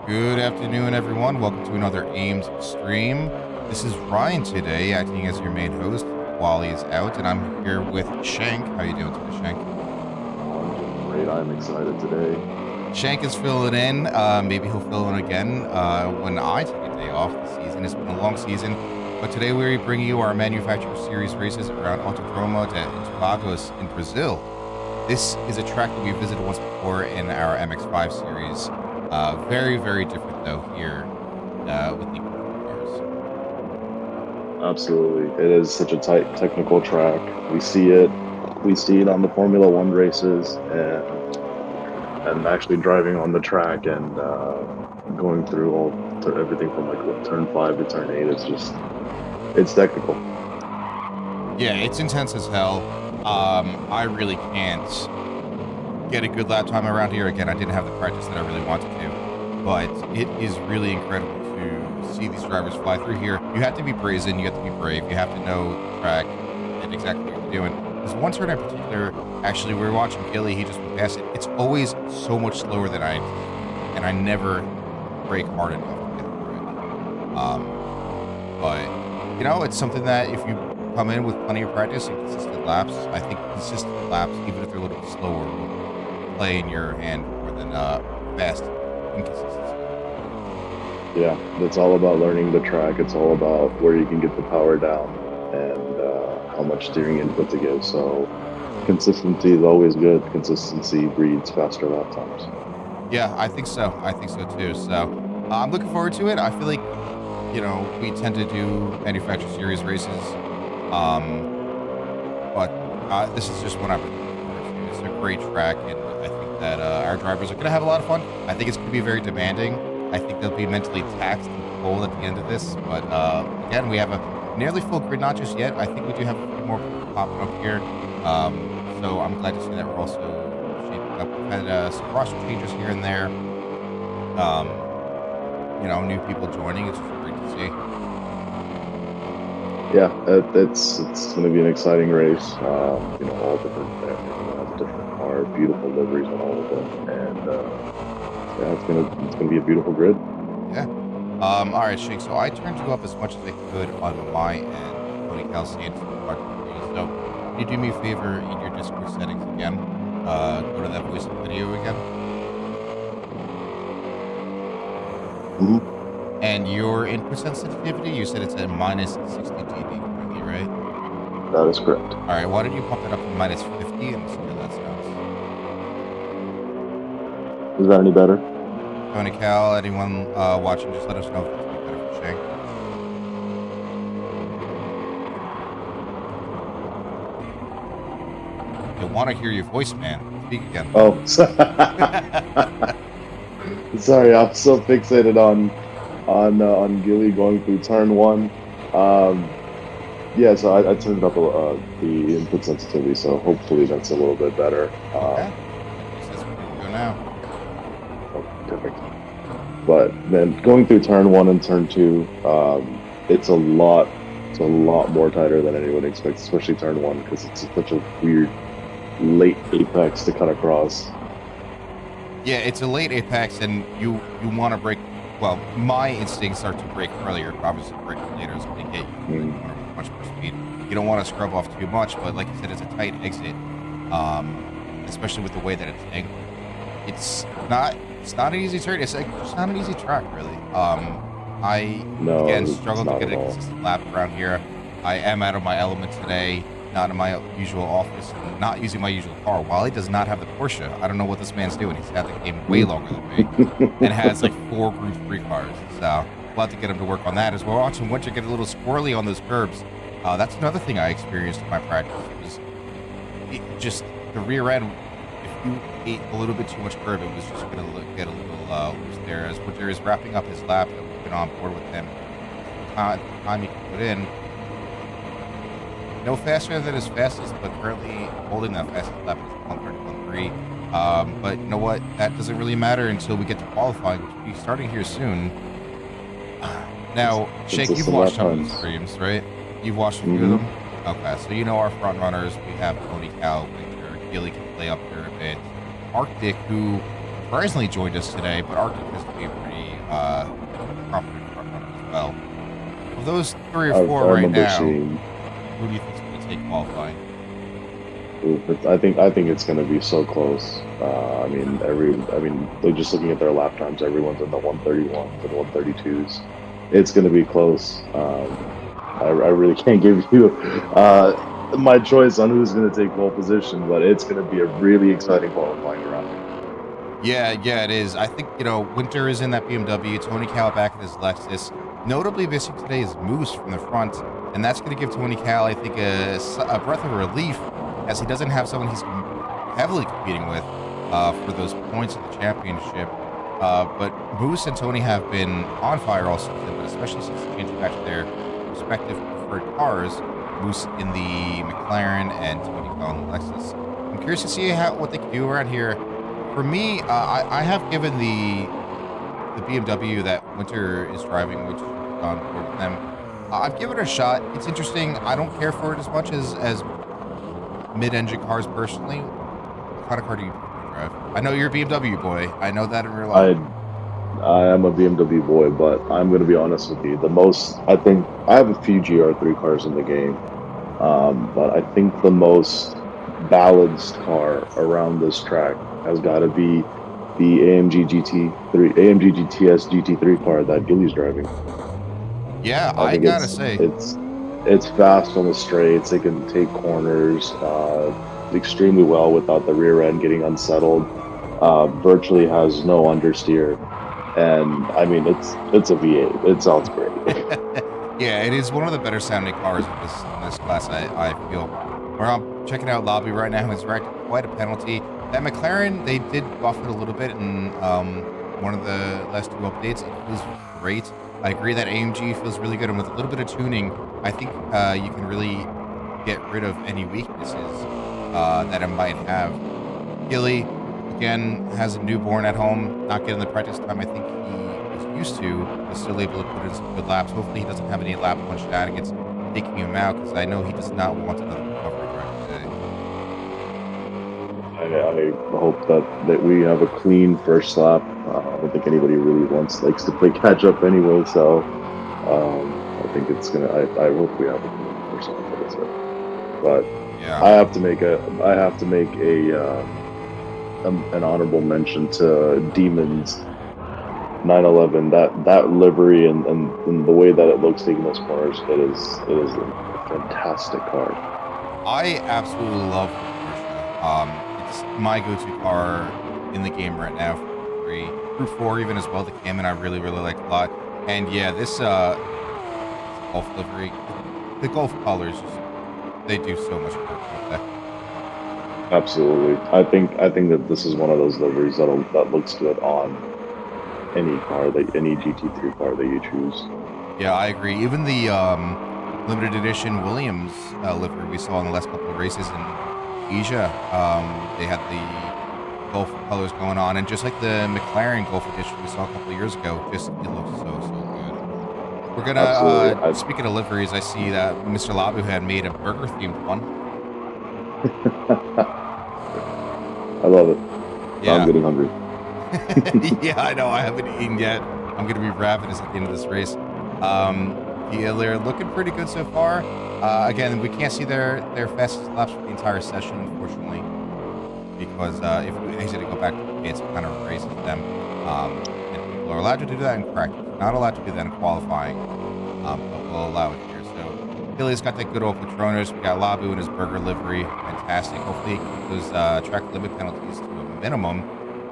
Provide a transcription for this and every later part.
Good afternoon, everyone. Welcome to another AIMS stream. This is Ryan today, acting as your main host. Wally's out, and I'm here with Shank. How you doing today, Shank? I'm doing great. I'm excited today. Shank is filling in. Maybe he'll fill in again when I take a day off this season. It's been a long season, but today we bring you our Manufacturer Series races around Autodromo to Interlagos in Brazil. This is a track that we visited once before in our MX-5 series. Very, very different though here with the cars. Absolutely. It is such a tight technical track. We see it on the Formula One races and actually driving on the track and going through everything from turn 5 to turn 8. It's technical. Yeah, it's intense as hell. I really can't get a good lap time around here. Again, I didn't have the practice that I really wanted to. but it is really incredible to see these drivers fly through here. You have to be brazen, you have to be brave, you have to know the track and exactly what you're doing. There's one turn in particular, actually, we were watching Gilly, he just went past it. It's always so much slower than I anticipate, and I never brake hard enough to get through it. But, it's something that if you come in with plenty of practice and consistent laps, I think consistent laps, even if they're a little bit slower, will play in your hand more than fast inconsistency. Yeah, it's all about learning the track. It's all about where you can get the power down and how much steering input to give. So consistency is always good. Consistency breeds faster lap times. Yeah, I think so. I think so too. So I'm looking forward to it. I feel like, we tend to do manufacturer series races. But this is just what I've been looking forward to. It's a great track, and I think that our drivers are going to have a lot of fun. I think it's going to be very demanding. I think they'll be mentally taxed and cold at the end of this. But again, we have a nearly full grid, not just yet. I think we do have a few more people popping up here. So I'm glad to see that we're also shaping up. We've had some roster changes here and there. New people joining. It's just great to see. Yeah, it's going to be an exciting race. All different has a different car, beautiful liveries on all of them, and yeah, it's gonna be a beautiful grid. Yeah. All right, Shake. So I turned you up as much as I could on my end. Tony Calcian, so can you do me a favor in your Discord settings again? Go to that voice and video again. Mm-hmm. And your input sensitivity, you said it's at minus 60 dB currently, right? That is correct. All right. Why don't you pump it up to minus 50 and see how that sounds? Is that any better? Tony Cal, anyone watching, just let us know if it's any better for Shake. I want to hear your voice, man. Speak again. Oh, sorry, I'm so fixated on Gilly going through turn one. Yeah, so I turned up the input sensitivity, so hopefully that's a little bit better. Okay. That's what we go now. Oh, perfect. But then going through turn one and turn two, it's a lot more tighter than anyone expects, especially turn one, because it's such a weird late apex to cut across. Yeah, it's a late apex, and you want to brake. Well, my instincts are to brake earlier, but obviously brake later is going to get you much more speed. You don't want to scrub off too much, but like I said, it's a tight exit, especially with the way that it's angled. It's not an easy turn. It's just not an easy track, really. I again struggled to get a consistent lap around here. I am out of my element today, not in my usual office, and not using my usual car. Wally does not have the Porsche. I don't know what this man's doing. He's had the game way longer than me, and has like 4 Group 3 cars. So we'll have to get him to work on that as well. Watching Winter get a little squirrely on those curbs. That's another thing I experienced in my practice. Was just the rear end. If you ate a little bit too much curb, it was just going to get a little loose there. As Winter is wrapping up his lap, that we've been on board with him. Time he can put in. No faster than his fastest, but currently holding that fastest lap is 1:31.3. But you know what? That doesn't really matter until we get to qualifying, which will be starting here soon. Now, Shake, you've watched some of the streams, right? You've watched a few of them? Okay, so you know our front runners. We have Tony Cal, Winter, Gilly can play up there a bit. Arctic, who surprisingly joined us today, but Arctic has to be a pretty confident front runner as well. Of those 3 or 4 right now, who do you think is going to take qualifying? I think it's going to be so close. They're just looking at their lap times. Everyone's in the 131s and 132s. It's going to be close. I really can't give you my choice on who's going to take pole position, but it's going to be a really exciting qualifying round. Yeah, it is. I think, Winter is in that BMW, Tony Cal back in his Lexus. Notably missing today is Moose from the front, and that's going to give Tony Cal, I think, a breath of relief, as he doesn't have someone he's heavily competing with for those points in the championship. But Moose and Tony have been on fire all season, but especially since changing back to their respective preferred cars, Moose in the McLaren and Tony Cal in the Lexus. I'm curious to see what they can do around here. For me, I have given the the BMW that Winter is driving, which is on board with them. I've given it a shot. It's interesting. I don't care for it as much as mid-engine cars personally. What kind of car do you prefer to drive? I know you're a BMW boy. I know that in real life. I I am a BMW boy, but I'm going to be honest with you. The most I think I have a few GR3 cars in the game, but I think the most balanced car around this track has got to be the AMG GTS GT3 car that Gilly's driving. Yeah, I I think gotta say, it's fast on the straights. It can take corners extremely well without the rear end getting unsettled. Virtually has no understeer, and I mean it's a V8. It sounds great. yeah, it is one of the better sounding cars in this class. I feel. Where I'm checking out lobby right now, it's racked quite a penalty. That McLaren, they did buff it a little bit in one of the last two updates. It feels great. I agree that AMG feels really good, and with a little bit of tuning, I think you can really get rid of any weaknesses that it might have. Gilly, again, has a newborn at home, not getting the practice time I think he was used to, but still able to put in some good laps. Hopefully, he doesn't have any lap one shenanigans taking him out, because I know he does not want another recovery drive today. I hope that we have a clean first lap. I don't think anybody really likes to play catch up anyway. So I think it's gonna. I hope we have a clean first lap. That's it. But Yeah. I have to make an honorable mention to Demons 911. That livery and the way that it looks taking those corners, it is a fantastic car. I absolutely love the Porsche. It's my go-to car in the game right now for 3. Through 4 even as well, the Cayman I really, really like a lot. And yeah, this Golf livery, the Golf colors, they do so much work, don't they? Absolutely. I think that this is one of those liveries that looks good on any GT3 car that you choose. Yeah, I agree. Even the limited edition Williams livery we saw in the last couple of races in Asia, they had the Gulf colors going on, and just like the McLaren Gulf edition we saw a couple of years ago, just it looks so good. We're gonna Absolutely. speaking of liveries, I see that Mr. Labu had made a burger themed one. I love it. Now I'm Yeah, getting hungry. yeah, I know. I haven't eaten yet. I'm gonna be ravenous at the end of this race. Yeah, they're looking pretty good so far. Again, we can't see their fastest laps for the entire session, unfortunately, because if we exit to go back to the pits, it kind of erases them. And people are allowed to do that in practice, not allowed to do that in qualifying, but we'll allow it here. So Billy's got that good old Patronus. We got Labu in his burger livery. Fantastic. Hopefully, he can keep those track limit penalties to a minimum.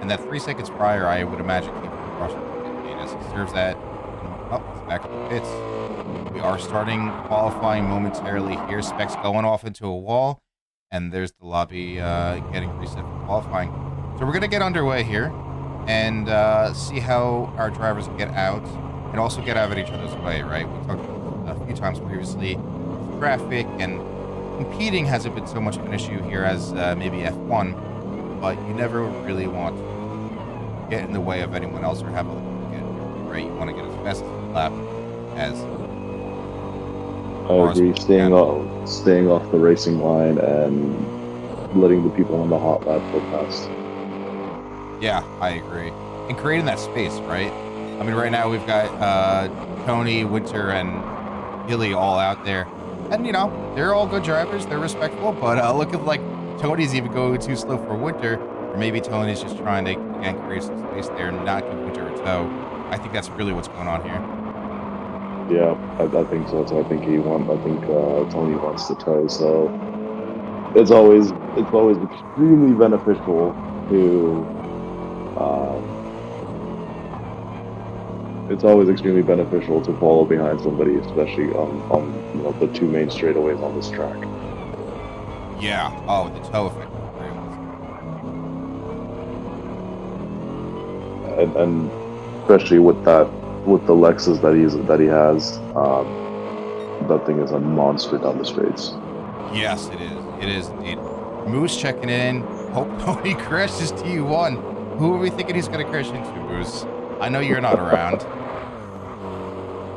And that 3 seconds prior, I would imagine, keep him across the pit lane as he serves that. Oh, it's back to the pits. We are starting qualifying momentarily here. Specs going off into a wall, and there's the lobby getting reset for qualifying. So we're going to get underway here and see how our drivers get out and also get out of each other's way, right? We talked a few times previously, traffic and competing hasn't been so much of an issue here as maybe F1, but you never really want to get in the way of anyone else or have a get right. You want to get as fast as a lap as I agree. Staying off the racing line and letting the people on the hot lap go past. Yeah, I agree. And creating that space, right? I mean, right now we've got Tony, Winter, and Hilly all out there. And, you know, they're all good drivers. They're respectful. But looking like Tony's even going too slow for Winter. Or maybe Tony's just trying to, again, create some space there and not give Winter a tow. I think that's really what's going on here. Yeah, I think so. So I think Tony wants to tow. So it's always extremely beneficial to. It's always extremely beneficial to follow behind somebody, especially on the two main straightaways on this track. Yeah. Oh, the tow effect. And especially with the Lexus that he has, that thing is a monster down the straights. Yes, it is. It is indeed. Moose checking in. Hope Tony crashes T1. Who are we thinking he's going to crash into, Moose? I know you're not around.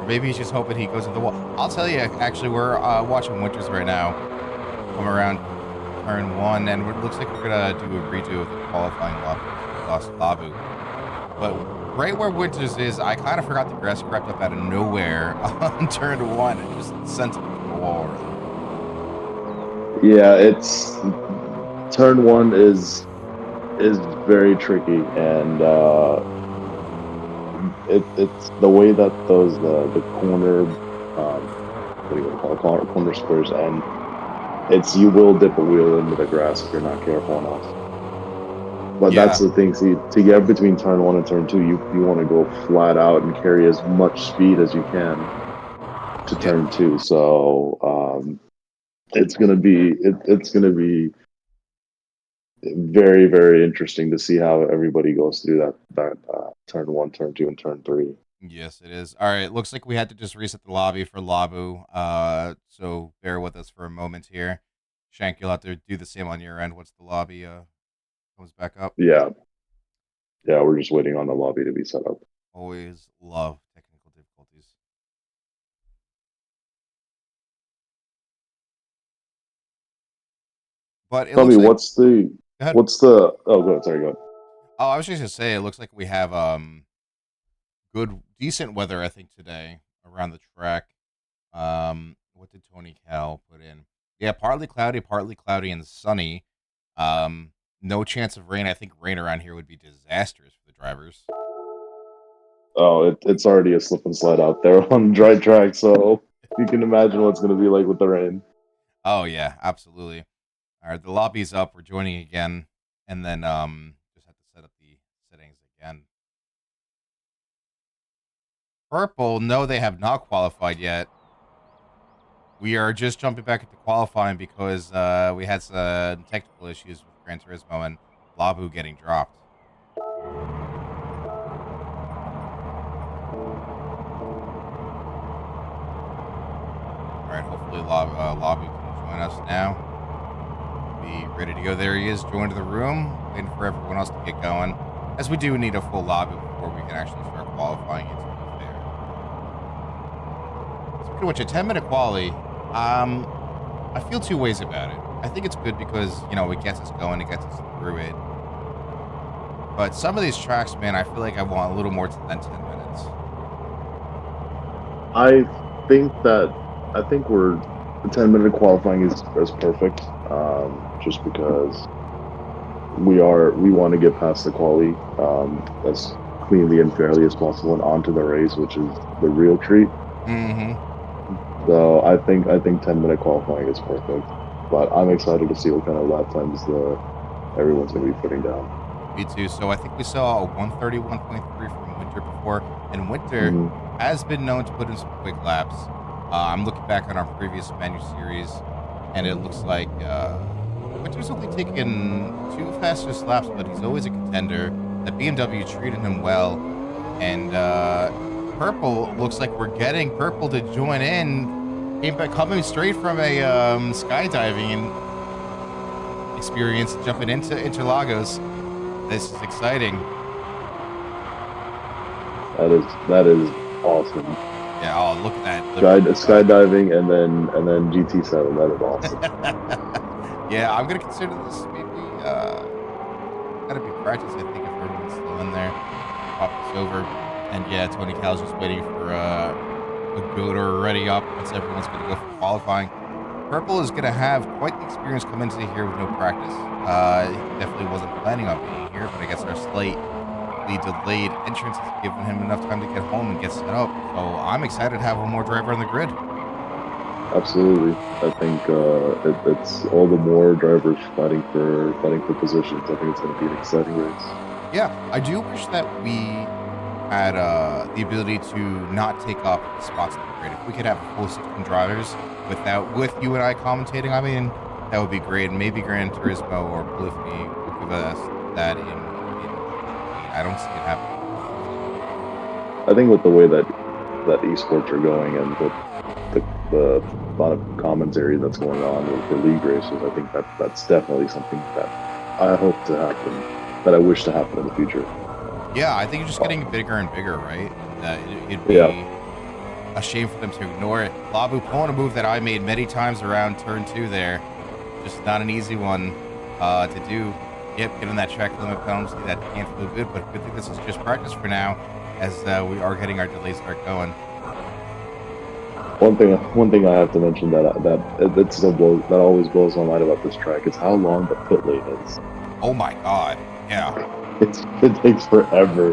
Or maybe he's just hoping he goes to the wall. I'll tell you, actually, we're watching Winters right now. Come around turn one, and it looks like we're going to do a redo of the qualifying lap because we lost Labu. But right where Winters is, I kind of forgot the grass crept up out of nowhere on turn one and just sent him to the wall. Yeah, it's turn one is very tricky, and it's the way that those the corner what do you call it, corner squares, and it's you will dip a wheel into the grass if you're not careful enough. But that's Yeah, the thing. See, to get between turn one and turn two, you want to go flat out and carry as much speed as you can to yeah, turn two. So it's gonna be very very interesting to see how everybody goes through that turn one, turn two, and turn three. yes, it is. All right, looks like we had to just reset the lobby for Labu. So bear with us for a moment here. Shank, you'll have to do the same on your end once the lobby comes back up. Yeah, yeah, we're just waiting on the lobby to be set up. Always love technical difficulties. But it Tell me, looks like go ahead. what's the oh good, sorry, go ahead. Oh, I was just gonna say it looks like we have good decent weather I think today around the track. What did Tony Cal put in? Yeah, partly cloudy and sunny. No chance of rain. I think rain around here would be disastrous for the drivers. Oh, it's already a slip and slide out there on dry track, so you can imagine what's going to be like with the rain. Oh yeah, absolutely. All right, the lobby's up. We're joining again, and then just have to set up the settings again. Purple, no, they have not qualified yet. We are just jumping back into qualifying because we had some technical issues with Gran Turismo and Labu getting dropped. All right, hopefully Labu can join us now. Be ready to go. There he is, joined the room, waiting for everyone else to get going. As we do need a full lobby before we can actually start qualifying it to be fair. Speaking of which, a 10-minute quali, I feel two ways about it. I think it's good because, it gets us going, it gets us through it. But some of these tracks, man, I feel like I want a little more than 10 minutes. I I think we're the 10-minute qualifying is perfect. Just because we want to get past the quali as cleanly and fairly as possible and onto the race, which is the real treat. Mm-hmm. So I think 10-minute qualifying is perfect. But I'm excited to see what kind of lap times everyone's going to be putting down. Me too. So I think we saw a 131.3 from Winter before, and Winter Mm-hmm. has been known to put in some quick laps. I'm looking back on our previous menu series, and it looks like Winter's only taken two fastest laps, but he's always a contender. The BMW treated him well, and Purple looks like we're getting Purple to join in. Coming straight from a skydiving experience, jumping into Interlagos. This is exciting. That is awesome. Yeah. Oh, look at that. Look at Skydiving and then GT7. That is awesome. yeah, I'm gonna consider this maybe gotta be practice. I think if everyone's still in there, pop this over. And yeah, Tony Cal's just waiting for a goater ready up once everyone's gonna go for qualifying. Purple is gonna have quite the experience come into here with no practice. He definitely wasn't planning on being here, but I guess our slightly delayed entrance has given him enough time to get home and get set up. So I'm excited to have one more driver on the grid. Absolutely. I think it's all the more drivers fighting for positions. I think it's going to be an exciting race. Yeah, I do wish that we had the ability to not take up the spots in the grid. If we could have a full 16 drivers with you and I commentating, I mean, that would be great. Maybe Gran Turismo or Polyphony will give us that in I don't see it happening. I think with the way that esports are going and with the lot of commentary that's going on with the league races, I think that's definitely something that I hope to happen, that I wish to happen in the future. Yeah, I think it's just getting bigger and bigger, right? It'd Yeah. be a shame for them to ignore it. Labu pulling a move that I made many times around turn 2 there. Just not an easy one to do. Yep, getting that track limit penalty, that can't feel good, but good thing this is just practice for now, as we are getting our delay start going. One thing I have to mention that still blows, that always blows my mind about this track is how long the pit lane is. Oh my god, yeah. It takes forever.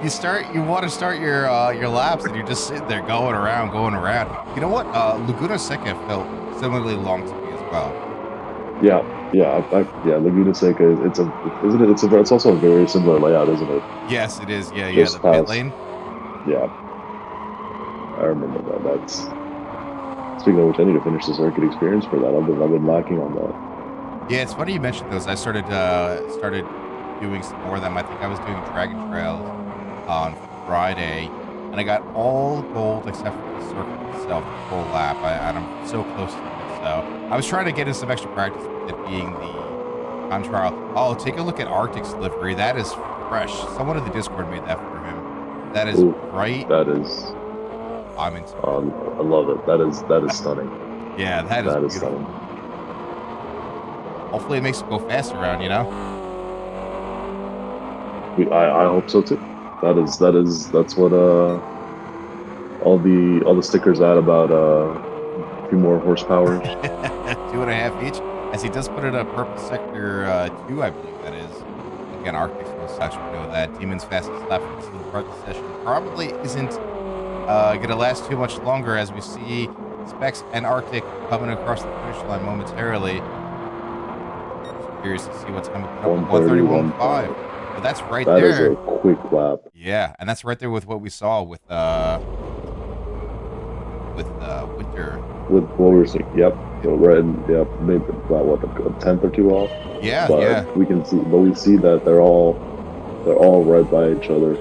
You want to start your laps, and you're just sitting there going around, going around. You know what? Laguna Seca felt similarly long to me as well. Yeah, yeah. Laguna Seca. It's a, isn't it? It's also a very similar layout, isn't it? Yes, it is. Yeah, yeah. The Just pit past. lane. Yeah, I remember that. That's speaking of which, I need to finish the circuit experience for that. I've been lacking on that. Yeah, it's funny you mentioned those. I started doing some more of them. I think I was doing Dragon Trails on Friday, and I got all gold except for the circuit itself, the full lap. And I'm so close to it. So I was trying to get in some extra practice with it being the time trial. Oh, take a look at Arctic's livery. That is fresh. Someone in the Discord made that for him. That is Ooh, bright. that is. I'm into it. I love it. That is stunning. Yeah, that is That is beautiful. stunning. Hopefully, it makes it go faster around. I hope so too. That's what all the stickers add about a few more horsepowers. 2.5 each, as he does put it at purple sector 2, I believe that is. Again, Arctic's no such. We know that Demon's fastest lap for the part of the session probably isn't going to last too much longer, as we see Specs and Arctic coming across the finish line momentarily. Just curious to see what's coming up with 131.5. But that's right That is there. a quick lap. Yeah, and that's right there with what we saw with Winter. With what we were seeing. Yep. So right. Yep. Maybe about what a tenth or two off. Yeah, But yeah. we see that they're all right by each other.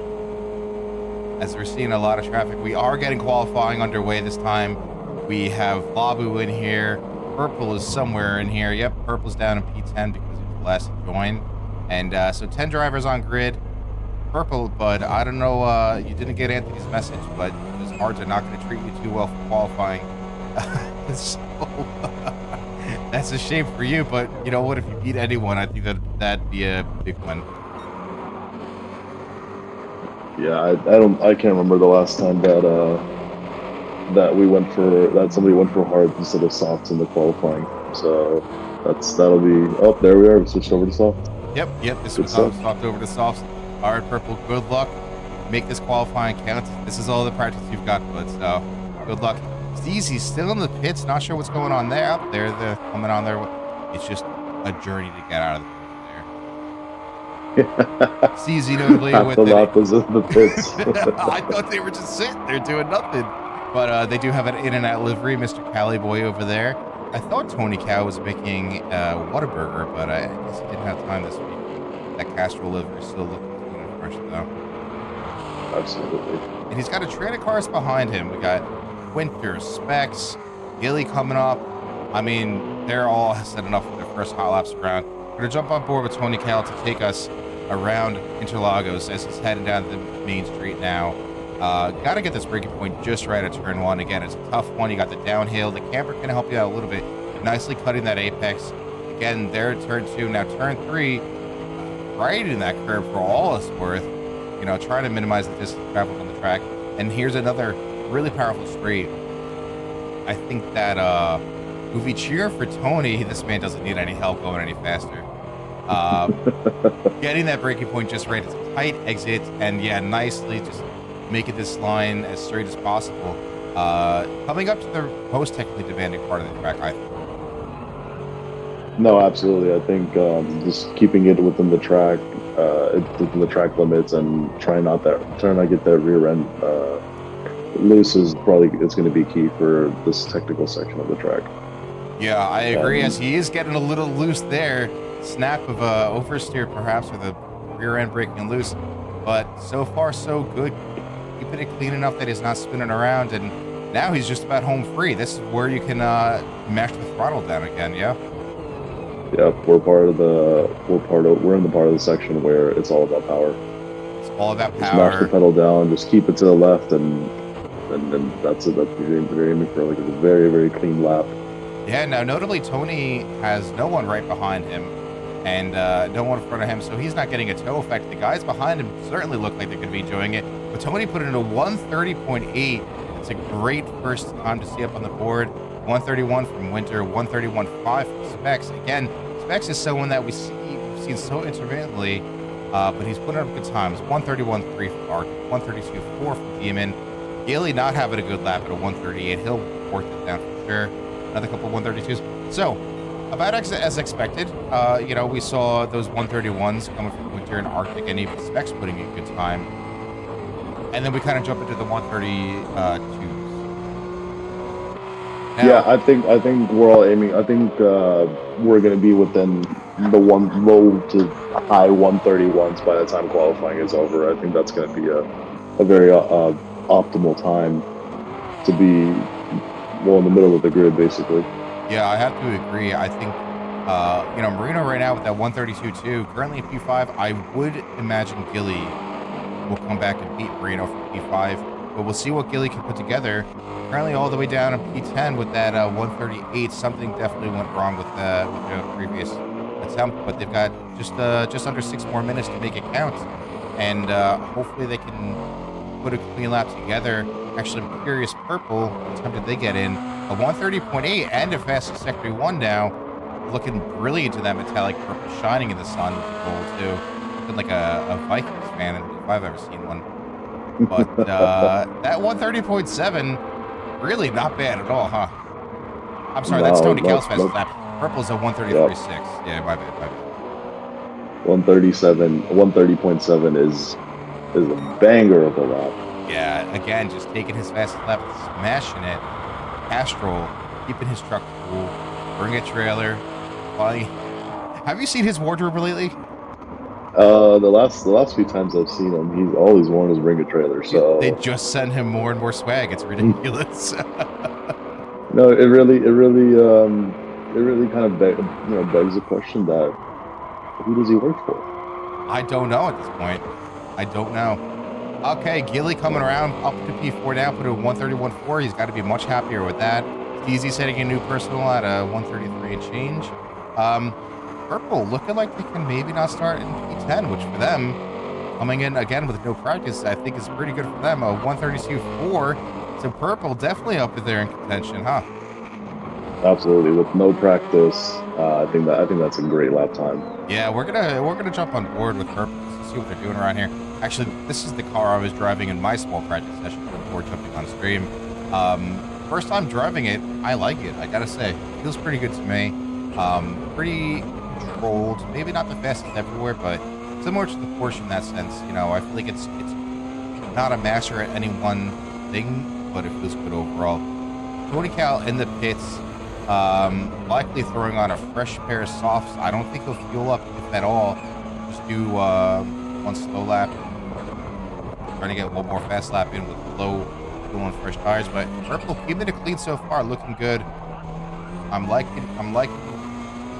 As we're seeing a lot of traffic, we are getting qualifying underway this time. We have Labu in here. Purple is somewhere in here. Yep, Purple's down in P10 because he was the last to join. And so 10 drivers on grid. Purple, but I don't know, you didn't get Anthony's message, but his hearts are not going to treat you too well for qualifying. So that's a shame for you, but you know what? If you beat anyone, I think that'd be a big one. Yeah, I can't remember the last time that somebody went for hard instead of softs in the qualifying. So that'll be. Oh, there we are. We switched over to soft. Yep. This Good was stuff. swapped over to softs. All right, Purple. Good luck. Make this qualifying count. This is all the practice you've got, bud. So good luck. Steezy's still in the pits. Not sure what's going on there. Up there, they're coming on there. It's just a journey to get out of the pits there. Steezy notably Half with the it. lap was in the pits. I thought they were just sitting there doing nothing. But they do have an in-and-out livery, Mr. Cali Boy over there. I thought Tony Cow was making Whataburger, but I guess he didn't have time this week. That Castrol livery is still looking clean and fresh, though. Absolutely. And he's got a train of cars behind him. We got Winter, Specs, Gilly coming up. I mean, they're all set enough for their first hot laps around. We're going to jump on board with Tony Cal to take us around Interlagos as he's heading down the main street now. Got to get this braking point just right at turn 1. Again, it's a tough one. You got the downhill. The camper can help you out a little bit. Nicely cutting that apex. Again, there at turn 2. Now turn 3, right in that curve for all it's worth. You know, trying to minimize the distance traveled on the track. And here's another really powerful straight. I think that if we cheer for Tony, this man doesn't need any help going any faster. Getting that braking point just right. It's a tight exit, and yeah, nicely just making this line as straight as possible. Coming up to the most technically demanding part of the track, I think. No, absolutely. I think just keeping it within the track, within the track limits, and trying not to get that rear end loose is probably it's going to be key for this technical section of the track. Yeah, I agree. As he is getting a little loose there, snap of oversteer perhaps, or the rear end breaking loose. But so far so good. Keeping it clean enough that he's not spinning around, and now he's just about home free. This is where you can mash the throttle down again. Yeah. Yep, we're in the part of the section where it's all about power. It's all about Just mash the power. pedal down, just keep it to the left, and then that's it. That's you're aiming for like a very very clean lap. Yeah, now notably Tony has no one right behind him and no one in front of him, so he's not getting a toe effect. The guys behind him certainly look like they're going to be enjoying it, but Tony put in a 130.8. It's a great first time to see up on the board. 131 from Winter, 131.5 from Specs. Again, Specs is someone that we've seen so intermittently, but he's putting up good times. 131.3 from Arc, 132.4 from Demon. Gilly not having a good lap at a 138. He'll work it down for sure. Another couple 132s. So, about as expected, we saw those 131s coming from Winter and Arctic, and even Specs putting in a good time. And then we kind of jump into the 132s. Now, Yeah, I think we're all aiming. I think we're going to be within the one low to high 131s by the time qualifying is over. I think that's going to be a very optimal time to be well in the middle of the grid, basically. yeah, I have to agree. I think, Marino right now with that 132.2, currently in P5, I would imagine Gilly will come back and beat Marino for P5, but we'll see what Gilly can put together. Currently all the way down in P10 with that 138. Something definitely went wrong with the previous attempt, but they've got just under 6 more minutes to make it count, and hopefully they can put a clean lap together. Actually, I'm curious, Purple, what time did they get in? A 130.8 and a fastest Sector 1 now. Looking brilliant in that metallic purple, shining in the sun with the gold, too. Looking like a Vikings fan if I've ever seen one. But that 130.7, really not bad at all, huh? I'm sorry, that's No, Tony Kell's fastest lap. Purple's a 133.6. Yep. Yeah, my bad. 130.7 is a banger of a lap. Yeah, again, just taking his fastest lap, smashing it. Castrol, keeping his truck cool, bring a trailer. Have you seen his wardrobe lately? The last few times I've seen him, he's all he's worn is bring a trailer. They So just send him more and more swag. It's ridiculous. no, it really kind of begs the question that who does he work for? I don't know at this point. I don't know. Okay, Gilly coming around up to P4 now, put a 131.4. He's got to be much happier with that. Easy setting a new personal at a 133 and change. Purple looking like they can maybe not start in P10, which for them, coming in again with no practice, I think is pretty good for them. A 132.4. So Purple definitely up there in contention, huh? Absolutely, with no practice, I think that's a great lap time. Yeah, we're gonna jump on board with Purple to see what they're doing around here. Actually, this is the car I was driving in my small practice session before jumping on stream. First time driving it, I like it. I gotta say, it feels pretty good to me. Pretty controlled. Maybe not the fastest everywhere, but similar to the Porsche in that sense. I feel like it's not a master at any one thing, but it feels good overall. Tony Cal in the pits, likely throwing on a fresh pair of softs. I don't think he'll fuel up if at all. Just do one slow lap. Trying to get one more fast lap in with low fuel and fresh tires. But Purple keeping it clean so far, looking good. I'm liking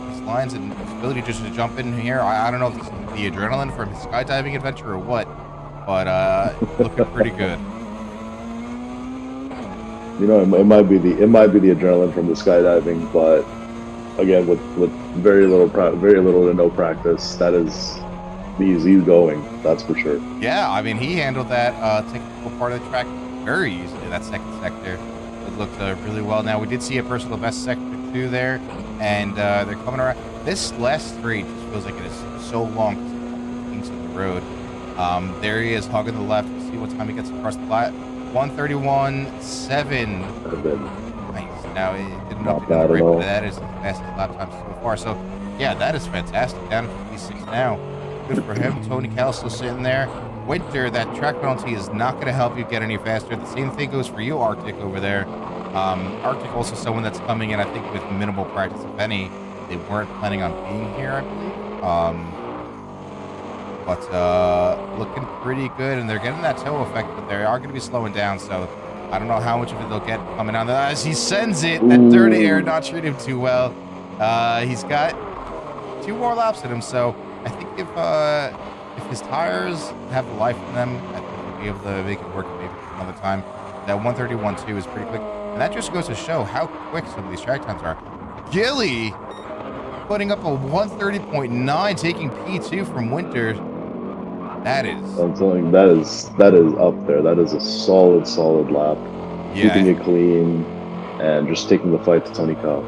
his lines and his ability just to jump in here. I don't know if it's the adrenaline from his skydiving adventure or what, but looking pretty good. It might be the adrenaline from the skydiving, but again, with very little to no practice, he's going. That's for sure. Yeah, I mean, he handled that technical part of the track very easily. That second sector, it looked really well. Now we did see a personal best sector 2 there, and they're coming around. This last straight just feels like it is so long into the road. There he is, hugging the left. We'll see what time he gets across the line. 131.7. Nice. Now it didn't know if Not he got bad the at right, all. but that is the fastest lap time so far. So yeah, that is fantastic. Down to P6 now. Good for him. Tony Cal still sitting there. Winter, that track penalty is not going to help you get any faster. The same thing goes for you, Arctic, over there. Arctic also someone that's coming in, I think, with minimal practice, if any. They weren't planning on being here, I believe. But looking pretty good, and they're getting that toe effect, but they are going to be slowing down, so I don't know how much of it they'll get coming on. As he sends it, that dirty air not treating him too well. He's got 2 more laps in him. So I think if his tires have the life in them, I think he'll be able to make it work maybe another time. That 131.2 is pretty quick, and that just goes to show how quick some of these track times are. Gilly putting up a 130.9, taking P2 from Winter. That is. I'm telling you, that is up there. That is a solid lap. Keeping Yeah. it clean and just taking the fight to Tony Kyle.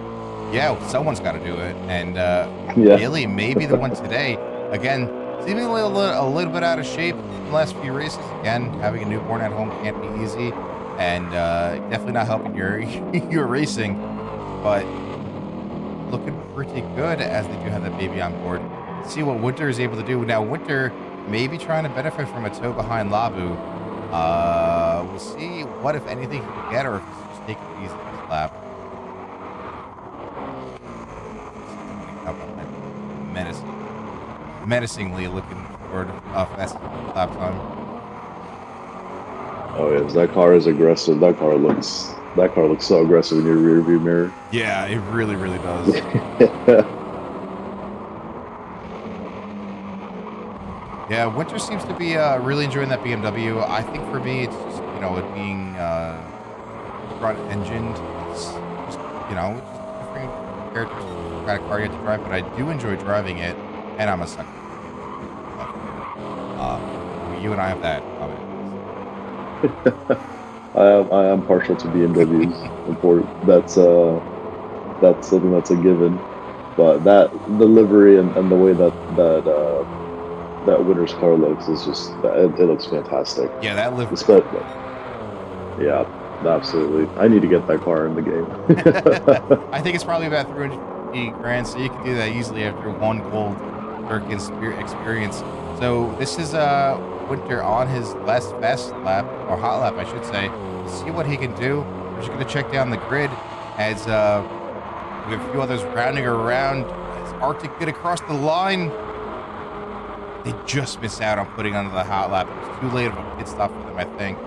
Yeah, someone's got to do it. And Yeah. Gilly may be the one today. Again, seemingly a little bit out of shape in the last few races. Again, having a newborn at home can't be easy. And definitely not helping your your racing. But looking pretty good as they do have that baby on board. Let's see what Winter is able to do. Now, Winter may be trying to benefit from a tow behind Labu. We'll see what, if anything, he can get, or if he's just taking it easy this lap. Menacingly looking toward fastest lap time. Oh yes, that car is aggressive. That car looks so aggressive in your rear view mirror. Yeah, it really does. Yeah, Winter seems to be really enjoying that BMW. I think for me, it's just, it being front engined. It's just, just different characteristics of the kind of car you have to drive, but I do enjoy driving it, and I'm a sucker. You and I have that. I am partial to BMWs. That's something that's a given. But the livery and the way that Winter's car looks is just it looks fantastic. Yeah, that livery. Yeah, absolutely. I need to get that car in the game. I think it's probably about 350 grand, so you can do that easily after one gold Durkin experience. So this is Winter on his last fast lap, or hot lap, I should say. Let's see what he can do. We're just going to check down the grid as we have a few others rounding around. As Arctic get across the line, they just missed out on putting on the hot lap. It was too late of a pit stop for them, I think.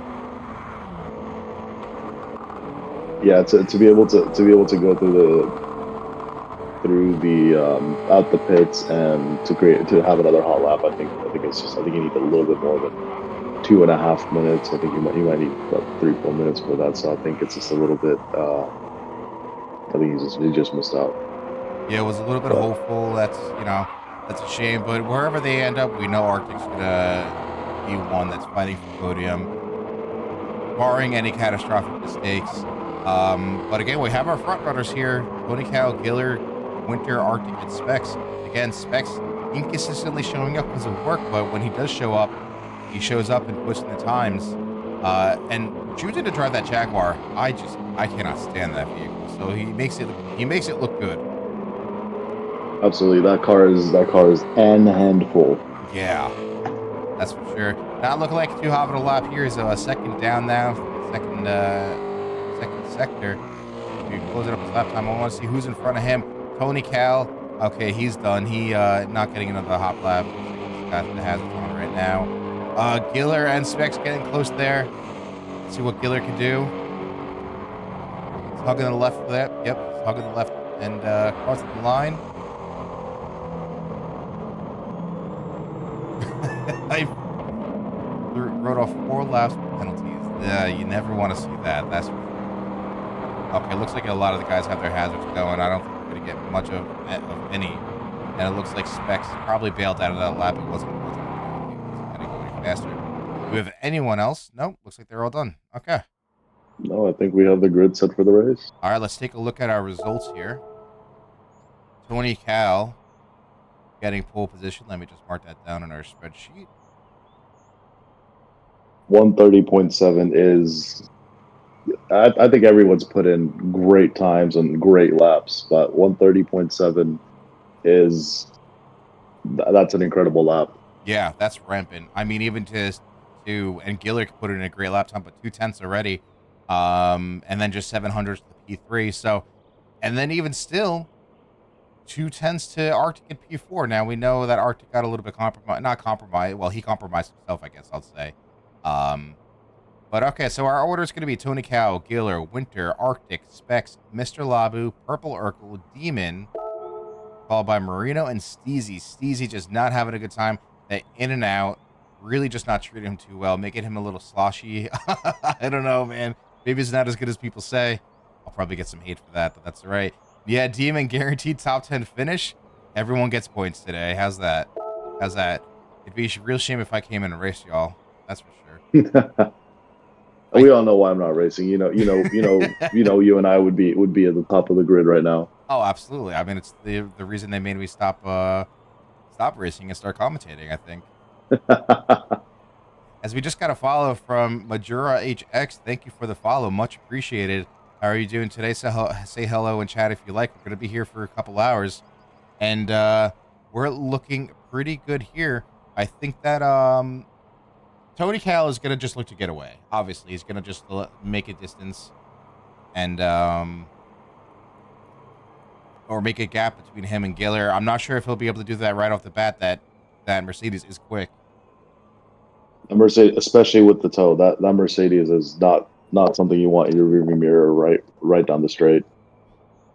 Yeah, to be able to go through the out the pits and to have another hot lap, I think you need a little bit more than 2.5 minutes. I think you might need about 3-4 minutes for that. So I think it's just a little bit. I think he just missed out. Yeah, it was a little bit hopeful. That's a shame. But wherever they end up, we know Arctic's gonna be one that's fighting for podium, barring any catastrophic mistakes. But again, we have our front runners here: Tony Cow, Giller, Winter, Arctic, and Specs. Again, Specs inconsistently showing up because of work, but when he does show up, he shows up and puts in the times. And choosing to drive that Jaguar, I cannot stand that vehicle. So he makes it look good. Absolutely, that car is an handful. Yeah, that's for sure. Not looking like too hot of a lap here. Is a second down now, second sector. He's closing up his lap time. I want to see who's in front of him. Tony Cal. Okay, he's done. He not getting another hot lap. He's got the hazards on right now. Giller and Specs getting close there. Let's see what Giller can do. He's hugging the left there. Yep, he's hugging the left and crossing the line. I wrote off 4 laps with penalties. Yeah, you never want to see that. That's for sure. Okay, looks like a lot of the guys have their hazards going. I don't think we're going to get much of any. And it looks like Specs probably bailed out of that lap. It wasn't going to go any faster. Do we have anyone else? Nope. Looks like they're all done. Okay. No, I think we have the grid set for the race. All right, let's take a look at our results here. Tony Cal getting pole position. Let me just mark that down on our spreadsheet. 130.7 is. I think everyone's put in great times and great laps, but 130.7 that's an incredible lap. Yeah, that's rampant. I mean, even and Giller could put in a great lap time, but 2/10 already. And then just 700s to the P3. So, and then even still, 2/10 to Arctic and P4. Now we know that Arctic got a little bit not compromised. Well, he compromised himself, I guess I'll say. But okay, so our order is going to be Tony Cow, Giller, Winter, Arctic, Specs, Mr. Labu, Purple Urkel, Demon, followed by Marino and Steezy. Steezy just not having a good time. That in and out, really just not treating him too well, making him a little sloshy. I don't know, man. Maybe it's not as good as people say. I'll probably get some hate for that, but that's all right. Yeah, Demon guaranteed top 10 finish. Everyone gets points today. How's that? How's that? It'd be a real shame if I came in a race, y'all. That's for sure. I We all know why I'm not racing. You and I would be at the top of the grid right now. Oh, absolutely. I mean, it's the reason they made me stop racing and start commentating, I think. As we just got a follow from Majura HX. Thank you for the follow. Much appreciated. How are you doing today? Say hello and chat if you like. We're going to be here for a couple hours. And we're looking pretty good here. I think that Tony Cal is going to just look to get away. Obviously, he's going to just make a distance and or make a gap between him and Giller. I'm not sure if he'll be able to do that right off the bat. That Mercedes is quick. A Mercedes, especially with the toe, that Mercedes is not something you want in your rearview mirror right down the straight.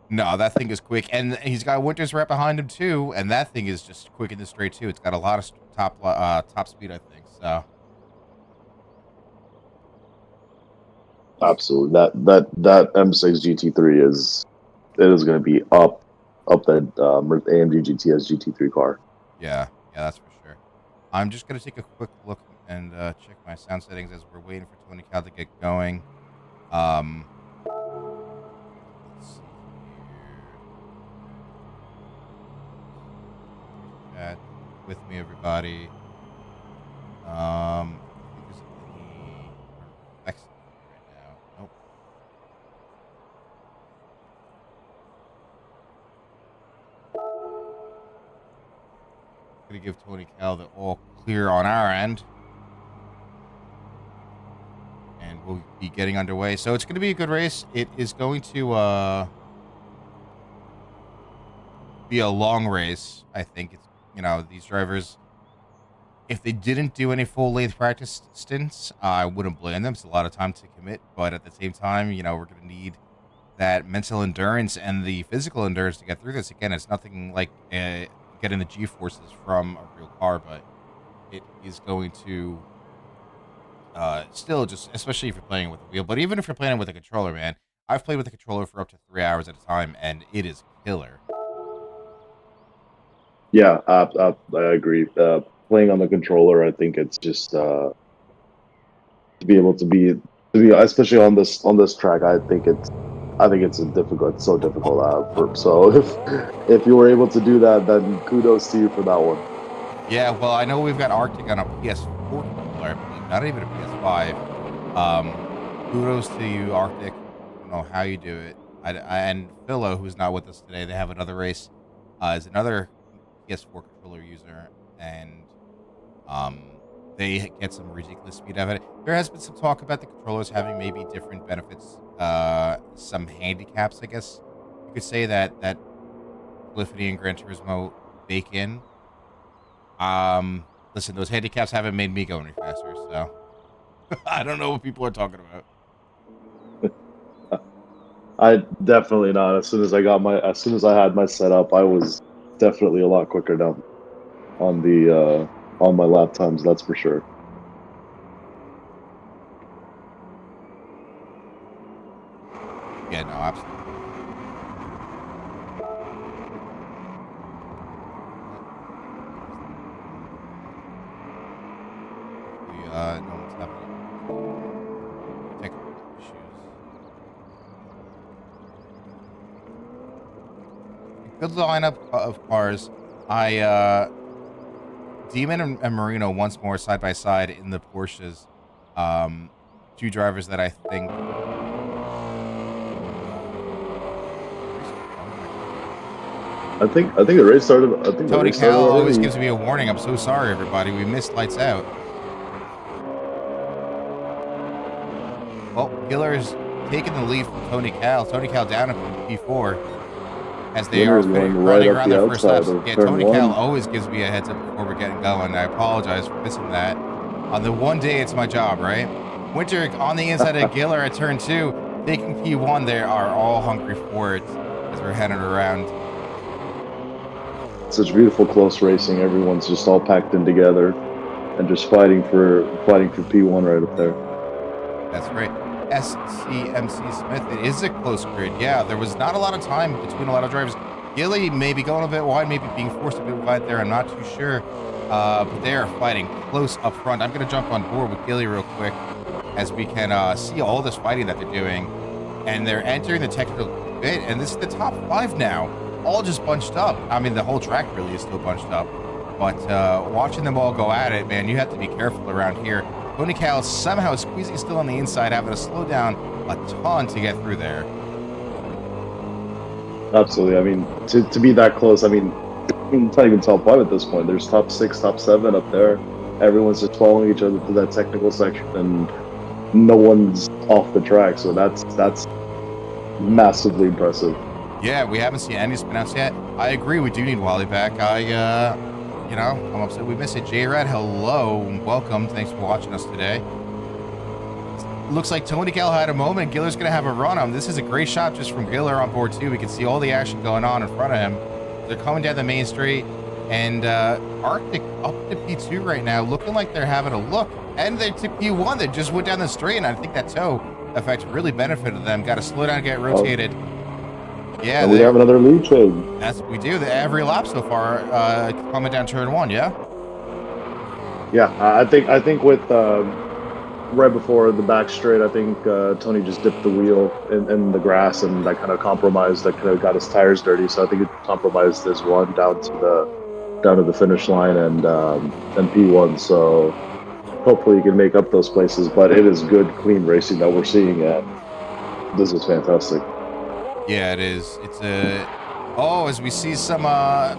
No, that thing is quick, and he's got Winters right behind him too, and that thing is just quick in the straight too. It's got a lot of top speed, I think. So Absolutely, that M6 GT3 is going to be up that AMG GTS GT3 car. yeah, that's for sure. I'm just gonna take a quick look and check my sound settings as we're waiting for Tony Cal to get going. Let's see here. Chat with me, everybody. I think there's any effects right now. Nope. Gonna give Tony Cal the all clear on our end. And we'll be getting underway. So it's going to be a good race. It is going to be a long race. I think it's, these drivers, if they didn't do any full length practice stints, I wouldn't blame them. It's a lot of time to commit. But at the same time, we're going to need that mental endurance and the physical endurance to get through this. Again, it's nothing like getting the G-forces from a real car, but it is going to still just, especially if you're playing with a wheel, but even if you're playing with a controller, man, I've played with a controller for up to 3 hours at a time, and it is killer. Yeah, I agree. Playing on the controller, I think it's just to be able to be especially on this track. I think it's so difficult. So if you were able to do that, then kudos to you for that one. Yeah, well, I know we've got Arctic on a PS4 controller, I believe, not even a PS5. Kudos to you, Arctic. I don't know how you do it. And Philo, who's not with us today, they have another race, is another PS4 controller user, and they get some ridiculous speed out of it. There has been some talk about the controllers having maybe different benefits, some handicaps, I guess you could say that Polyphony and Gran Turismo bake in. Listen, those handicaps haven't made me go any faster, so I don't know what people are talking about. I definitely not. As soon as I had my setup, I was definitely a lot quicker down on my lap times. That's for sure. Yeah, no, absolutely. No one's having any technical issues. A good lineup of cars. Demon and Marino once more side by side in the Porsches. Two drivers that I think. I think the race started. I think Tony the race started Cal already. always gives me a warning. I'm so sorry, everybody. We missed lights out. Well, Giller's taking the lead from Tony Cal. Tony Cal down in P4 as they are running around their first laps. Yeah, Tony Cal always gives me a heads up before we're getting going. I apologize for missing that. On the one day, it's my job, right? Winter on the inside of Giller at turn 2, taking P1. They are all hungry for it as we're heading around. such beautiful close racing. Everyone's just all packed in together and just fighting for P1 right up there. That's right. SCMC Smith, it is a close grid. Yeah, there was not a lot of time between a lot of drivers. Gilly maybe going a bit wide, maybe being forced a bit wide there. I'm not too sure. But they are fighting close up front. I'm going to jump on board with Gilly real quick as we can see all this fighting that they're doing. And they're entering the technical bit. And this is the top 5 now, all just bunched up. I mean, the whole track really is still bunched up. But watching them all go at it, man, you have to be careful around here. Tony Cal somehow squeezing still on the inside, having to slow down a ton to get through there. Absolutely. I mean, to be that close, I mean, it's not even top 5 at this point. There's top 6, top 7 up there. Everyone's just following each other through that technical section, and no one's off the track. So that's massively impressive. Yeah, we haven't seen any spinouts yet. I agree. We do need Wally back. I'm upset we missed it. J-Red, hello. Welcome. Thanks for watching us today. Looks like Tony Cal had a moment. Giller's going to have a run on him. This is a great shot just from Giller on board, too. We can see all the action going on in front of him. They're coming down the main straight. And Arctic up to P2 right now, looking like they're having a look. And they took P1. They just went down the straight, and I think that toe effect really benefited them. Got to slow down, get rotated. Yeah, and we have another lead change. That's what we do. Every lap so far, coming down turn 1. Yeah. Yeah, I think with right before the back straight, I think Tony just dipped the wheel in the grass, and that kind of compromised. That kind of got his tires dirty. So I think it compromised his run down to the finish line and P1. So hopefully he can make up those places. But it is good, clean racing that we're seeing. This is fantastic. Yeah, it is. It's as we see some,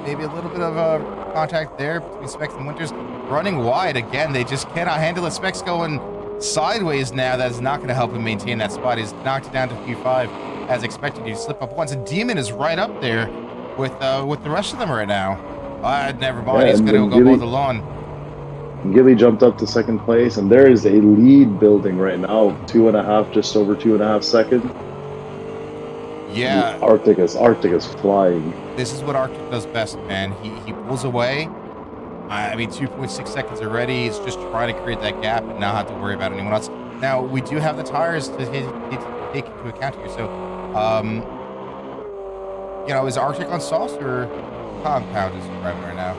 maybe a little bit of contact there between Specs and Winters. Running wide again, they just cannot handle it. Specs going sideways now. That's not going to help him maintain that spot. He's knocked it down to P5 as expected. He slip up once, and Demon is right up there with the rest of them right now. Never mind. Yeah, he's going to go mow the lawn. Gilly jumped up to second place, and there is a lead building right now, just over 2.5 seconds. Yeah, Arctic is flying. This is what Arctic does best, man. He pulls away. I mean, 2.6 seconds already. He's just trying to create that gap and not have to worry about anyone else. Now, we do have the tires to take into account here. So, is Arctic on sauce or compound is he driving right now?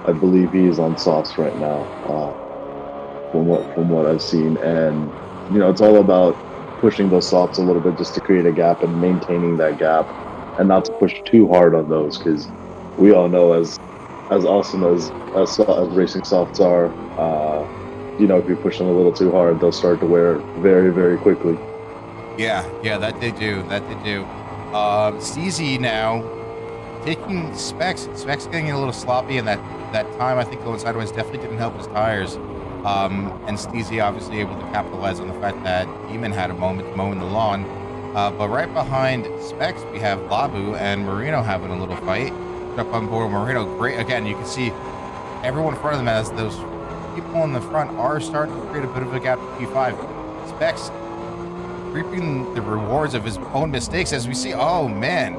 I believe he is on sauce right now, from what I've seen. And, it's all about pushing those softs a little bit just to create a gap and maintaining that gap and not to push too hard on those, because we all know as awesome as racing softs are, if you push them a little too hard, they'll start to wear very, very quickly. Yeah, that they do. Steezy now taking Specs getting a little sloppy, and that time I think going sideways definitely didn't help his tires. And Steezy obviously able to capitalize on the fact that Demon had a moment mowing the lawn. But right behind Specs, we have Labu and Marino having a little fight. Up on board Marino, great. Again, you can see everyone in front of them as those people in the front are starting to create a bit of a gap to P5. Specs reaping the rewards of his own mistakes as we see, oh man.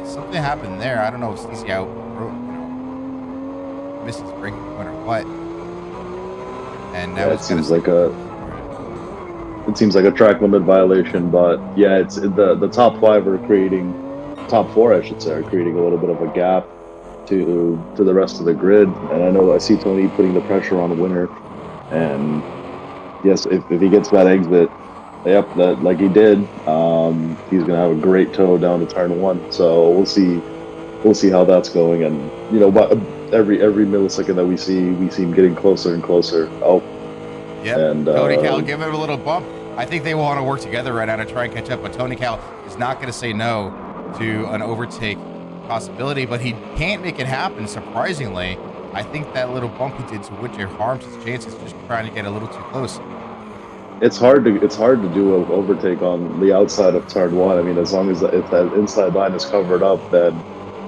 Something happened there. I don't know if Steezy missed his braking point or what. And now it seems like a track limit violation, but yeah, it's the top 5 are creating, top 4 I should say, are creating a little bit of a gap to the rest of the grid. And I see Tony putting the pressure on Winter, and yes, if he gets that exit, that like he did, he's gonna have a great toe down to turn 1. So we'll see how that's going. And every millisecond that we see him getting closer and closer. Yep. And Tony Cal give him a little bump. I think they want to work together right now to try and catch up, but Tony Cal is not going to say no to an overtake possibility, but he can't make it happen, surprisingly. I think that little bump he did to Witcher harms his chances, just trying to get a little too close. It's hard to do an overtake on the outside of turn 1. I mean, as long as if that inside line is covered up, then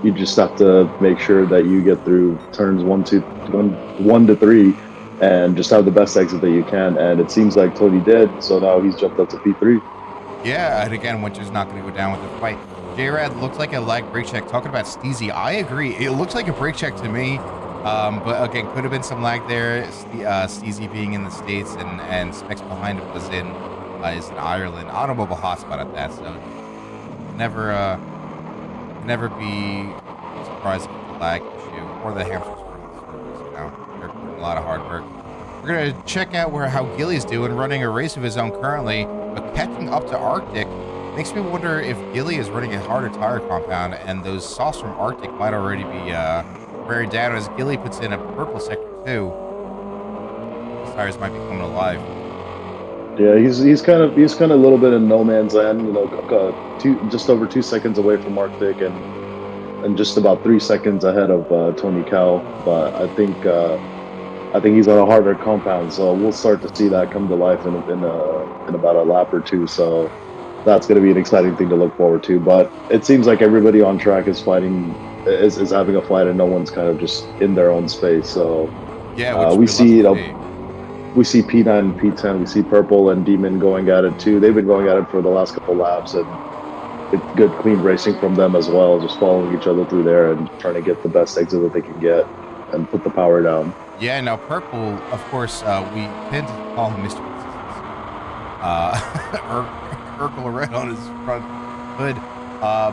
you just have to make sure that you get through turns 1 to 3 and just have the best exit that you can. And it seems like Tony did, so now he's jumped up to P3. Yeah, and again, Winter's not going to go down with the fight. J-Rad looked like a lag brake check. Talking about Steezy, I agree. It looked like a brake check to me. But again, could have been some lag there. Steezy being in the States and Specs behind him is in Ireland. Automobile hotspot at that, so never never be surprised if it's a lag issue or the hamster service. They're putting a lot of hard work. We're gonna check out how Gilly's doing, running a race of his own currently, but catching up to Arctic makes me wonder if Gilly is running a harder tire compound, and those softs from Arctic might already be wearing down as Gilly puts in a purple sector too. His tires might be coming alive. Yeah, he's kind of a little bit in no man's land. You know, just over 2 seconds away from Arctic, and just about 3 seconds ahead of Tony Cow. But I think he's on a harder compound, so we'll start to see that come to life in about a lap or two. So that's going to be an exciting thing to look forward to. But it seems like everybody on track is is having a fight, and no one's kind of just in their own space. So Yeah, which we we love see, to see. we see P9 and P10. We see Purple and Demon going at it too. They've been going at it for the last couple laps, and it's good, clean racing from them as well. Just following each other through there and trying to get the best exit that they can get and put the power down. Yeah, now Purple, of course, we tend to call him Mr. Consistency. Urkel red on his front hood.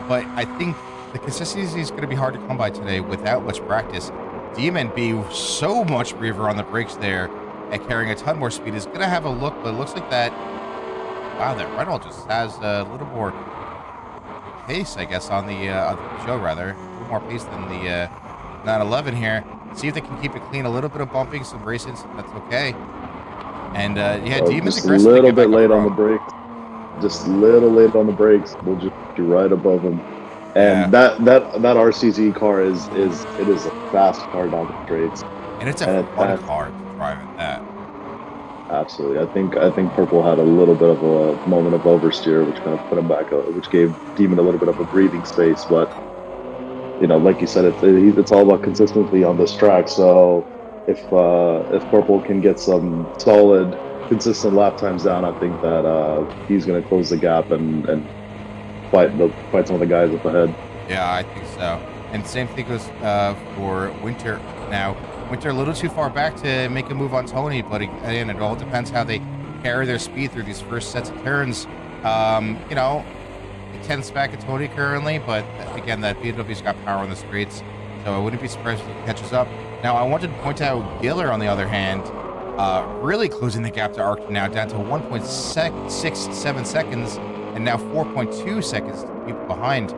But I think the consistency is going to be hard to come by today without much practice. Demon being so much braver on the brakes there and carrying a ton more speed is going to have a look, but it looks like that. Wow, that Renault just has a little more pace, I guess, on the show rather. A little more pace than the 911 here. See if they can keep it clean. A little bit of bumping, some racing, that's okay. And yeah, Demon's Just a aggressively little get bit back up late on the front. brakes. Just a little late on the brakes. We'll just be right above them. Yeah, And that RCZ car is a fast car down the straights. and it's a And fun car to drive at that. absolutely, I think Purple had a little bit of a moment of oversteer, which kind of put him back, which gave Demon a little bit of a breathing space. But you know, like you said, it's all about consistency on this track. So if Purple can get some solid, consistent lap times down, I think that he's going to close the gap and fight some of the guys up ahead. Yeah, I think so. And same thing goes for Winter. Now, Winter a little too far back to make a move on Tony, but again, it all depends how they carry their speed through these first sets of turns. You know, it tends back at Tony currently, but again, that BMW's got power on the straights, so I wouldn't be surprised if he catches up. Now, I wanted to point out Giller, on the other hand, really closing the gap to Arctic now, down to 1.67 seconds, and now 4.2 seconds to people behind.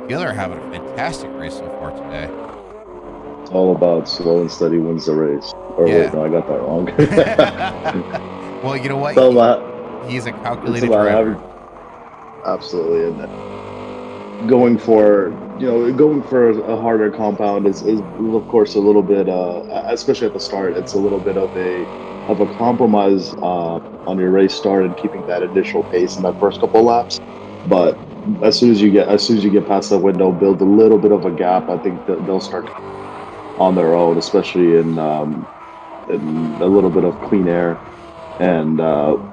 Giller having a fantastic race so far today. It's all about slow and steady wins the race. Or wait, Yeah. no, I got that wrong. Well, you know what? it's all about He's a it's calculated about driver. having absolutely, and going for going for a harder compound is of course a little bit especially at the start, it's a little bit of a compromise on your race start and keeping that initial pace in that first couple of laps. But as soon as you get past that window, build a little bit of a gap. I think that they'll start on their own, especially in a little bit of clean air. And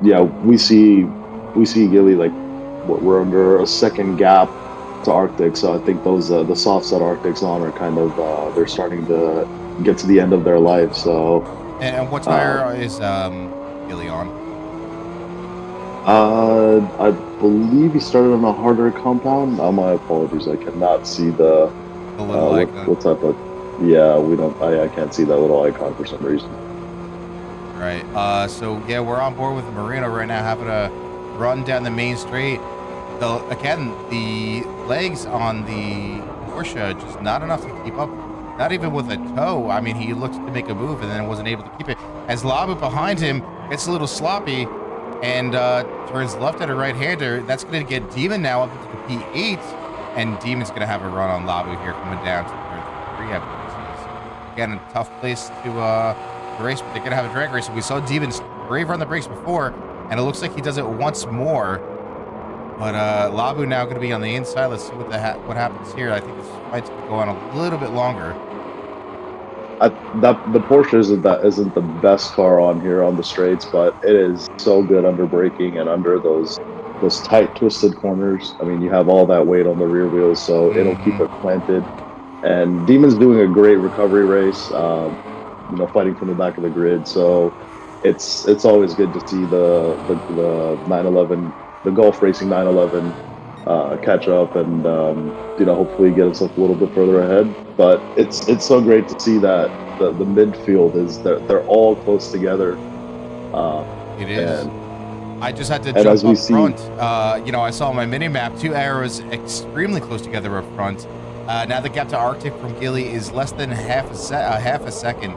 yeah, we see Gilly, like we're under a second gap to Arctic, so I think those the softs that Arctic's on are kind of they're starting to get to the end of their life. So And what uh, tire is Gilly on? I believe he started on a harder compound. My apologies, I cannot see the The little icon. what type of. Yeah, we don't. I can't see that little icon for some reason. Right. So yeah, we're on board with Marino right now, having a run down the main straight. Though again, the legs on the Porsche just not enough to keep up. Not even with a toe. I mean, he looked to make a move and then wasn't able to keep it. As Lava behind him gets a little sloppy and turns left at a right-hander, that's going to get Demon now up into the P8, and Demon's going to have a run on Lava here coming down to turn 3, I believe this is. Again, a tough place to race, but they're going to have a drag race. We saw Demon brave on the brakes before, and it looks like he does it once more. But Labu now going to be on the inside. Let's see what happens here. I think this fight's going to go on a little bit longer. That the Porsche isn't the best car on here on the straights, but it is so good under braking and under those those tight twisted corners. I mean, you have all that weight on the rear wheels, so it'll keep Hmm. it planted. And Demon's doing a great recovery race. Fighting from the back of the grid. So it's always good to see the 911, the Gulf Racing 911, catch up and hopefully get himself a little bit further ahead. But it's so great to see that the midfield is they're all close together. Uh, It is. and I just had to and jump as we up see, front. I saw on my mini map two arrows extremely close together up front. Now the gap to Arctic from Gilly is less than half a second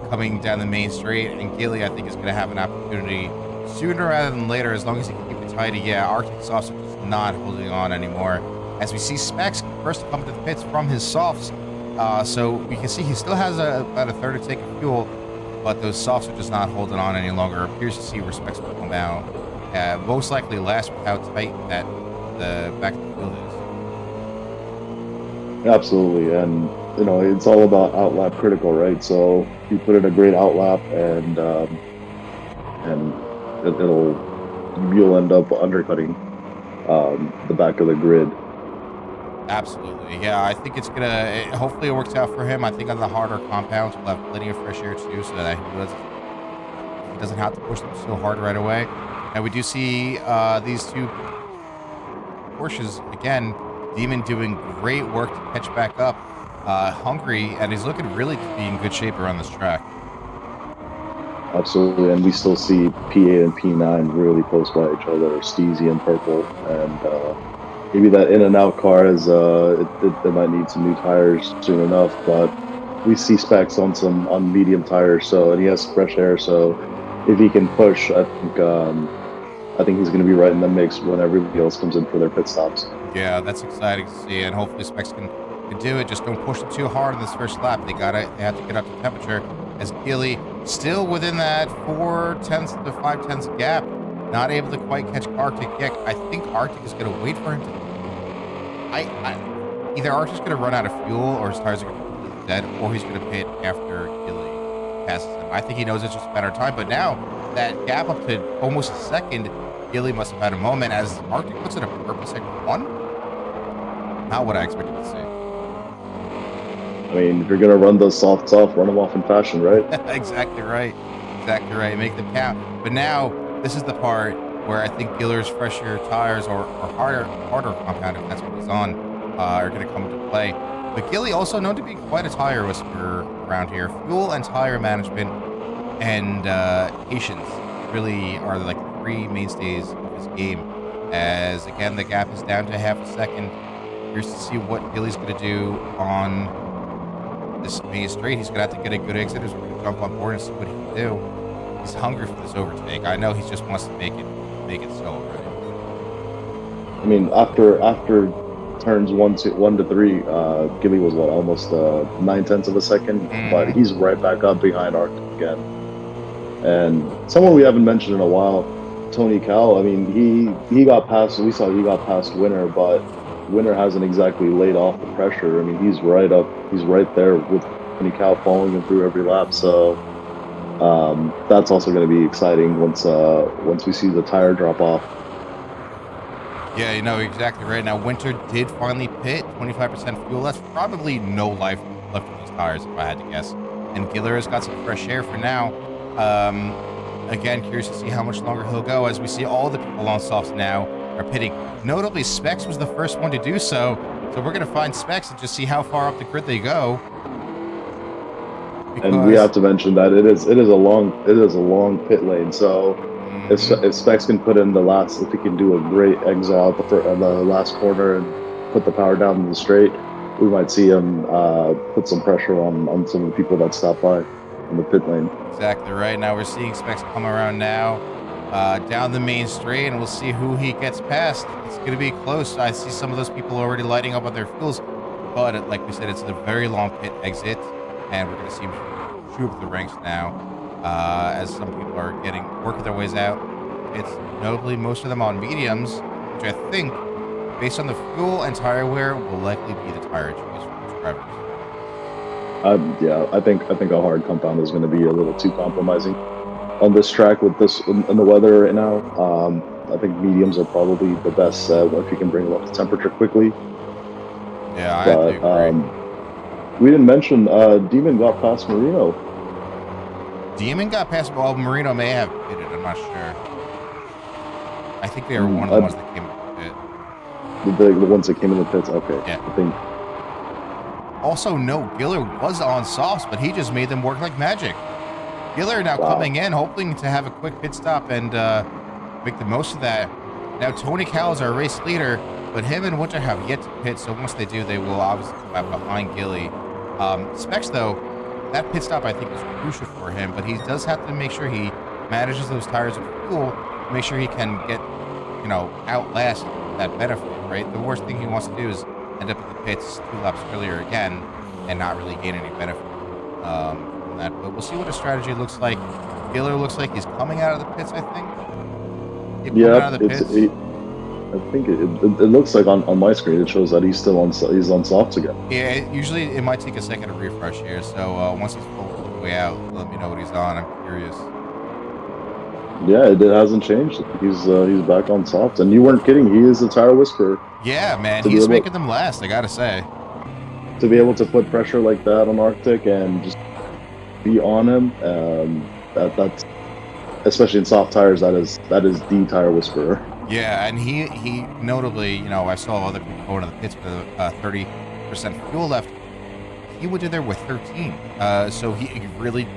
coming down the main straight, and Gilly I think is going to have an opportunity sooner rather than later as long as he can keep it tidy. Yeah, Arctic softs are just not holding on anymore. As we see Specs first to come to the pits from his softs, so we can see he still has about a third of tank of fuel, but those softs are just not holding on any longer. Appears to see where Specs will come out. Most likely last with how tight that the back of the field absolutely, and it's all about outlap critical, right? So you put in a great outlap, and you'll end up undercutting the back of the grid. Absolutely. Yeah, I think it's hopefully it works out for him. I think on the harder compounds we'll have plenty of fresh air too, so that he doesn't have to push them so hard right away. And we do see these two Porsches again. Demon doing great work to catch back up. Hungry, and he's looking really to be in good shape around this track. Absolutely, and we still see P8 and P9 really close by each other, Steezy and Purple, and maybe that in and out car is they might need some new tires soon enough, but we see Specs on medium tires, so and he has fresh air, so if he can push, I think he's going to be right in the mix when everybody else comes in for their pit stops. Yeah, that's exciting to see, and hopefully Specs can do it. Just don't push them too hard in this first lap. They have to get up to temperature. As Gilly still within that 4/10 to 5/10 gap, not able to quite catch Arctic yet. I think Arctic is going to wait for him to. Either Arctic's going to run out of fuel, or his tires are going to be completely dead, or he's going to pit after Gilly passes him. I think he knows it's just a matter of time. But now that gap up to almost a second, Gilly must have had a moment as Arctic puts in a purple second one. Not what I expected to see. I mean, if you're going to run those softs off, run them off in fashion, right? Exactly right. Exactly right. Make them count. But now, this is the part where I think Giller's fresher tires or harder compound, if that's what he's on, are going to come into play. But Gilly also known to be quite a tire whisperer around here. Fuel and tire management and patience really are like the three mainstays of his game. As again, the gap is down to half a second. Here's to see what Gilly's going to do on this main straight. He's going to have to get a good exit as we're going to jump on board and see what he can do. He's hungry for this overtake. I know he just wants to make it so already. I mean, after turns one to three, Gilly was what, almost 9/10 of a second, but he's right back up behind Arctic again. And someone we haven't mentioned in a while, Tony Cal. I mean, he got past. We saw he got past Winner, but Winner hasn't exactly laid off the pressure. I mean, he's right up. He's right there with Tony Cal following him through every lap. So that's also going to be exciting once we see the tire drop off. Yeah, you know exactly right. Now Winter did finally pit 25% fuel. That's probably no life left in these tires, if I had to guess. And Giller has got some fresh air for now. Again, curious to see how much longer he'll go as we see all the people on softs now are pitting. Notably, Specs was the first one to do so. So we're going to find Specs and just see how far up the grid they go. Because, and we have to mention that it is a long pit lane. So if Specs can put in if he can do a great exit out the last corner and put the power down in the straight, we might see him put some pressure on some of the people that stop by in the pit lane. Exactly right. Now we're seeing Specs come around now down the main straight, and we'll see who he gets past. It's going to be close. I see some of those people already lighting up on their fuels, but like we said, it's a very long pit exit, and we're going to see him shoot up the ranks now as some people are working their ways out. It's notably most of them on mediums, which I think, based on the fuel and tire wear, will likely be the tire choice for most drivers. Yeah, I think a hard compound is going to be a little too compromising on this track with this in the weather right now. I think mediums are probably the best set if you can bring them up to temperature quickly. Yeah, I have to But agree. we didn't mention Demon got past Marino. Demon got past. Well, Marino may have pitted. I'm not sure. I think they were one Mm, of the ones that came into the pit. the ones that came in the pits. Okay, Yeah. I think. Also, no, Giller was on softs, but he just made them work like magic. Giller now Wow. coming in, hoping to have a quick pit stop and make the most of that. Now, Tony Cal is our race leader, but him and Winter have yet to pit, so once they do, they will obviously come out behind Gilly. Specs, though, that pit stop I think is crucial for him, but he does have to make sure he manages those tires with fuel to make sure he can get, outlast that benefit, right? The worst thing he wants to do is end up at the pits 2 laps earlier again and not really gain any benefit from that. But we'll see what his strategy looks like. Giller looks like he's coming out of the pits, I think. Keep coming Yep, out of the pits. I think it looks like on my screen it shows that he's on softs again. Yeah, usually it might take a second to refresh here. So once he's full the way out, let me know what he's on. I'm curious. Yeah, it hasn't changed. He's back on softs, and you weren't kidding. He is a tire whisperer. Yeah, man, To be he's able making them last. I gotta say. to put pressure like that on Arctic and just be on him, that's especially in soft tires. That is the tire whisperer. Yeah, and he notably, I saw other people going to the pits with 30% fuel left. He would do there with 13. So he really,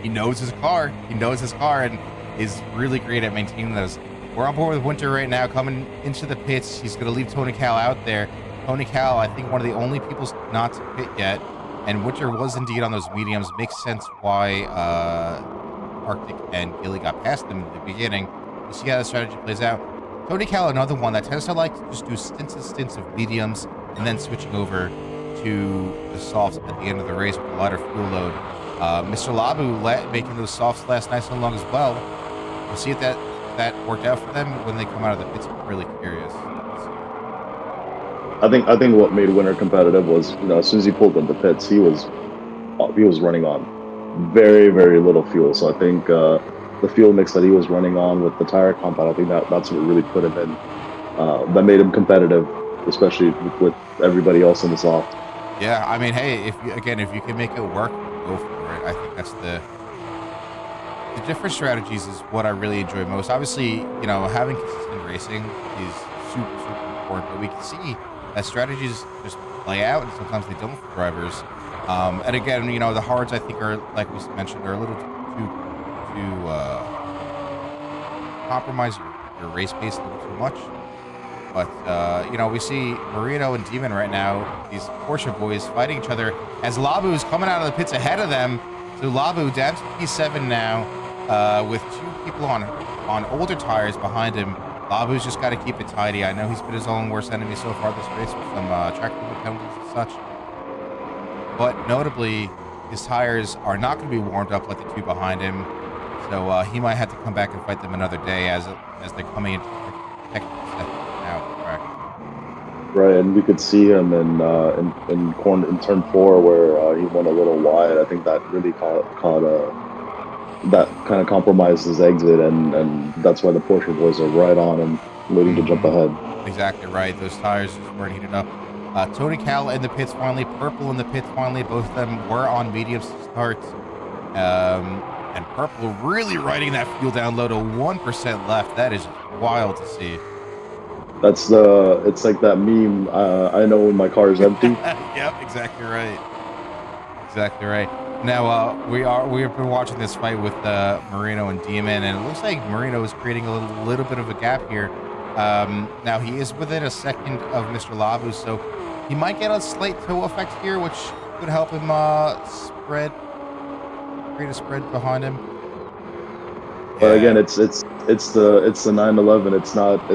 he knows his car. He knows his car and is really great at maintaining those. We're on board with Winter right now, coming into the pits. He's going to leave Tony Cal out there. Tony Cal, I think one of the only people not to pit yet. And Winter was indeed on those mediums. Makes sense why Arctic and Gilly got past them in the beginning. We'll see how the strategy plays out. Tony Cal, another one that tends to like to just do stints of mediums and then switching over to the softs at the end of the race with a lighter fuel load. Mr. Labu making those softs last nice and long as well. We'll see if that worked out for them when they come out of the pits. I'm really curious. I think what made Winter competitive was as soon as he pulled into pits, he was running on very very little fuel. So I think the fuel mix that he was running on with the tire compound, I think that's what really put him in. That made him competitive, especially with everybody else in the soft. Yeah, I mean, hey, if you can make it work, go for it. I think that's the different strategies is what I really enjoy most. Obviously, having consistent racing is super, super important, but we can see that strategies just play out and sometimes they don't for drivers. And again, the hards I think are, like we mentioned, are a little too compromise your race pace a little too much. But, we see Marino and Demon right now, these Porsche boys fighting each other as Labu's coming out of the pits ahead of them. So Labu down to P7 now, with 2 people on older tires behind him. Labu's just got to keep it tidy. I know he's been his own worst enemy so far this race with some track limit penalties and such. But notably, his tires are not going to be warmed up like the 2 behind him. So he might have to come back and fight them another day as they're coming into the technical session now. Correct. Right, and we could see him in turn 4 where he went a little wide. I think that really caught that kind of compromised his exit, and that's why the Porsche boys are right on him, waiting to jump ahead. Exactly right. Those tires just weren't heated up. Tony Cal in the pits finally, Purple in the pits finally. Both of them were on mediums to start. And Purple really riding that fuel down low to 1% left. That is wild to see. It's like that meme. I know when my car is empty. Yep, exactly right. Exactly right. Now we have been watching this fight with Marino and Demon, and it looks like Marino is creating a little bit of a gap here. Now he is within a second of Mr. Labu, so he might get a slight toe effect here, which could help him create a spread behind him. But again, it's the 911. It's not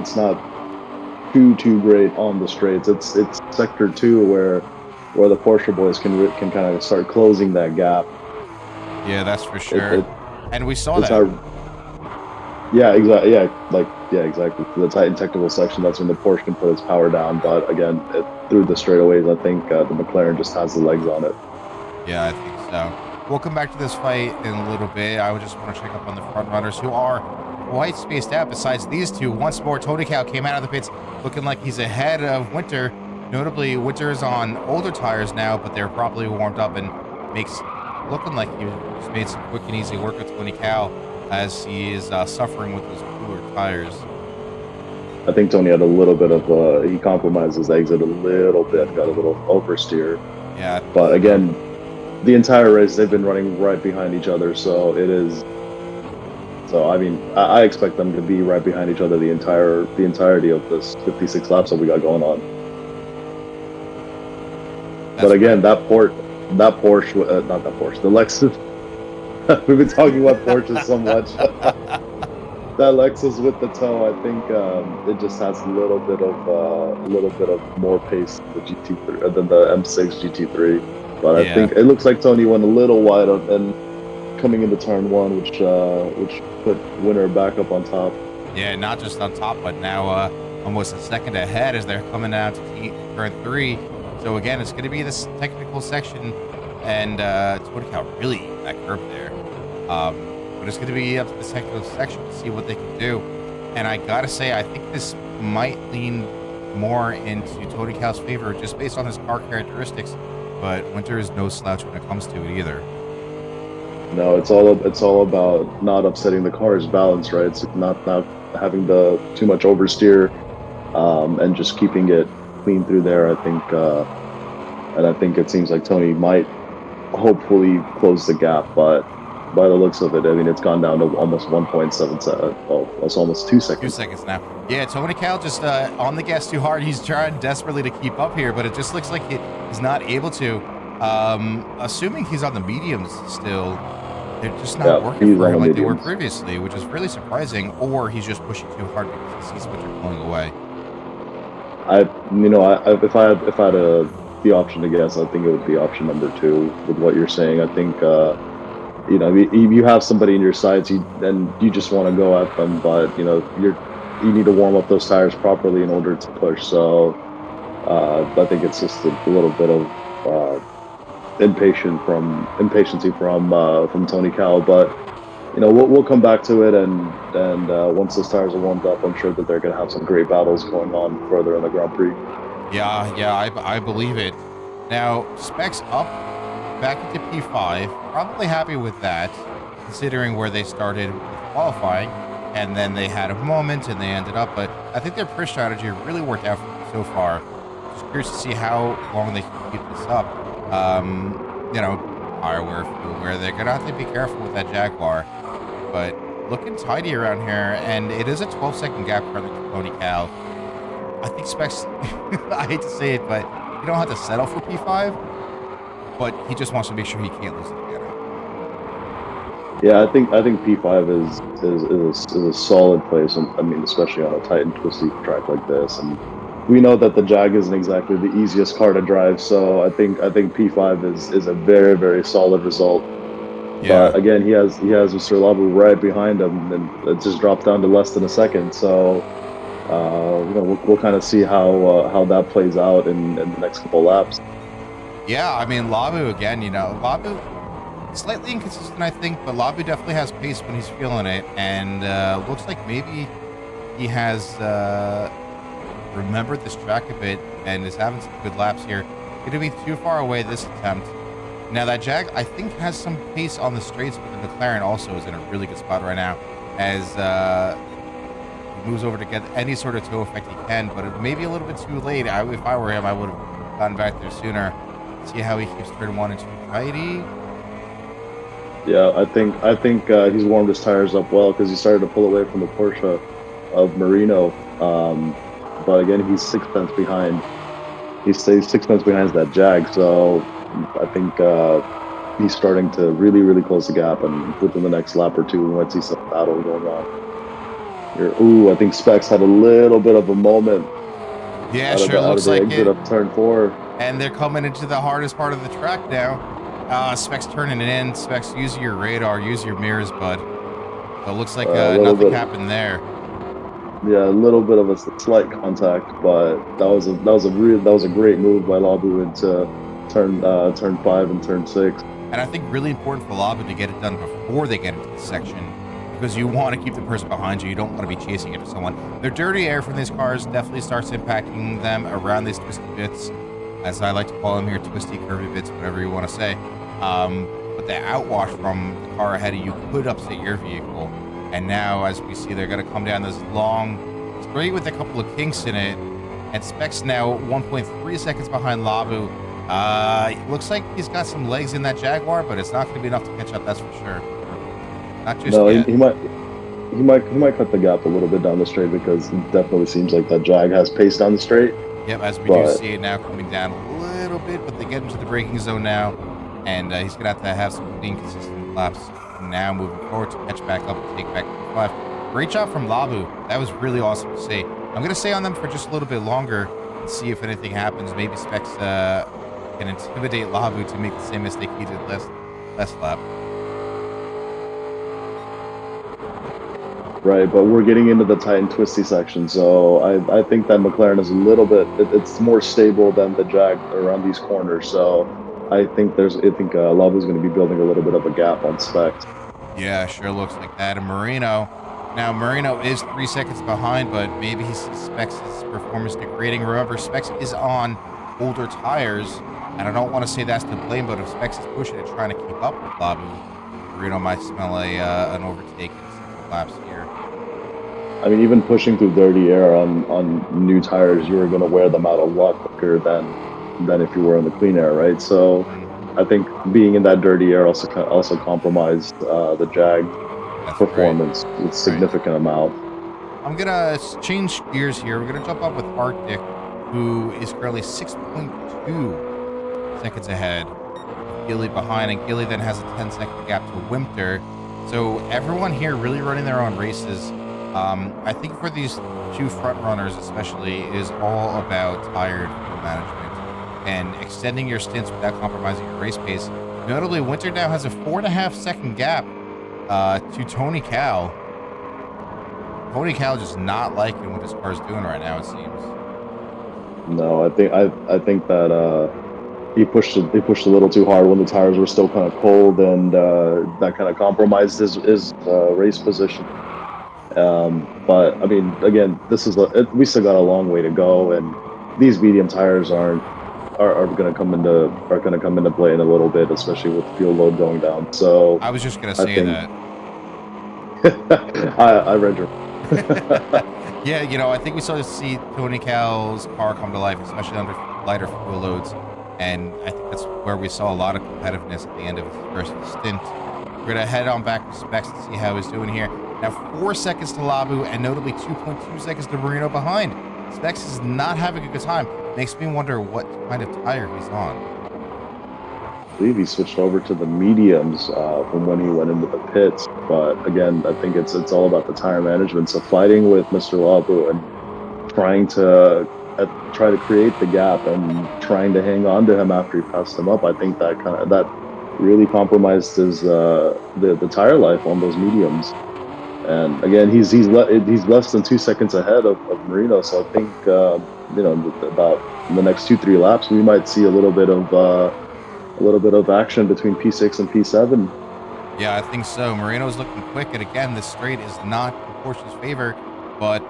too great on the straights. It's sector 2 where the Porsche boys can kind of start closing that gap. Yeah, that's for sure. And we saw that. Yeah, exactly. Yeah, exactly. The tight and technical section, that's when the Porsche can put its power down. But again, through the straightaways, I think the McLaren just has the legs on it. Yeah, I think so. We'll come back to this fight in a little bit. I would just want to check up on the front runners who are quite spaced out besides these two. Once more, Tony Cow came out of the pits looking like he's ahead of Winter. Notably, Winter is on older tires now, but they're properly warmed up and makes looking like he just made some quick and easy work of Tony Cow as he is suffering with those cooler tires. I think Tony had a little bit of he compromised his exit a little bit, got a little oversteer. Yeah. But again, the entire race they've been running right behind each other, so it is. So I mean, I expect them to be right behind each other the entirety of this 56 laps that we got going on. But again, right. that Porsche, not that Porsche, the Lexus. We've been talking about Porsches so much. That Lexus with the toe, I think it just has a little bit of more pace than the GT3 than the M6 GT3. But I think it looks like Tony went a little wide and coming into turn one, which put Winter back up on top. Yeah, not just on top, but now almost a second ahead as they're coming down to turn 3. So again, it's going to be this technical section, and Tony Cow really that curve there. But it's going to be up to the technical section to see what they can do. And I gotta say, I think this might lean more into Tony Cow's favor just based on his car characteristics. But Winter is no slouch when it comes to it either. No, it's all about not upsetting the car's balance, right? It's not having too much oversteer, and just keeping it clean through there. I think, and I think it seems like Tony might hopefully close the gap, but by the looks of it, I mean, it's gone down to almost 1.77. Oh, that's almost 2 seconds. 2 seconds now. Yeah, Tony Cow just on the gas too hard. He's trying desperately to keep up here, but it just looks like he's not able to. Assuming he's on the mediums still, they're just not working for him like they were previously, which is really surprising. Or he's just pushing too hard because he sees Winter pulling away. If I had the option to guess, I think it would be option number 2 with what you're saying. I think. You have somebody in your sights, and you just want to go at them, but you need to warm up those tires properly in order to push. So I think it's just a little bit of impatience from Tony Cow, but we'll come back to it, and once those tires are warmed up, I'm sure that they're going to have some great battles going on further in the Grand Prix. Yeah, I believe it. Now Specs up back into P5, probably happy with that, considering where they started with qualifying, and then they had a moment and they ended up, but I think their push strategy really worked out for them so far. Just curious to see how long they can keep this up. Tire wear, fuel wear, they're gonna have to be careful with that Jaguar, but looking tidy around here, and it is a 12-second gap for Tony Cow. I think Specs, I hate to say it, but you don't have to settle for P5, but he just wants to make sure he can't lose it again. Yeah, I think P5 is a solid place. I mean, especially on a tight and twisty track like this. And we know that the Jag isn't exactly the easiest car to drive, so I think P5 is a very, very solid result. Yeah. But again, he has Mr. Labu right behind him, and it just dropped down to less than a second. So we'll kind of see how that plays out in the next couple of laps. Yeah, I mean, Labu again, Labu, slightly inconsistent, I think, but Labu definitely has pace when he's feeling it, and looks like maybe he has remembered this track a bit and is having some good laps here. Going to be too far away this attempt. Now, that Jag, I think, has some pace on the straights, but the McLaren also is in a really good spot right now as he moves over to get any sort of toe effect he can, but it may be a little bit too late. If I were him, I would have gotten back there sooner. See how he keeps turn 1 into tidy. Yeah, I think he's warmed his tires up well because he started to pull away from the Porsche of Marino. But again, he's 6 tenths behind. He stays 6 tenths behind that Jag. So I think he's starting to really, really close the gap. And within the next lap or two, we might see some battle going on. Ooh, I think Specs had a little bit of a moment. Yeah, sure looks like it. Of turn 4. And they're coming into the hardest part of the track now. Specs turning it in. Specs, use your radar, use your mirrors, bud. So it looks like nothing happened there. Yeah, a little bit of a slight contact, but that was a great move by Labu into turn 5 and turn 6. And I think really important for Labu to get it done before they get into the section, because you want to keep the person behind you. You don't want to be chasing after someone. The dirty air from these cars definitely starts impacting them around these twisty bits, as I like to call them here, twisty, curvy bits, whatever you want to say. But the outwash from the car ahead of you could upset your vehicle. And now, as we see, they're going to come down this long straight with a couple of kinks in it. And Specs now 1.3 seconds behind Labu. Looks like he's got some legs in that Jaguar, but it's not going to be enough to catch up, that's for sure. Not just No, yet. he might cut the gap a little bit down the straight, because it definitely seems like that Jag has pace down the straight. Yep, as we do see it now coming down a little bit, but they get into the braking zone now, and he's going to have some clean, consistent laps now moving forward to catch back up and take back the 5. Great job from Labu. That was really awesome to see. I'm going to stay on them for just a little bit longer and see if anything happens. Maybe Specs can intimidate Labu to make the same mistake he did last lap. Right, but we're getting into the tight and twisty section, so I think that McLaren is a little bit, it's more stable than the Jag around these corners. So I think Labu's going to be building a little bit of a gap on Specs. Yeah, sure looks like that. And Marino, now Marino is 3 seconds behind, but maybe he sees Specs' performance degrading. Remember, Specs is on older tires, and I don't want to say that's to blame, but if Specs is pushing it, trying to keep up with Labu, Marino might smell an overtake in some laps here. I mean, even pushing through dirty air on new tires, you were going to wear them out a lot quicker than if you were in the clean air, right? So I think being in that dirty air also compromised the Jag performance with significant amount. I'm gonna change gears here. We're gonna jump up with Arctic, who is currently 6.2 seconds ahead. Gilly behind, and Gilly then has a 10-second gap to Winter. So everyone here really running their own races. I think for these two front runners especially, it is all about tire management and extending your stints without compromising your race pace. Notably, Winter now has a 4.5-second gap to Tony Cal. Tony Cal just not liking what his car's doing right now, it seems. No, I think that he pushed a little too hard when the tires were still kind of cold, and that kind of compromised his race position. But I mean, again, we still got a long way to go, and these medium tires are going to come into play in a little bit, especially with fuel load going down. So I was just going to say that. I read your. Yeah, I think we started to see Tony Cal's car come to life, especially under lighter fuel loads, and I think that's where we saw a lot of competitiveness at the end of his first stint. We're going to head on back to Specs to see how he's doing here. Now 4 seconds to Labu, and notably 2.2 seconds to Marino behind. Specs is not having a good time. Makes me wonder what kind of tire he's on. I believe he switched over to the mediums from when he went into the pits. But again, I think it's all about the tire management. So fighting with Mr. Labu and trying to create the gap and trying to hang on to him after he passed him up, I think that really compromised his the tire life on those mediums. And again, he's less than 2 seconds ahead of Marino. So I think about the next 2-3 laps, we might see a little bit of action between P6 and P7. Yeah, I think so. Marino's looking quick, and again, this straight is not in Porsche's favor, but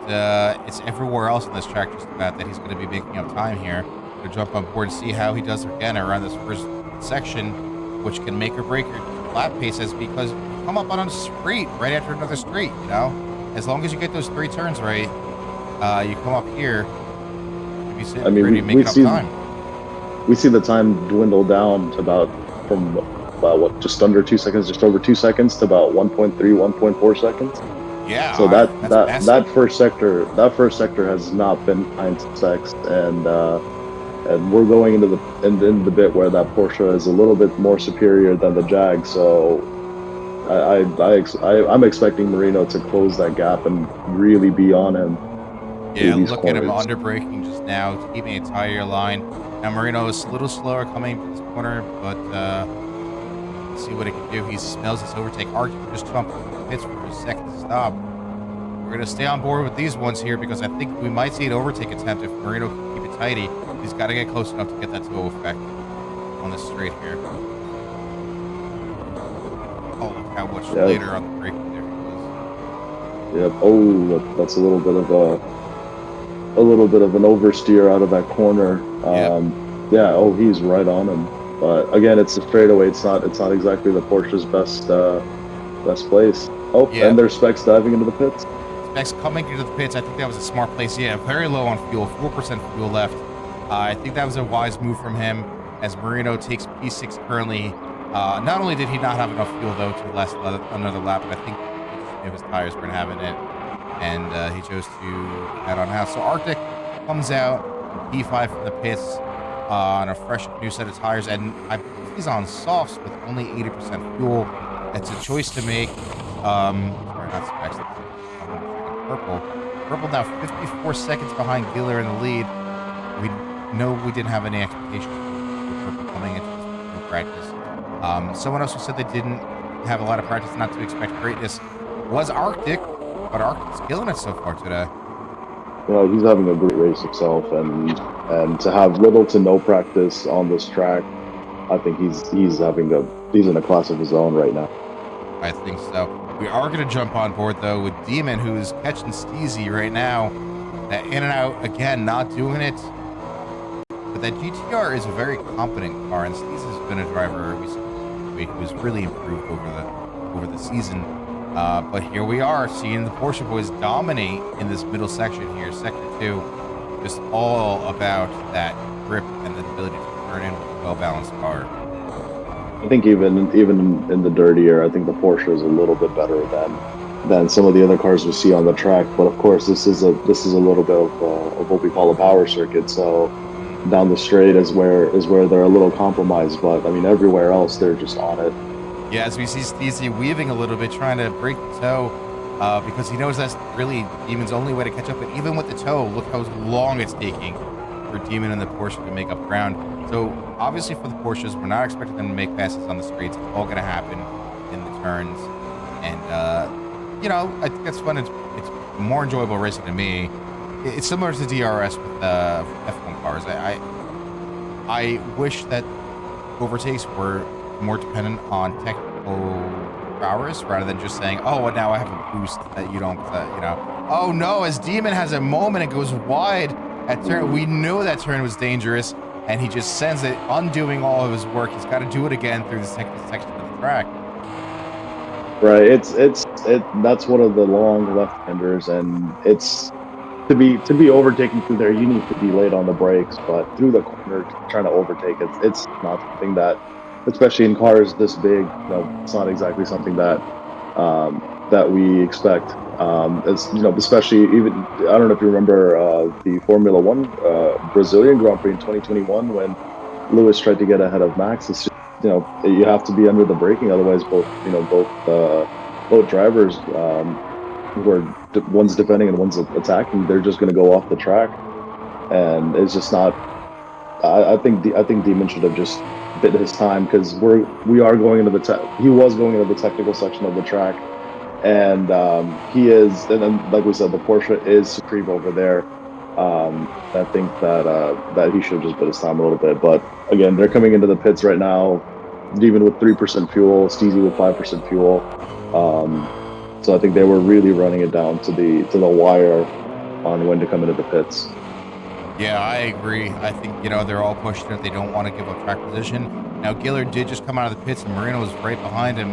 it's everywhere else on this track just about that he's going to be making up time here. To jump on board and see how he does again around this first section, which can make or break your lap paces, because you come up on a straight right after another straight, as long as you get those 3 turns right, you come up here, you'll be sitting pretty making up time. We see the time dwindle down to from just under 2 seconds, just over 2 seconds, to about 1.3, 1.4 seconds. Yeah. So that first sector has not been kind to Specs, and we're going into the bit where that Porsche is a little bit more superior than the Jag. So I'm expecting Marino to close that gap and really be on him. Yeah, look at him under braking just now, keeping a tire line. Now Marino is a little slower coming to this corner, but let's see what he can do. He smells this overtake. Archie just jumped from the pits for his second stop. We're going to stay on board with these ones here, because I think we might see an overtake attempt if Marino can keep it tidy. He's got to get close enough to get that toe effect on the straight here. Oh, look how much later on the braking there he was. Yep. Oh, that's a little bit of an oversteer out of that corner. Yep. Yeah. Oh, he's right on him. But again, it's a straightaway. It's not exactly the Porsche's best place. Oh, and Yep. there's Specs diving into the pits. Specs coming into the pits. I think that was a smart place. Yeah, very low on fuel, 4% fuel left. I think that was a wise move from him as Marino takes P6 currently. Not only did he not have enough fuel, though, to last another lap, but I think he just knew his tires weren't having it, and he chose to head on out. So Arctic comes out in P5 from the pits on a fresh new set of tires, and I believe he's on softs with only 80% fuel. It's a choice to make. Sorry, not Specs. I'm double checking Purple. Purple now 54 seconds behind Giller in the lead. We know we didn't have any expectations for Purple coming into this no practice. Someone else who said they didn't have a lot of practice, not to expect greatness, was Arctic, but Arctic's killing it so far today. He's having a great race himself, and to have little to no practice on this track, I think he's in a class of his own right now. I think so. We are going to jump on board, though, with Demon, who's catching Steezy right now. In and out, again, not doing it. But that GTR is a very competent car, and Steezy's been a driver who's really improved over the season. But here we are, seeing the Porsche boys dominate in this middle section here, Sector 2. Just all about that grip and the ability to turn in with a well-balanced car. I think even in the dirtier, I think the Porsche is a little bit better than some of the other cars we see on the track. But of course, this is a little bit of what we call a power circuit. So down the straight is where they're a little compromised. But I mean, everywhere else they're just on it. Yeah, as we see Steezy weaving a little bit, trying to break the toe, because he knows that's really Demon's only way to catch up. But even with the toe, look how long it's taking for Demon and the Porsche to make up ground. So obviously for the Porsches, we're not expecting them to make passes on the straights. It's all going to happen in the turns. And, I think that's fun. It's more enjoyable racing to me. It's similar to DRS with F1 cars. I wish that overtakes were more dependent on technical prowess rather than just saying, oh, well, now I have a boost that you don't, Oh, no, as Demon has a moment and goes wide at turn. We knew that turn was dangerous, and he just sends it, undoing all of his work. He's got to do it again through this section of the track. Right. That's one of the long left-handers, and it's to be overtaken through there, you need to be late on the brakes. But through the corner, trying to overtake it's not something that, especially in cars this big, it's not exactly something that we expect. As especially even I don't know if you remember the Formula One Brazilian Grand Prix in 2021 when Lewis tried to get ahead of Max. It's just, you have to be under the braking, otherwise both drivers who are one's defending and one's attacking, they're just going to go off the track, and it's just not. I think Demon should have just bit his time, because we are going into he was going into the technical section of the track, and he is, and then like we said, the Porsche is supreme over there. I think that he should have just bit his time a little bit, but again, they're coming into the pits right now, even with 3% fuel, Steezy with 5% fuel. So I think they were really running it down to the wire on when to come into the pits. Yeah, I agree. I think, they're all pushing it. They don't want to give up track position. Now, Giller did just come out of the pits, and Marino was right behind him.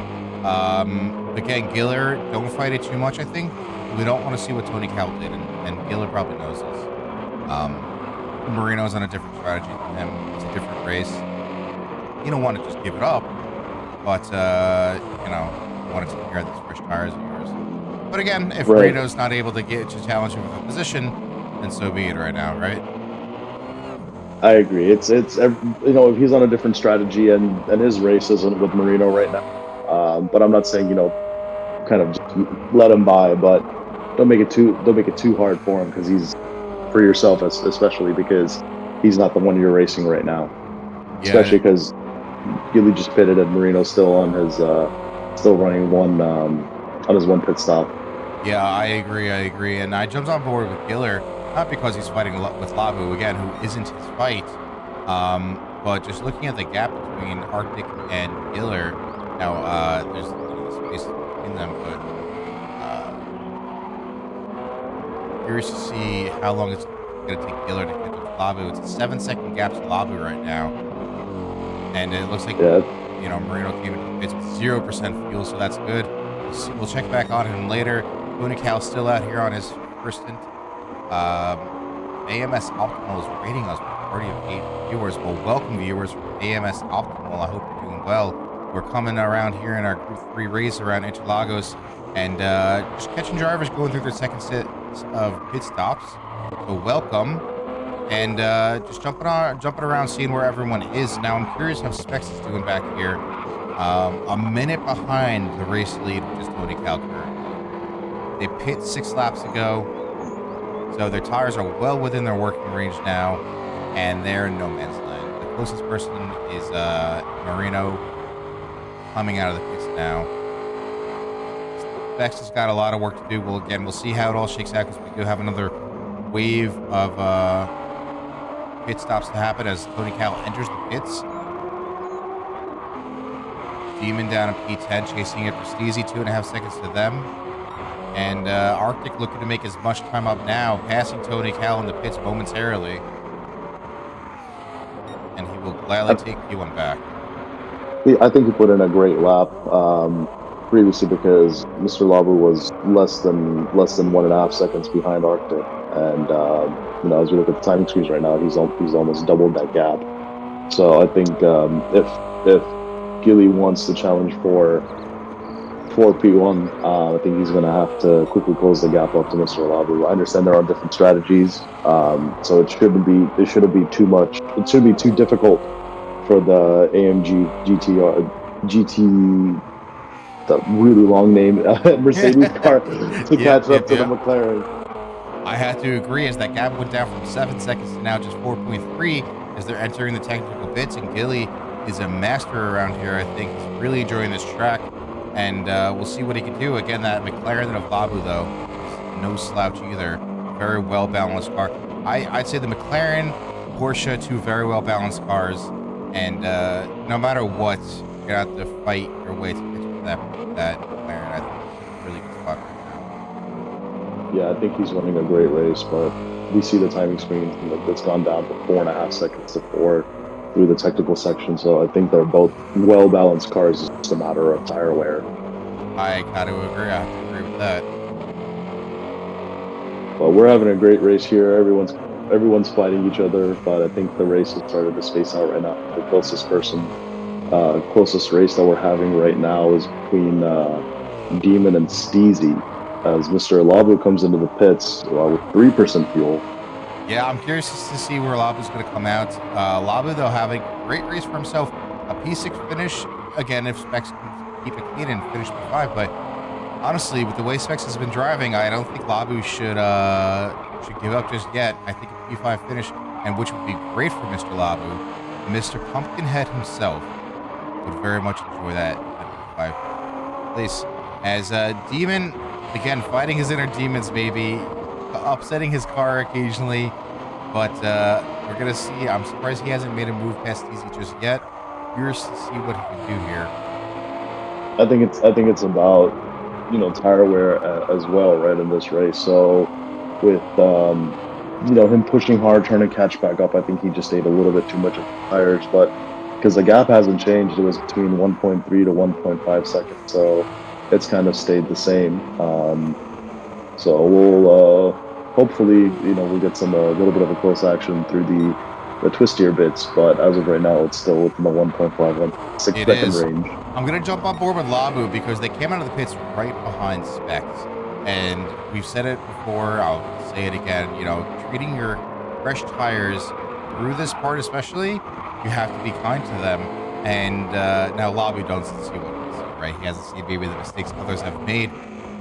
Again, Giller, don't fight it too much, I think. We don't want to see what Tony Cal did, and Giller probably knows this. Marino's on a different strategy than him. It's a different race. You don't want to just give it up, but, you want to take care of these fresh tires of yours. But again, if Right. Marino's not able to get to challenge him with a position, then so be it right now, right? I agree. It's if he's on a different strategy, and his race isn't with Marino right now. But I'm not saying kind of just let him by, but don't make it too hard for him, because he's for yourself, especially because he's not the one you're racing right now. Yeah. Especially because Gilly just pitted and Marino's still on his still running on his one pit stop. Yeah, I agree, and I jumped on board with Giller, not because he's fighting with Labu again, who isn't his fight, but just looking at the gap between Arctic and Giller. Now, there's space between them, but curious to see how long it's going to take Giller to catch up to Labu. It's a 7-second gap to Labu right now. And it looks like, Yeah, Marino came into the pits with 0% fuel, so that's good. We'll check back on him later. Tony Cal still out here on his first stint. AMS Optimal is rating us with a party of 8 viewers. Well, welcome viewers from AMS Optimal. I hope you're doing well. We're coming around here in our Group 3 race around Interlagos and just catching drivers going through their second set of pit stops. So welcome. And just jumping around, seeing where everyone is. Now, I'm curious how Specs is doing back here. A minute behind the race lead, which is Tony Cal currently. They pit 6 laps ago. So their tires are well within their working range now, and they're in no man's land. The closest person is Marino coming out of the pits now. Specs has got a lot of work to do. Well, again, we'll see how it all shakes out because we do have another wave of pit stops to happen as Tony Cal enters the pits. Demon down in P10, chasing after Steezy, 2.5 seconds to them. And Arctic looking to make as much time up now, passing Tony Cal in the pits momentarily. And he will gladly take Q1 back. I think he put in a great lap previously because Mr. Labu was less than 1.5 seconds behind Arctic. And, as we look at the timing screens right now, he's almost doubled that gap. So I think if Gilly wants to challenge for P1, I think he's going to have to quickly close the gap up to Mr. Labu. I understand there are different strategies, so it shouldn't be too much. It shouldn't be too difficult for the AMG GT, the really long name Mercedes car to catch up to the McLaren. I have to agree, as that gap went down from 7 seconds to now just 4.3 as they're entering the technical bits, and Gilly is a master around here. I think he's really enjoying this track. And we'll see what he can do. Again, that McLaren of Labu, though, is no slouch either. Very well-balanced car. I'd say the McLaren, Porsche, 2 very well-balanced cars. And no matter what, you're going to have to fight your way to catch up that McLaren. I think it's a really good spot right now. Yeah, I think he's running a great race, but we see the timing screen. It's gone down from 4.5 seconds to 4 through the technical section, so I think they're both well-balanced cars. It's just a matter of tire wear. I got to agree. I have to agree with that. But we're having a great race here. Everyone's fighting each other, but I think the race has started to space out right now. The closest race that we're having right now is between Demon and Steezy, as Mr. Labu comes into the pits with 3% fuel. Yeah, I'm curious to see where Labu's going to come out. Labu, though, having a great race for himself. A P6 finish, again, if Specs can keep it clean and finish P5. But honestly, with the way Specs has been driving, I don't think Labu should give up just yet. I think a P5 finish, and which would be great for Mr. Labu. Mr. Pumpkinhead himself would very much enjoy that at P5 place. As Demon, again, fighting his inner demons, maybe. Upsetting his car occasionally, but we're gonna see. I'm surprised he hasn't made a move past Easy just yet. Curious to see what he can do here. I think it's about tire wear as well, right, in this race. So with him pushing hard, trying to catch back up, I think he just ate a little bit too much of the tires. But because the gap hasn't changed, it was between 1.3 to 1.5 seconds, so it's kind of stayed the same. So we'll hopefully we get a little bit of a close action through the twistier bits, but as of right now, it's still within the 1.5, 6 second range. I'm gonna jump on board with Labu because they came out of the pits right behind Specs, and we've said it before. I'll say it again. Treating your fresh tires through this part, especially, you have to be kind to them. And now Labu don't see what we see, right? He hasn't seen maybe the mistakes others have made.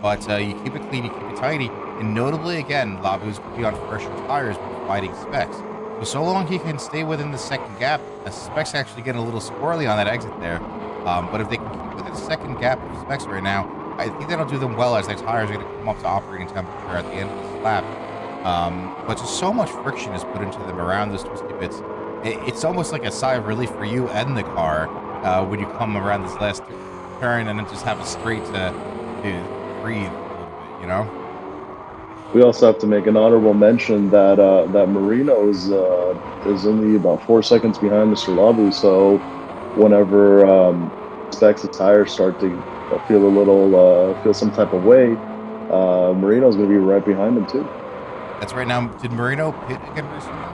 But you keep it clean, you keep it tidy, and notably, again, Labu's going to be on fresher tires when fighting Specs. So long he can stay within the second gap. Specs actually getting a little squirrely on that exit there. But if they can keep within the second gap of Specs right now, I think that'll do them well as their tires are going to come up to operating temperature at the end of this lap. But just so much friction is put into them around those twisty bits. It's almost like a sigh of relief for you and the car when you come around this last turn and then just have a straight to breathe a little bit, We also have to make an honorable mention that that Marino is only about 4 seconds behind Mr. Labu. So whenever Specs' tires start to feel a little feel some type of way, Marino's going to be right behind him too. That's right. Now, did Marino pit again recently?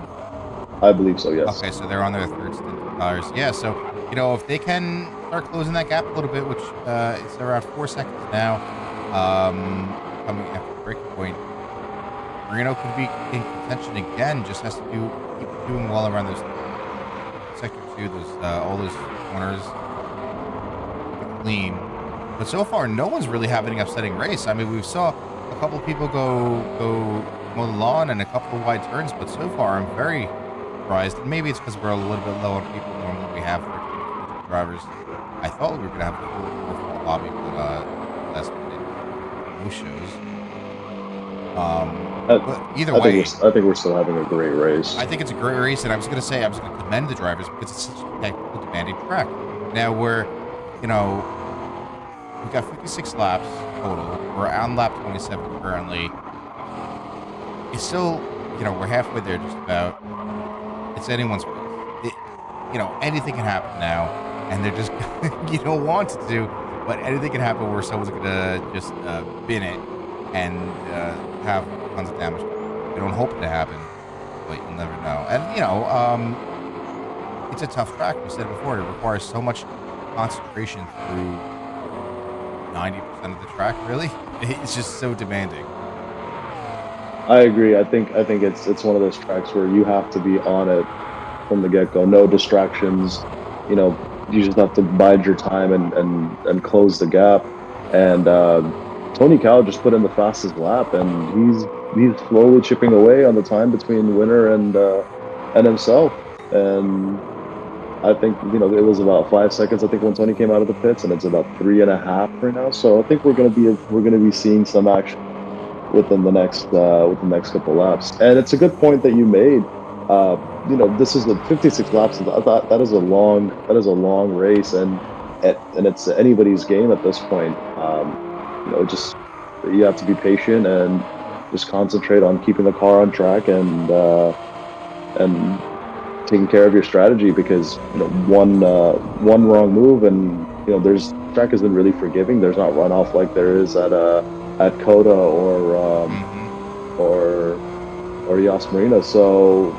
I believe so. Yes. Okay, so they're on their third stint of tires. Yeah, so if they can start closing that gap a little bit, which it's around 4 seconds now, coming after the breaking point, Marino could be in contention again. Just has to keep doing well around those sector two, those all those corners, keep it clean. But so far, no one's really having an upsetting race. I mean, we saw a couple of people go mow the lawn and a couple of wide turns, but so far, I'm very surprised. And maybe it's because we're a little bit low on people. Normally, we have 13 to 14 drivers. I thought we were going to have a full lobby, but last minute, no shows. I, But either I think way, we're still having a great race. I think it's a great race, and I was going to say I was going to commend the drivers because it's such a technical demanding track. Now you know, we've got 56 laps total. We're on lap 27 currently. It's still, we're halfway there just about. It's anyone's race. It, anything can happen now, and they're just, you don't want it to, but anything can happen where someone's going to just bin it and have tons of damage. I don't hope it to happen, but you'll never know. And, it's a tough track. We said before, it requires so much concentration through 90% of the track, really. It's just so demanding. I agree. I think it's one of those tracks where you have to be on it from the get go. No distractions. You just have to bide your time and close the gap. And Tony Cow just put in the fastest lap, and he's slowly chipping away on the time between winner and himself. And I think it was about 5 seconds. I think when Tony came out of the pits, and it's about 3.5 right now. So I think we're gonna be seeing some action within the next couple laps. And it's a good point that you made. This is the 56 laps. I thought that is a long race, and it's anybody's game at this point. Just you have to be patient and just concentrate on keeping the car on track and taking care of your strategy because one wrong move and there's track isn't really forgiving. There's not runoff like there is at Coda Hmm. or or Yas Marina. So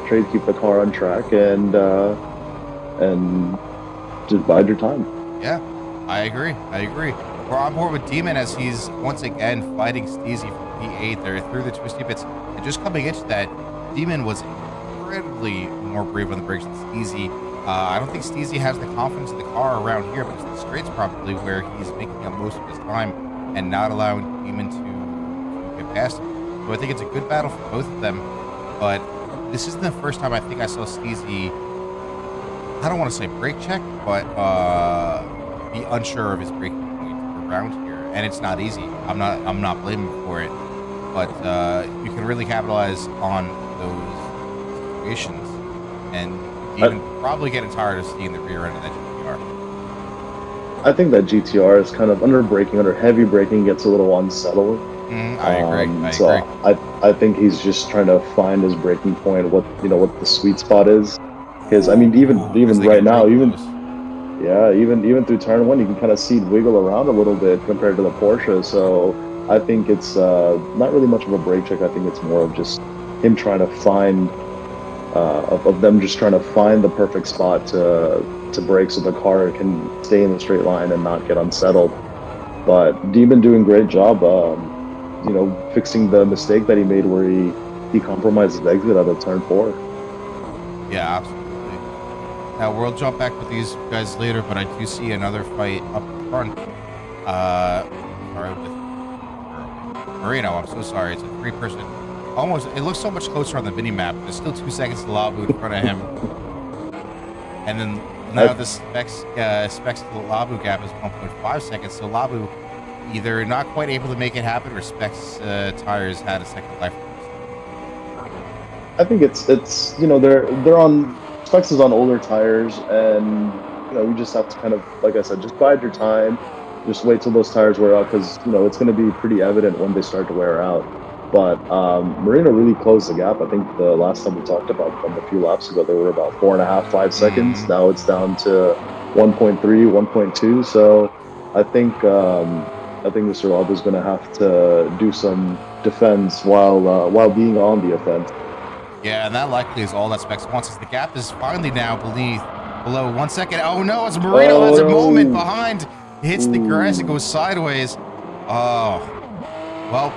try to keep the car on track and just bide your time. Yeah, I agree. I agree. We're on board with Demon as he's once again fighting Steezy for P8 there through the twisty bits. And just coming into that, Demon was incredibly more brave on the brakes than Steezy. I don't think Steezy has the confidence in the car around here, but it's the straights probably where he's making up most of his time and not allowing Demon to get past him. So I think it's a good battle for both of them. But this isn't the first time I think I saw Steezy, I don't want to say brake check, but be unsure of his braking point around here, and it's not easy. I'm not blaming him for it, but you can really capitalize on those situations, and even probably getting tired of seeing the rear end of that GTR. I think that GTR is kind of under heavy braking, gets a little unsettling. I agree. I So agree. I think he's just trying to find his breaking point, what the sweet spot is. Because I mean, Ooh, as even they right get real now, close. even through turn one, you can kind of see it wiggle around a little bit compared to the Porsche. So I think it's not really much of a brake check. I think it's more of just him trying to find of them just trying to find the perfect spot to brake so the car can stay in the straight line and not get unsettled. But Demon doing great job, fixing the mistake that he made where he compromised his exit out of turn four. Yeah, absolutely. Now we'll jump back with these guys later, but I do see another fight up front. Uh, sorry, with Marino. I'm so sorry. It's a three-person. Almost, it looks so much closer on the mini map. There's still 2 seconds to Labu in front of him, and then now I, the specs to the Labu gap is 1.5 seconds. So Labu either not quite able to make it happen, or specs tires had a second life. I think it's they're on Specs is on older tires, and you just have to kind of, like I said, just bide your time, just wait till those tires wear out because it's going to be pretty evident when they start to wear out. But Marino really closed the gap. I think the last time we talked about them a few laps ago, they were about 4.5, 5 seconds. Mm, Now it's down to 1.3, 1.2. So I think Mr. Lab is going to have to do some defense while being on the offense. yeah, and that likely is all that Specs wants. Is the gap is finally now below 1 second. Oh no, as Marino has Oh a moment no! behind, hits the grass and Ooh, goes sideways. Oh, well,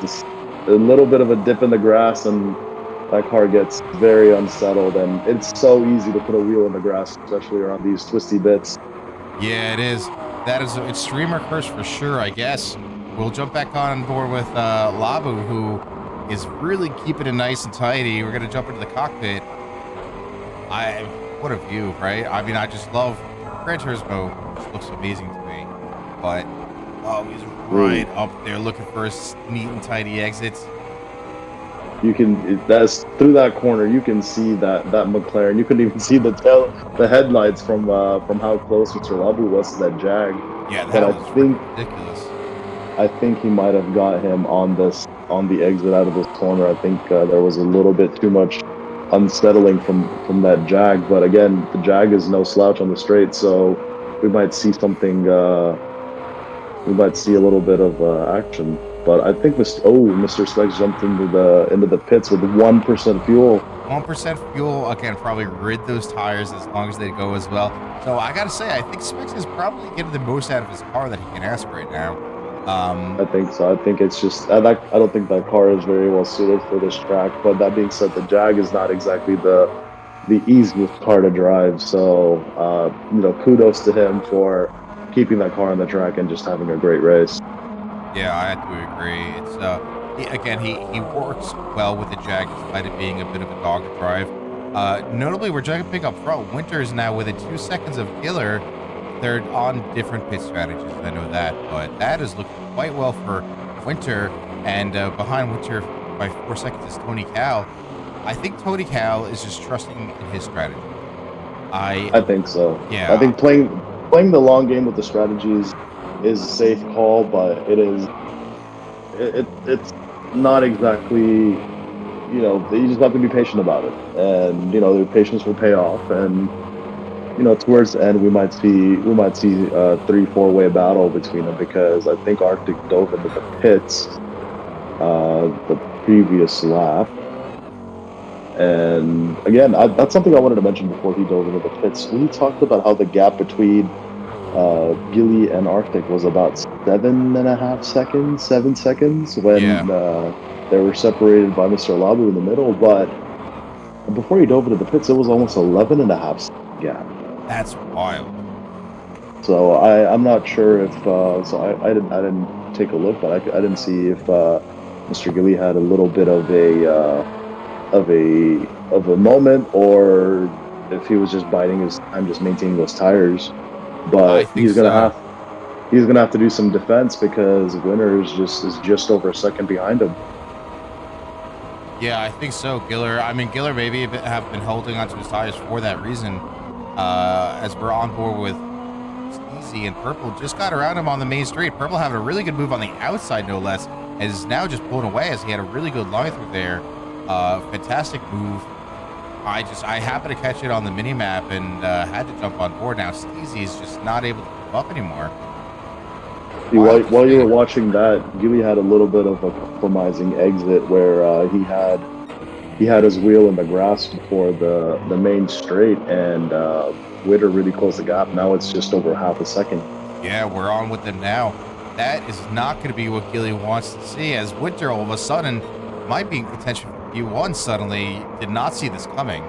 just a little bit of a dip in the grass, and that car gets very unsettled. And it's so easy to put a wheel in the grass, especially around these twisty bits. yeah, it is. That is it's streamer curse for sure, I guess. We'll jump back on board with Labu, who is really keeping it nice and tidy. We're gonna jump into the cockpit. I What a view, right? I mean, I just love Gran Turismo. Just looks amazing to me. But oh, he's right Ooh. up there looking for his neat and tidy exits. That's through that corner. You can see that McLaren. You couldn't even see the headlights from how close Mr. Labu was to that Jag. Yeah, But that was freaking ridiculous. I think he might have got him on the exit out of this corner. I think there was a little bit too much unsettling from that Jag. But again, the Jag is no slouch on the straight, so we might see something. We might see a little bit of action. But I think Mr. Specs jumped into the pits with 1% fuel. 1% fuel again, probably rid those tires as long as they go as well. So I gotta say, I think Specs is probably getting the most out of his car that he can ask right now. I think so. I think it's just I don't think that car is very well suited for this track. But that being said, the Jag is not exactly the easiest car to drive. So kudos to him for keeping that car on the track and just having a great race. Yeah, I have to agree. It's again, he works well with the Jag despite it being a bit of a dog to drive. Notably, we're jumping up front. Winter's now within 2 seconds of Giller. They're on different pit strategies. I know that, but that is looking quite well for Winter. And behind Winter by 4 seconds is Tony Cal. I think Tony Cal is just trusting in his strategy. I I think so. I Yeah, think playing the long game with the strategies is a safe call, but it's not exactly. You just have to be patient about it, and the patience will pay off. And towards the end, we might see a 3-4 way battle between them because I think Arctic dove into the pits the previous lap. And again, that's something I wanted to mention before he dove into the pits. We talked about how the gap between Gilly and Arctic was about 7.5 seconds, 7 seconds yeah, when they were separated by Mr. Labu in the middle. But before he dove into the pits, it was almost 11 and a half gap. that's wild. So I'm not sure if so I didn't take a look, but I didn't see if Mr. Gilly had a little bit of a moment or if he was just biding his time, just maintaining those tires. I But think so. he's gonna have to do some defense because Winner is just over a second behind him. Yeah, I think so. Giller, I mean, Giller maybe have been holding onto his tires for that reason. As we're on board with Easy and Purple, just got around him on the main straight. Purple having a really good move on the outside, no less, and is now just pulling away as he had a really good line through there. Fantastic move. I happened to catch it on the mini map and had to jump on board. Now Steezy is just not able to keep up anymore. See, Wild to while you were see. watching that, Gilly had a little bit of a compromising exit where he had his wheel in the grass before the main straight, and Witter really closed the gap. Now it's just over half a second. Yeah, we're on with them now. That is not going to be what Gilly wants to see, as Winter all of a sudden might be in contention for P1 suddenly. Did not see this coming.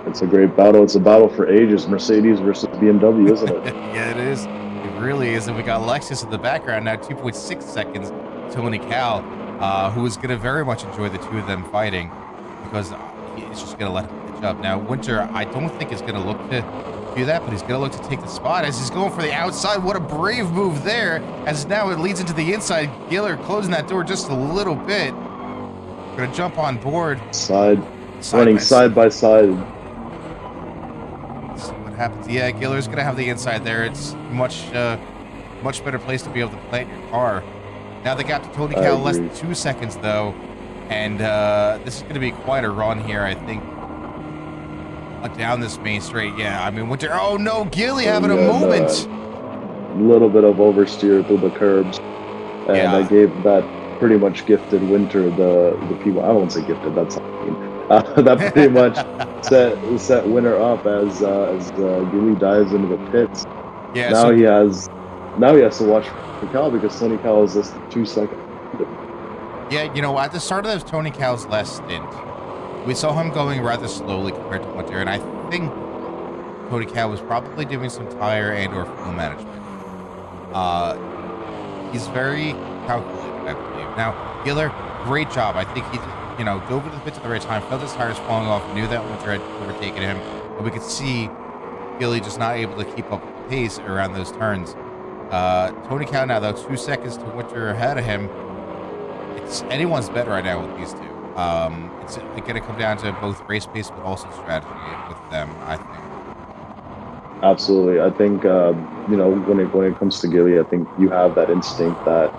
It's a great battle. It's a battle for ages. Mercedes versus BMW, isn't it? Yeah, it is. It really is. And we got Lexus in the background now, 2.6 seconds. Tony Cal, who is going to very much enjoy the two of them fighting because he's just going to let him catch up. Now, Winter, I don't think is going to look to do that, but he's going to look to take the spot as he's going for the outside. What a brave move there, as now it leads into the inside. Giller closing that door just a little bit. Going to jump on board. Running side by side. See what happens. Yeah, Giller's going to have the inside there. It's much much better place to be able to plant your car. Now they got to Tony I Cal less agree. than 2 seconds though, and this is going to be quite a run here, I think. Down this main straight, yeah. I mean, Winter. Oh no, Gilly Oh having a yeah, moment. no, a little bit of oversteer through the curbs, and I Yeah, gave that pretty much gifted Winter the P1. I won't say gifted. That's not mean. That pretty much set Winter up as Gilly dives into the pits. yeah. Now So he has now he has to watch for Cal because Tony Cal is just 2 seconds. yeah, at the start of Tony Cal's last stint, we saw him going rather slowly compared to Winter, and I think Tony Cal was probably doing some tire and or fuel management. Uh, he's very calculated, I believe. Now, Giller, great job. I think he, dove to the pits at the right time, felt his tires falling off, knew that Winter had overtaken him, and we could see Gilly just not able to keep up with the pace around those turns. Tony Cow now, though, 2 seconds to Winter ahead of him. It's anyone's bet right now with these two. It's going to come down to both race pace, but also strategy with them, I think. Absolutely, I think when it comes to Gilly, I think you have that instinct that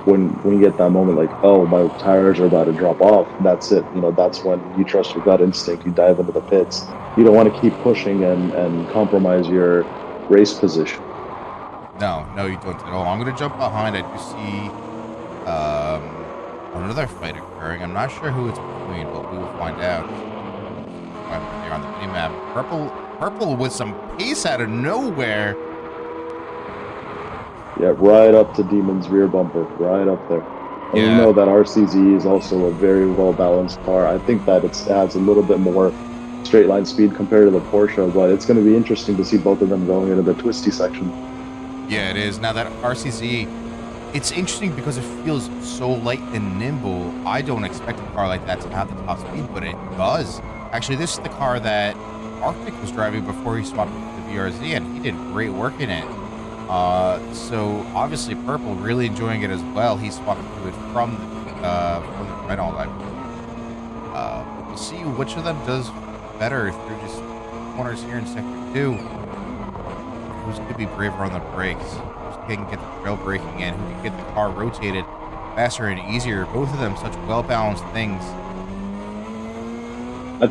when you get that moment like, oh, my tires are about to drop off, that's it. That's when you trust your gut instinct. You dive into the pits. You don't want to keep pushing and compromise your race position. No, you don't at all. I'm going to jump behind. I do see another fight occurring. I'm not sure who it's between, but we will find out. Right there on the mini map. Purple with some pace out of nowhere. Yeah, right up to Demon's rear bumper, right up there. And we Yeah, know that RCZ is also a very well balanced car. I think that it adds a little bit more straight line speed compared to the Porsche, but it's going to be interesting to see both of them going into the twisty section. yeah, it is. Now that RCZ, it's interesting because it feels so light and nimble. I don't expect a car like that to have the top speed, but it does. Actually, this is the car that Arctic was driving before he swapped to the BRZ, and he did great work in it. So obviously Purple really enjoying it as well. He swapped to it from the Renault, I believe. We'll see which of them does better through just corners here in sector 2. Who's going to be braver on the brakes? Who's can get the trail braking in? Who can get the car rotated faster and easier? Both of them such well balanced things. I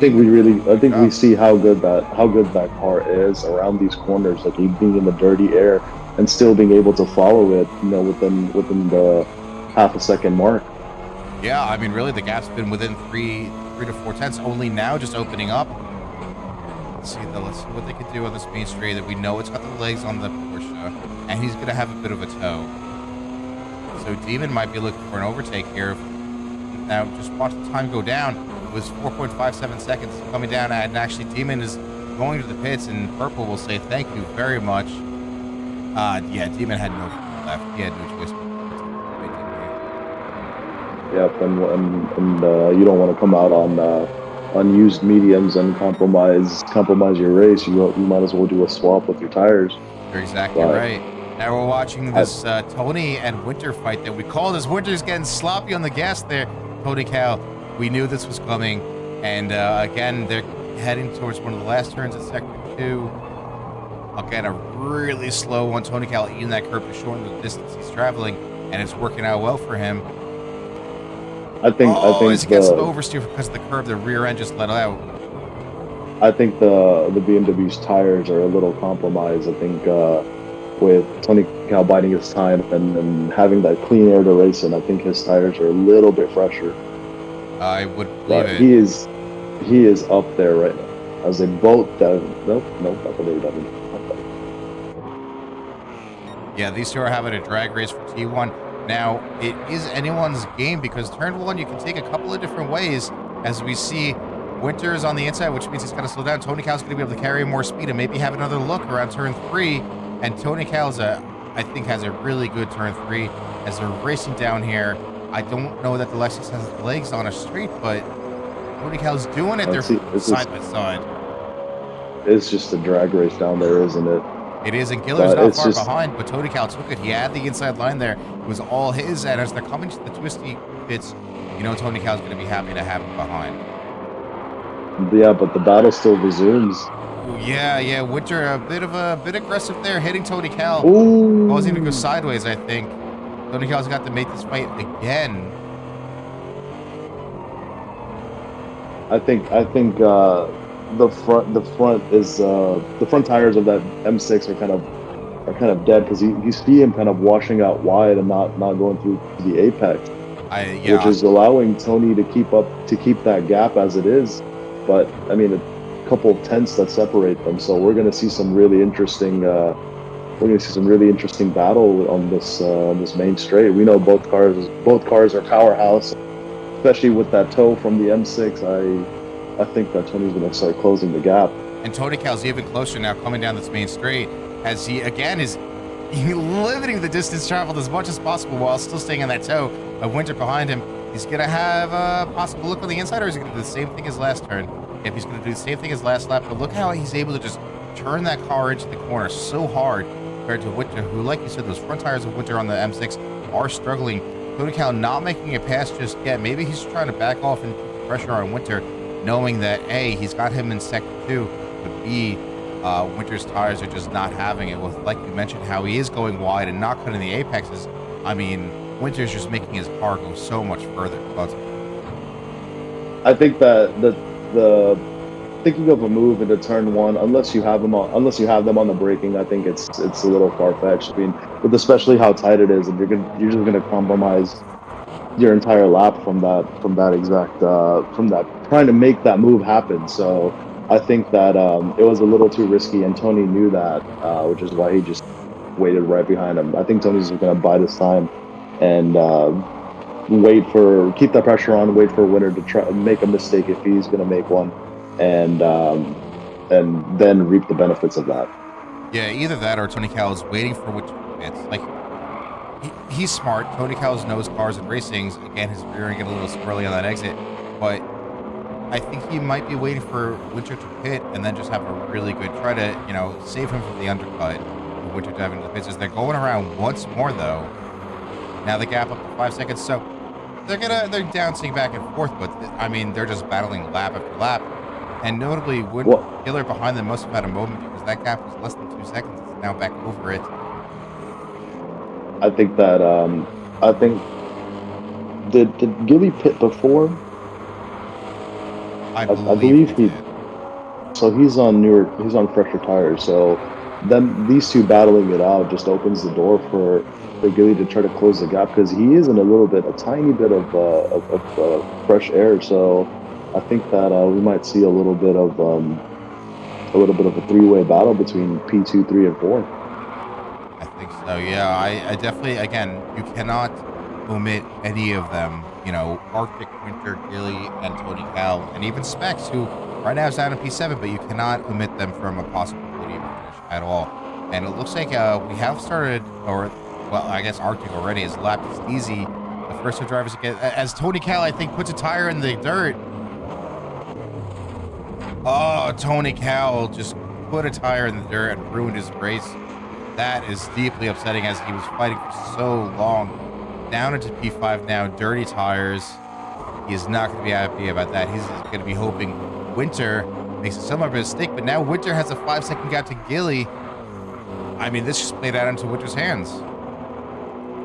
Good think we job. see how good that car is around these corners, like being in the dirty air and still being able to follow it, within the half a second mark. Yeah, I mean, really, the gap's been within three to four tenths. Only now, just opening up. Let's see what they can do on this main straight. That we know it's got the legs on the Porsche, and he's gonna have a bit of a toe. So Demon might be looking for an overtake here. Now, just watch the time go down. It was 4.57 seconds coming down, and actually Demon is going to the pits, and Purple will say thank you very much. Yeah, Demon had no left. He had no choice. Yep, and you don't want to come out on unused mediums and compromise your race. You might as well do a swap with your tires. You're exactly But right. Now we're watching I, this Tony and Winter fight that we called as Winter's getting sloppy on the gas there. Tony Cal, we knew this was coming. And again, they're heading towards one of the last turns in Sector 2. Again, a really slow one. Tony Cal eating that curb to shorten the distance he's traveling. And it's working out well for him. I Oh, as think he gets some oversteer because of the curb, the rear end just let out. the BMW's tires are a little compromised. I think with Tony Cal biding his time and having that clean air to race in, I think his tires are a little bit fresher. I would believe But it. he is up there right now. As they both nope, not the W. Yeah, these two are having a drag race for T1. Now, it is anyone's game because turn 1, you can take a couple of different ways. As we see, Winter is on the inside, which means he's got to slow down. Tony Cal's going to be able to carry more speed and maybe have another look around turn 3. And Tony Cal's, I think, has a really good turn 3 as they're racing down here. I don't know that the Lexus has legs on a straight, but Tony Cal's doing it. They're side by side. It's just a drag race down there, isn't it? It is, and Giller's But not it's far just behind, but Tony Cal took it. He had the inside line there. It was all his, and as they're coming to the twisty pits, Tony Cal's going to be happy to have him behind. yeah, but the battle still resumes. Oh, yeah. Winter a bit aggressive there, hitting Tony Cal, causing him to go Ooh, sideways. I think Tony Cal's got to make this fight again. I think the front tires of that M6 are kind of dead because you see him kind of washing out wide and not going through to the apex, which Yeah, is allowing Tony to keep that gap as it is. But I mean, a couple of tenths that separate them, so we're going to see some really interesting. We're going to see some really interesting battle on this main straight. We know both cars are powerhouse, especially with that toe from the M6. I think that Tony's going to start closing the gap. and Tony Cal's even closer now, coming down this main straight, as he again is limiting the distance traveled as much as possible while still staying in that toe of Winter behind him. He's gonna have a possible look on the inside, or is he gonna do the same thing as last turn? If he's gonna do the same thing as last lap, but look how he's able to just turn that car into the corner so hard compared to Winter, who, like you said, those front tires of Winter on the M6 are struggling. Tony Cal not making a pass just yet. Maybe he's trying to back off and keep the pressure on Winter, knowing that A, he's got him in sector two, but B, Winter's tires are just not having it. With, like you mentioned, how he is going wide and not cutting the apexes. I mean, Winter's just making his car go so much further. I think that the thinking of a move into turn one, unless you have them on the braking, I think it's a little far fetched. I mean, with especially how tight it is, and you're just gonna compromise your entire lap from that trying to make that move happen. So I think that it was a little too risky, and Tony knew that, which is why he just waited right behind him. I think Tony's just going to bide his time and keep that pressure on, wait for Winter to try make a mistake if he's going to make one, and um, and then reap the benefits of that. Yeah, either that or Tony Cal is waiting for Winter to pit. Like, he's smart. Tony Cal's knows cars and racings. Again, his rearing get a little squirrely on that exit, but I think he might be waiting for Winter to pit and then just have a really good try to, save him from the undercut. Winter driving to the pits as they're going around once more though. Now the gap up to 5 seconds, so they're bouncing back and forth, but I mean they're just battling lap after lap. And notably, Well, Hiller behind them must have had a moment because that gap was less than 2 seconds. It's now back over it. I think that I think did Gilly pit before? I I believe believe he he did. so he's on fresher tires. So then these two battling it out just opens the door for Gilly to try to close the gap because he is in a tiny bit of fresh air. So I think that we might see a little bit of a three-way battle between P2, three, and four. I think so. Yeah, I definitely. Again, you cannot omit any of them. Arctic, Winter, Gilly, and Tony Cal, and even Specs, who right now is down in P7, but you cannot omit them from a possible podium finish at all. And it looks like we have started, or well, I guess Arctic already has lapped as easy. The first two drivers again, as Tony Cal, I think, puts a tire in the dirt. Oh, Tony Cal just put a tire in the dirt and ruined his race. That is deeply upsetting as he was fighting for so long. Down into P5 now, dirty tires. He is not going to be happy about that. He's going to be hoping Winter makes a similar mistake, but now Winter has a 5 second gap to Gilly. I mean, this just played out into Winter's hands.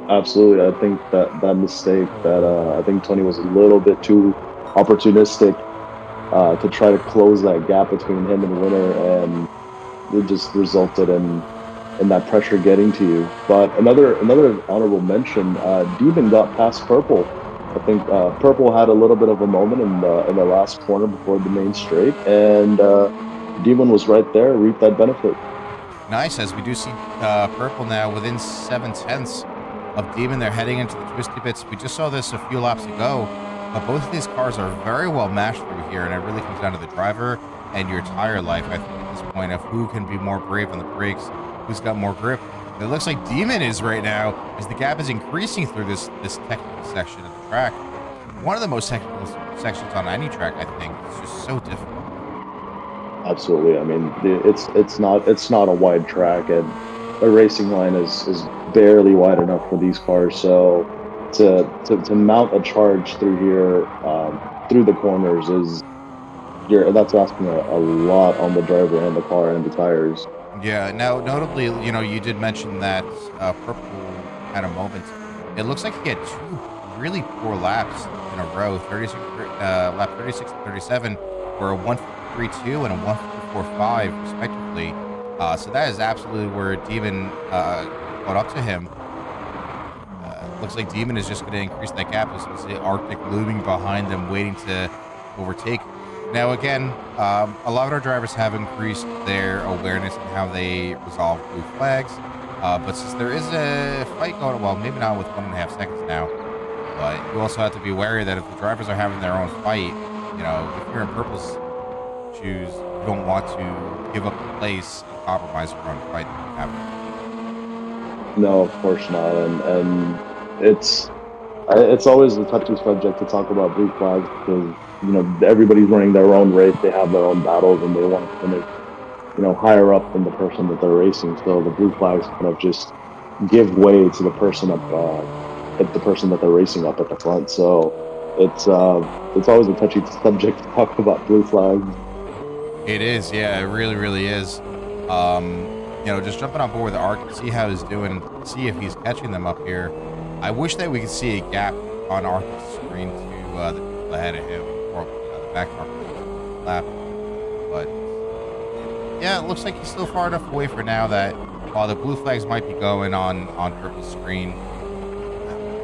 Absolutely, I think that mistake that I think Tony was a little bit too opportunistic to try to close that gap between him and Winner, and it just resulted in that pressure getting to you. But another honorable mention, Demon got past Purple. I think Purple had a little bit of a moment in the last corner before the main straight, and Demon was right there, reaped that benefit. Nice, as we do see Purple now within 7 tenths of Demon. They're heading into the twisty bits. We just saw this a few laps ago, but both of these cars are very well matched through here, and it really comes down to the driver and your tire life, I think, at this point, of who can be more brave on the brakes, who's got more grip. It looks like Demon is right now, as the gap is increasing through this technical section of the track. One of the most technical sections on any track, I think. It's just so difficult. Absolutely. I mean, it's not a wide track, and a racing line is barely wide enough for these cars. So to mount a charge through here through the corners that's asking a lot on the driver and the car and the tires. Yeah. Now, notably, you did mention that purple had a moment. It looks like he had two really poor laps in a row: 36, lap 36 and 37, were a 153.2 and a 154.5, respectively. So that is absolutely where Demon caught up to him. Looks like Demon is just going to increase that gap, especially Arctic looming behind them, waiting to overtake. Now, again, a lot of our drivers have increased their awareness in how they resolve blue flags. But since there is a fight going, well, maybe not with 1.5 seconds now, but you also have to be wary that if the drivers are having their own fight, if you're in purple's shoes, you don't want to give up the place and compromise your own fight that you're having. No, of course not, and it's always a touchy subject to talk about blue flags because everybody's running their own race, they have their own battles, and they want to finish higher up than the person that they're racing. So the blue flags kind of just give way to the person up, the person that they're racing up at the front. So it's always a touchy subject to talk about blue flags. It is, yeah, it really, really is. Just jumping on board with Ark to see how he's doing, see if he's catching them up here. I wish that we could see a gap on Ark's screen to the people ahead of him, or the back markers on the lap. But yeah, it looks like he's still far enough away for now that while the blue flags might be going on purple's screen,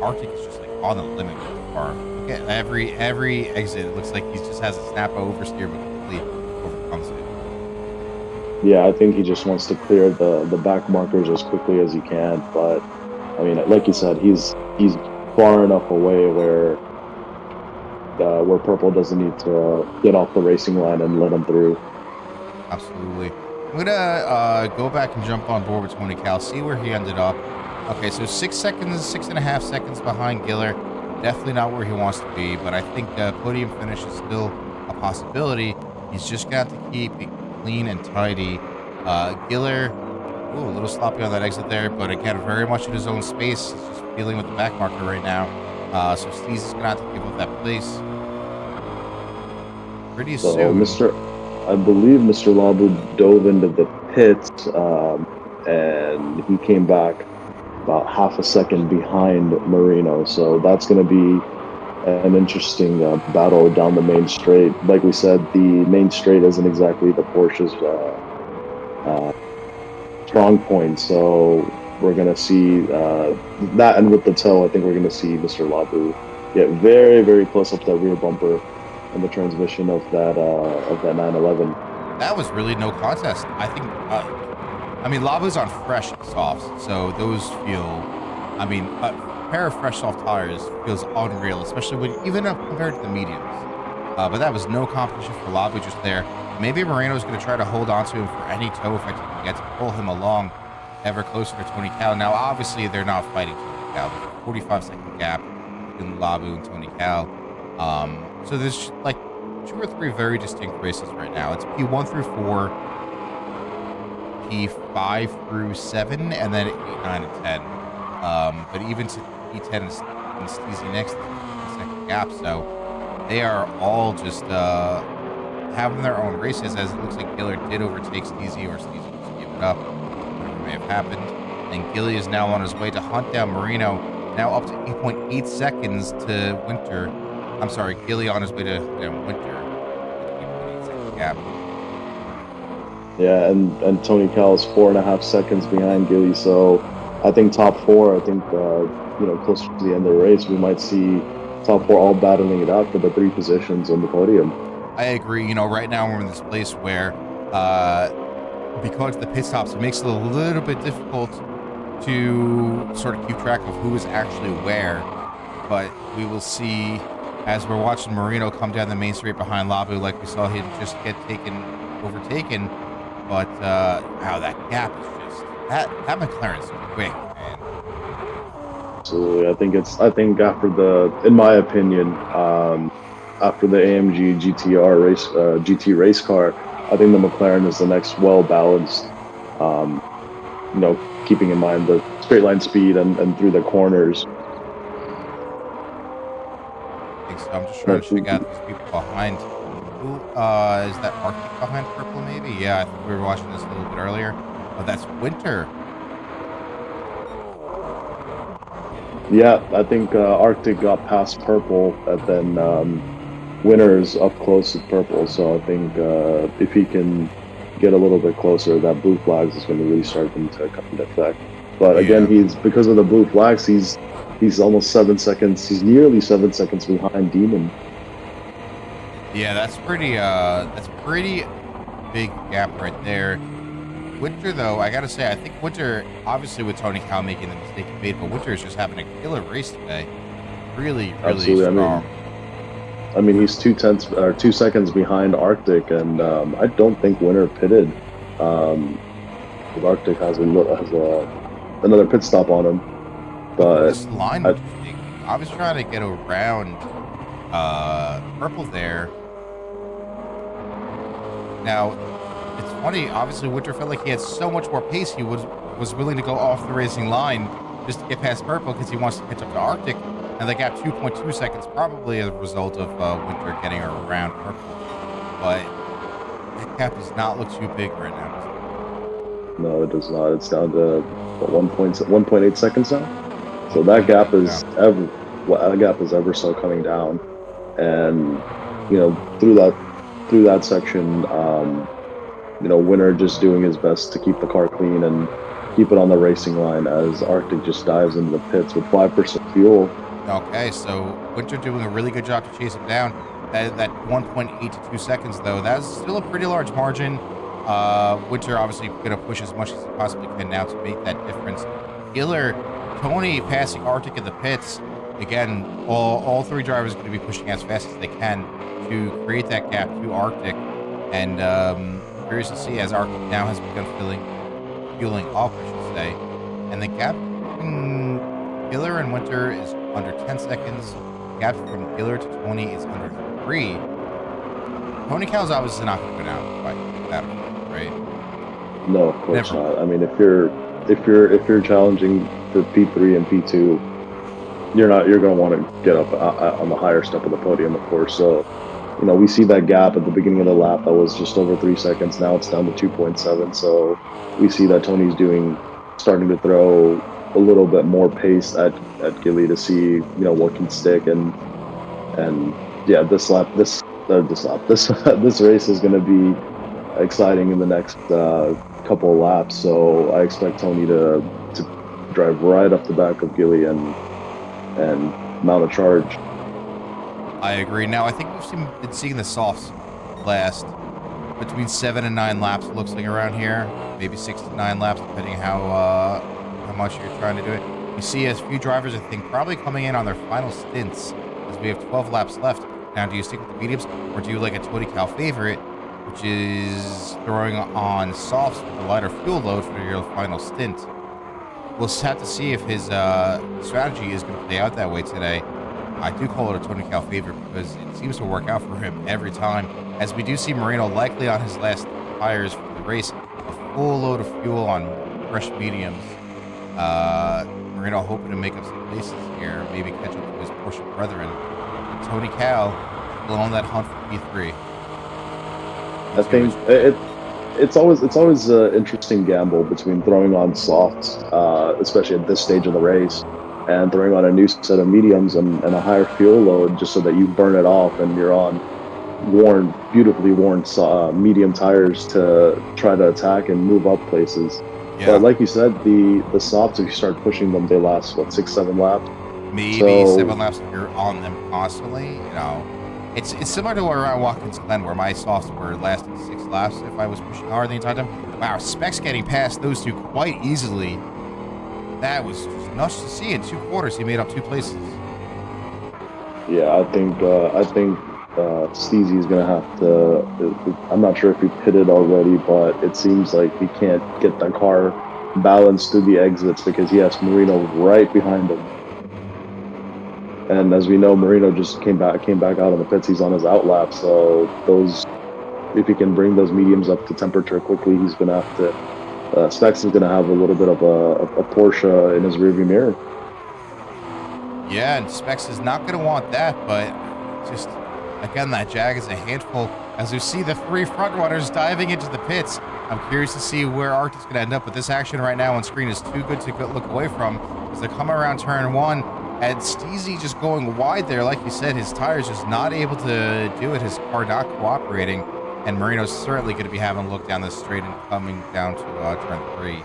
Arctic is just like on the limit with the car. Look at every exit. It looks like he just has a snap oversteer, but completely overcomes it. Yeah, I think he just wants to clear the back markers as quickly as he can. But I mean, like you said, he's far enough away where purple doesn't need to get off the racing line and let him through. Absolutely. I'm gonna go back and jump on board with Tony Cal, see where he ended up. Okay, so 6 seconds, 6.5 seconds behind Giller. Definitely not where he wants to be, but I think podium finish is still a possibility. He's just gonna have to keep it clean and tidy. Giller, ooh, a little sloppy on that exit there, but again, very much in his own space. He's just dealing with the back marker right now. So Steez is gonna have to give up that place pretty So soon. I believe Mr. Labu dove into the pits, and he came back about half a second behind Marino. So that's going to be an interesting battle down the main straight. Like we said, the main straight isn't exactly the Porsche's uh, strong point. So we're going to see that, and with the toe, I think we're going to see Mr. Labu get very, very close up to that rear bumper and the transmission of that 911. That was really no contest. I think. I mean, Labu's on fresh softs, so those feel. I mean, a pair of fresh soft tires feels unreal, especially when even compared to the mediums. But that was no competition for Labu just there. Maybe Moreno's going to try to hold on to him for any toe effect he can get to pull him along ever closer to Tony Cal. Now, obviously, they're not fighting Tony Cal. There's a 45-second gap between Labu and Tony Cal. So there's like two or three very distinct races right now. It's P1 through 4, P5 through 7, and then 8, 9, and 10. But even to P10 and Steezy next, the second gap. So they are all just having their own races, as it looks like Giller did overtake Steezy, or Steezy just gave it up, whatever may have happened. And Gilly is now on his way to hunt down Marino, now up to 8.8 seconds to Winter. I'm sorry, Gilly on his way to Winter with 8.8 second gap. Yeah, and Tony Cal is 4.5 seconds behind Gilly. So I think top four. I think closer to the end of the race, we might see top four all battling it out for the three positions on the podium. I agree. Right now we're in this place where, because the pit stops, it makes it a little bit difficult to sort of keep track of who is actually where. But we will see as we're watching Marino come down the main straight behind Labu, like we saw him just get overtaken. But wow, that gap is just that McLaren's quick, man. Absolutely, I think after in my opinion, after the AMG GTR race GT race car, I think the McLaren is the next well balanced. Um, Keeping in mind the straight line speed and through the corners. I think so. I'm just trying to check out these people behind. Who is that Arctic behind purple? Maybe. Yeah, I think we were watching this a little bit earlier. Oh, that's Winter. Yeah, I think Arctic got past purple, and then Winter's up close with purple. So I think if he can get a little bit closer, that blue flags is going to really start them to come into effect. But again, Yeah. he's because of the blue flags, he's almost 7 seconds. He's nearly 7 seconds behind Demon. Yeah, that's pretty big gap right there. Winter, though, I gotta say, I think Winter, obviously with Tony Kyle making the mistake he made, but Winter is just having a killer race today. Really, really Absolutely. strong. I mean, he's 2 tenths or 2 seconds behind Arctic, and I don't think Winter pitted. Um, 'Cause Arctic has another pit stop on him, Look at but this line I, Winter's taking. I was trying to get around purple there. Now, it's funny, obviously Winter felt like he had so much more pace, he was willing to go off the racing line just to get past purple because he wants to catch up to Arctic. And they got 2.2 seconds, probably as a result of Winter getting around purple. But that gap does not look too big right now. no, it does not. It's down to what, 1.8 seconds now. So that 1.8, gap yeah. is ever well, that gap is ever so coming down, and through that section, Winner just doing his best to keep the car clean and keep it on the racing line as Arctic just dives into the pits with 5% fuel. Okay, so Winter doing a really good job to chase him down. That 1.8 to 2 seconds, though, that's still a pretty large margin. Winter obviously going to push as much as he possibly can now to make that difference. Giller, Tony passing Arctic in the pits. Again, all three drivers are going to be pushing as fast as they can to create that gap to Arctic. And curious to see as Arctic now has begun fueling up, I should say. And the gap between Giller and Winter is under 10 seconds. The gap from Giller to Tony is under 3. Tony Cal's obviously not going to go down quite that much, right? No, of course Never not. will. I mean, if you're challenging for P3 and P2, you're going to want to get up on the higher step of the podium, of course. So, we see that gap at the beginning of the lap that was just over 3 seconds. Now it's down to 2.7. So we see that Tony's starting to throw a little bit more pace at Gilly to see what can stick, and yeah, this race is going to be exciting in the next couple of laps. So I expect Tony to drive right up the back of Gilly and mount a charge. I agree. Now, I think been seeing the softs last between 7 and 9 laps, it looks like around here. Maybe 6 to 9 laps, depending how much you're trying to do it. You see a few drivers, I think, probably coming in on their final stints as we have 12 laps left. Now, do you stick with the mediums or do you like a Tony Cal favorite, which is throwing on softs with a lighter fuel load for your final stint? We'll have to see if his strategy is going to play out that way today. I do call it a Tony Cal favorite because it seems to work out for him every time. As we do see Marino likely on his last tires for the race, a full load of fuel on fresh mediums. Marino hoping to make up some places here, maybe catch up to his Porsche brethren. And Tony Cal still on that hunt for P3. I think it's always an interesting gamble between throwing on softs, especially at this stage of the race, and throwing on a new set of mediums and a higher fuel load just so that you burn it off and you're on beautifully worn medium tires to try to attack and move up places. But Yeah, like you said, the softs, if you start pushing them, they last what, 6, 7 laps. maybe So 7 laps if you're on them constantly. It's similar to around Watkins Glen where my softs were lasting 6 laps if I was pushing hard the entire time. Wow, Specs getting past those two quite easily. That was just nuts to see. In 2 quarters, he made up 2 places. yeah, I think Steezy is gonna have to. I'm not sure if he pitted already, but it seems like he can't get the car balanced through the exits because he has Marino right behind him. And as we know, Marino just came back out of the pits. He's on his out lap, so if he can bring those mediums up to temperature quickly, he's gonna have to. Specs is gonna have a little bit of a Porsche in his rearview mirror. Yeah, and Specs is not going to want that, but just, again, that Jag is a handful. as we see the three front runners diving into the pits. I'm curious to see where Arctic's going to end up, but this action right now on screen is too good to look away from as they come around turn one. And Steezy just going wide there. Like you said, his tires just not able to do it. His car not cooperating. And Marino's certainly going to be having a look down this straight and coming down to turn three.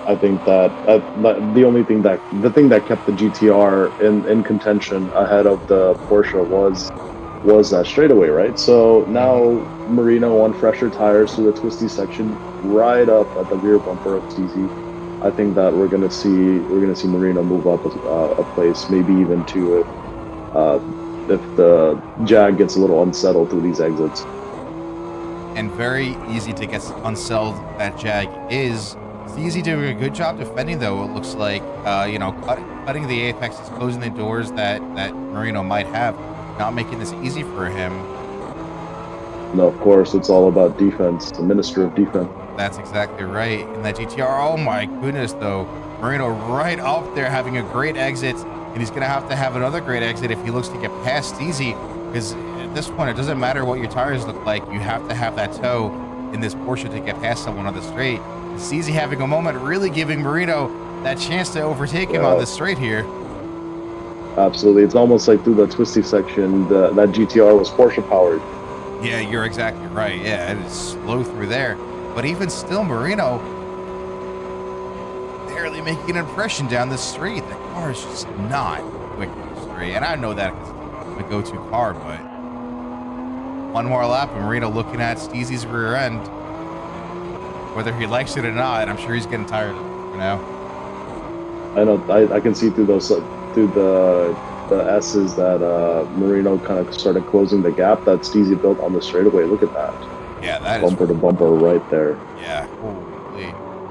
I think that the thing that kept the GTR in contention ahead of the Porsche was that straightaway, right? So now Marino on fresher tires through the twisty section, right up at the rear bumper of TZ. I think that we're gonna see Marino move up a place, maybe even two if the Jag gets a little unsettled through these exits. And very easy to get unsettled. That Jag is. It's easy doing a good job defending, though. It looks like cutting the apexes, closing the doors that Marino might have, not making this easy for him. No, of course, it's all about defense. The minister of defense. That's exactly right. In that GTR, oh my goodness, though. Marino right up there having a great exit, and he's going to have another great exit if he looks to get past Steezy, because at this point, it doesn't matter what your tires look like. You have to have that toe in this Porsche to get past someone on the straight. Steezy having a moment, really giving Marino that chance to overtake him on the straight here. Absolutely. It's almost like through the twisty section, that GTR was Porsche powered. Yeah, you're exactly right. Yeah, it is slow through there. But even still, Marino barely making an impression down the straight. The car is just not quick on the straight. And I know that because it's my go-to car, but one more lap and Marino looking at Steezy's rear end. Whether he likes it or not, I'm sure he's getting tired of it for now. I know. I can see through the S's that Marino kind of started closing the gap that Steezy built on the straightaway. Look at that. Yeah, that bumper to bumper right there. Yeah, holy.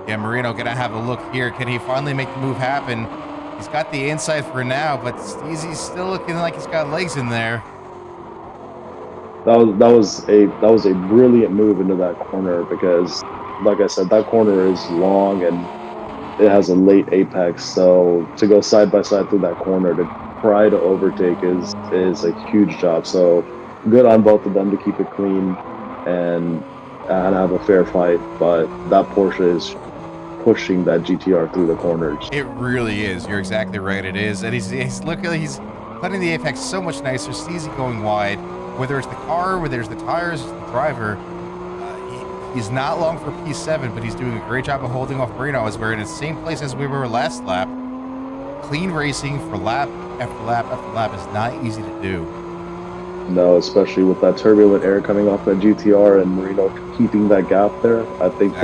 Yeah, Marino gonna have a look here. Can he finally make the move happen? He's got the inside for now, but Steezy's still looking like he's got legs in there. That was a brilliant move into that corner because, like I said, that corner is long and it has a late apex. So to go side by side through that corner to try to overtake is a huge job. So good on both of them to keep it clean and have a fair fight. But that Porsche is pushing that GTR through the corners. It really is. You're exactly right. It is, and he's cutting the apex so much nicer. Steezy going wide. Whether it's the car, whether it's the tires, it's the driver. He's not long for P7, but he's doing a great job of holding off Marino as we're in the same place as we were last lap. Clean racing for lap after lap after lap is not easy to do. No, especially with that turbulent air coming off that GTR and Marino keeping that gap there. I think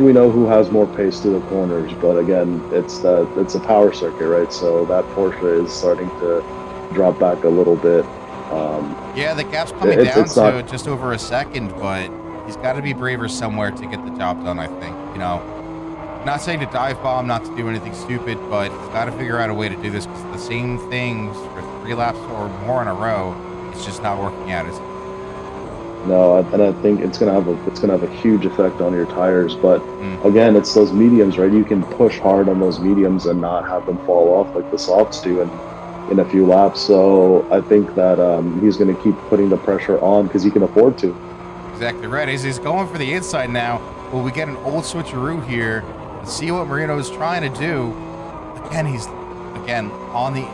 we know who has more pace through the corners, but again, it's a power circuit, right? So that Porsche is starting to drop back a little bit. Yeah, the gap's coming down to just over a second, but he's got to be braver somewhere to get the job done, I think. Not saying to dive bomb, not to do anything stupid, but he's got to figure out a way to do this because the same things for 3 laps or more in a row, it's just not working out. No, and I think it's gonna have a huge effect on your tires. But again, it's those mediums, right? You can push hard on those mediums and not have them fall off like the softs do in a few laps. So I think that he's going to keep putting the pressure on because he can afford to. Exactly right. As he's going for the inside now, will we get an old switcheroo here? See what Marino is trying to do. Again, he's on the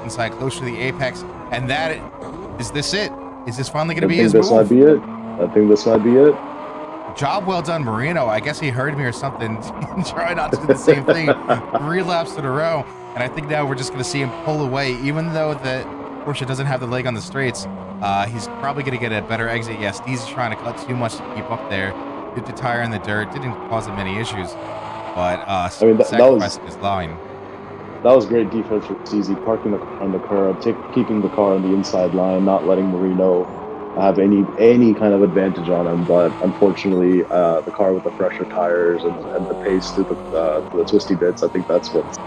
inside, close to the apex, and is this it? Is this finally going to be his move? I think this might be it. Job well done, Marino. I guess he heard me or something. Try not to do the same thing 3 laps in a row. And I think now we're just going to see him pull away, even though the Porsche doesn't have the leg on the straights. He's probably going to get a better exit. Yes, he's trying to cut too much to keep up there. Hit the tire in the dirt. Didn't cause him any issues. But sacrificing his line. That was great defense for Steezy, parking the car on the curb, keeping the car on the inside line, not letting Marino have any kind of advantage on him. But unfortunately, the car with the fresher tires and the pace through the twisty bits, I think that's what's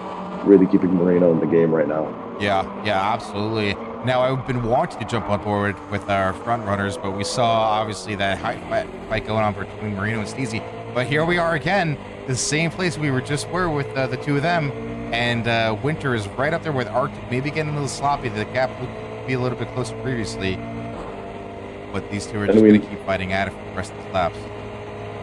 really keeping Marino in the game right now. Yeah, absolutely. Now, I've been wanting to jump on board with our front runners, but we saw obviously that fight going on between Marino and Steezy. But here we are again, the same place we just were with the two of them. And Winter is right up there with Arctic, maybe getting a little sloppy. The gap would be a little bit closer previously. but these two are And I just going to mean, keep fighting at it for the rest of the laps.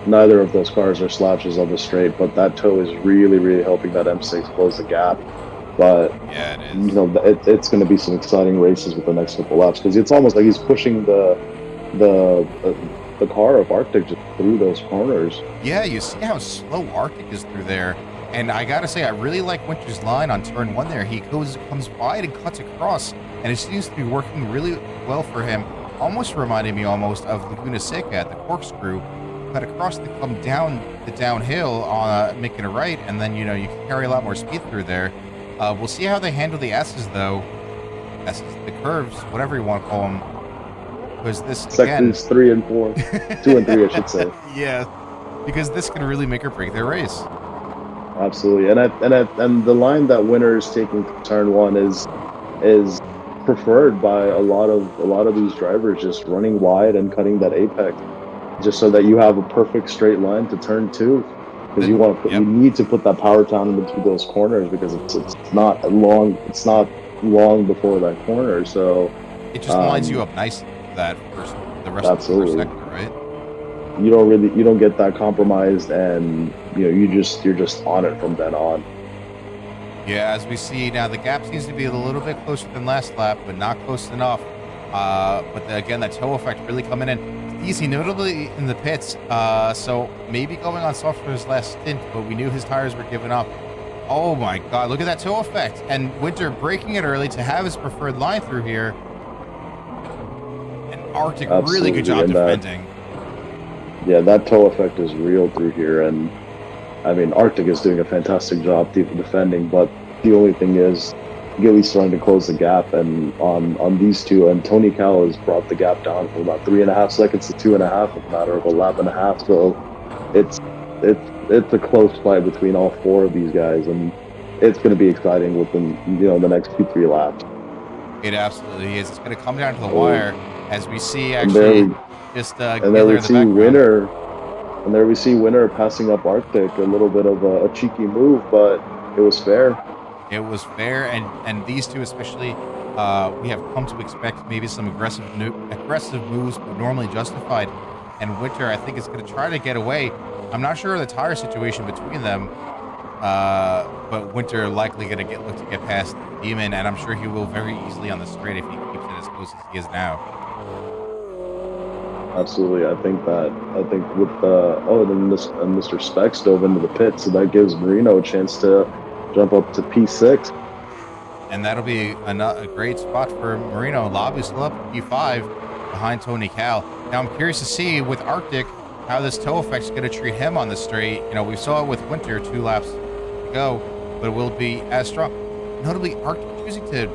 neither of those cars are slouches on the straight, but that toe is really, really helping that M6 close the gap. But Yeah, it is. it's going to be some exciting races with the next couple laps because it's almost like he's pushing the car of Arctic just through those corners. Yeah, you see how slow Arctic is through there. And I gotta say, I really like Winter's line on turn one there. He comes wide and cuts across, and it seems to be working really well for him. Almost reminded me of Laguna Seca at the corkscrew. Cut across to come down the downhill, making a right, and then you can carry a lot more speed through there. We'll see how they handle the S's though. S's, the curves, whatever you want to call them, because this again, Sectors 3 and 4, 2 and 3, I should say. yeah, because this can really make or break their race. Absolutely, and the line that Winter is taking for turn one is preferred by a lot of these drivers, just running wide and cutting that apex, just so that you have a perfect straight line to turn two. Because you Yep. need to put that power down in between those corners because it's not long before that corner. So It just lines you up nicely for that first, the rest of the first absolutely, sector, right? you don't get that compromised, and you're just on it from then on. Yeah, as we see now, the gap seems to be a little bit closer than last lap, but not close enough. Again, that toe effect really coming in. Easy, notably in the pits. So maybe going on soft for his last stint, but we knew his tires were giving up. Oh my God, look at that toe effect. And Winter breaking it early to have his preferred line through here. And Arctic, really good Absolutely, job and defending. that toe effect is real through here, and I mean, Arctic is doing a fantastic job defending, but the only thing is, Gilly's starting to close the gap, and on these two, and Tony Cal has brought the gap down from about 3.5 seconds to 2.5, in a matter of a lap and a half. So it's it's a close fight between all four of these guys, and it's going to be exciting within the next 2-3 laps. It absolutely is. It's going to come down to the Oh, wire as we see and there actually we just and there Giller we in the see background. Winner. And there we see Winner passing up Arctic, a little bit of a cheeky move, but it was fair. It was fair, and these two especially, we have come to expect maybe some aggressive moves, but normally justified. And Winter, I think, is going to try to get away. I'm not sure of the tire situation between them, but Winter likely going to look to get past Demon, and I'm sure he will very easily on the straight if he keeps it as close as he is now. Absolutely, I think with then Mr. Specs dove into the pit, so that gives Marino a chance to jump up to P6. And that'll be a great spot for Marino. Labu's still up P5 behind Tony Cal. Now I'm curious to see with Arctic how this toe effect is going to treat him on the straight. We saw it with Winter 2 laps to go, but it will be as strong. Notably, Arctic choosing to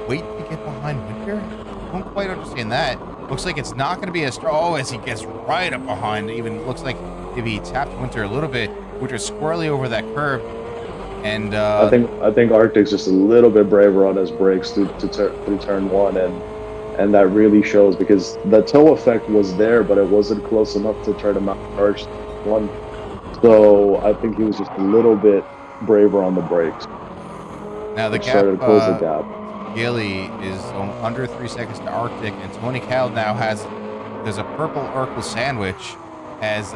wait to get behind Winter. I don't quite understand that. Looks like it's not going to be as strong. Oh, as he gets right up behind. Even looks like maybe he tapped Winter a little bit. Winter squarely over that curb. And I think Arctic's just a little bit braver on his brakes through turn one, and that really shows because the toe effect was there, but it wasn't close enough to try to mount charge one. So I think he was just a little bit braver on the brakes, now the which gap, started to close the gap. Gilly is under 3 seconds to Arctic, and Tony Cal now there's a purple Urkel sandwich as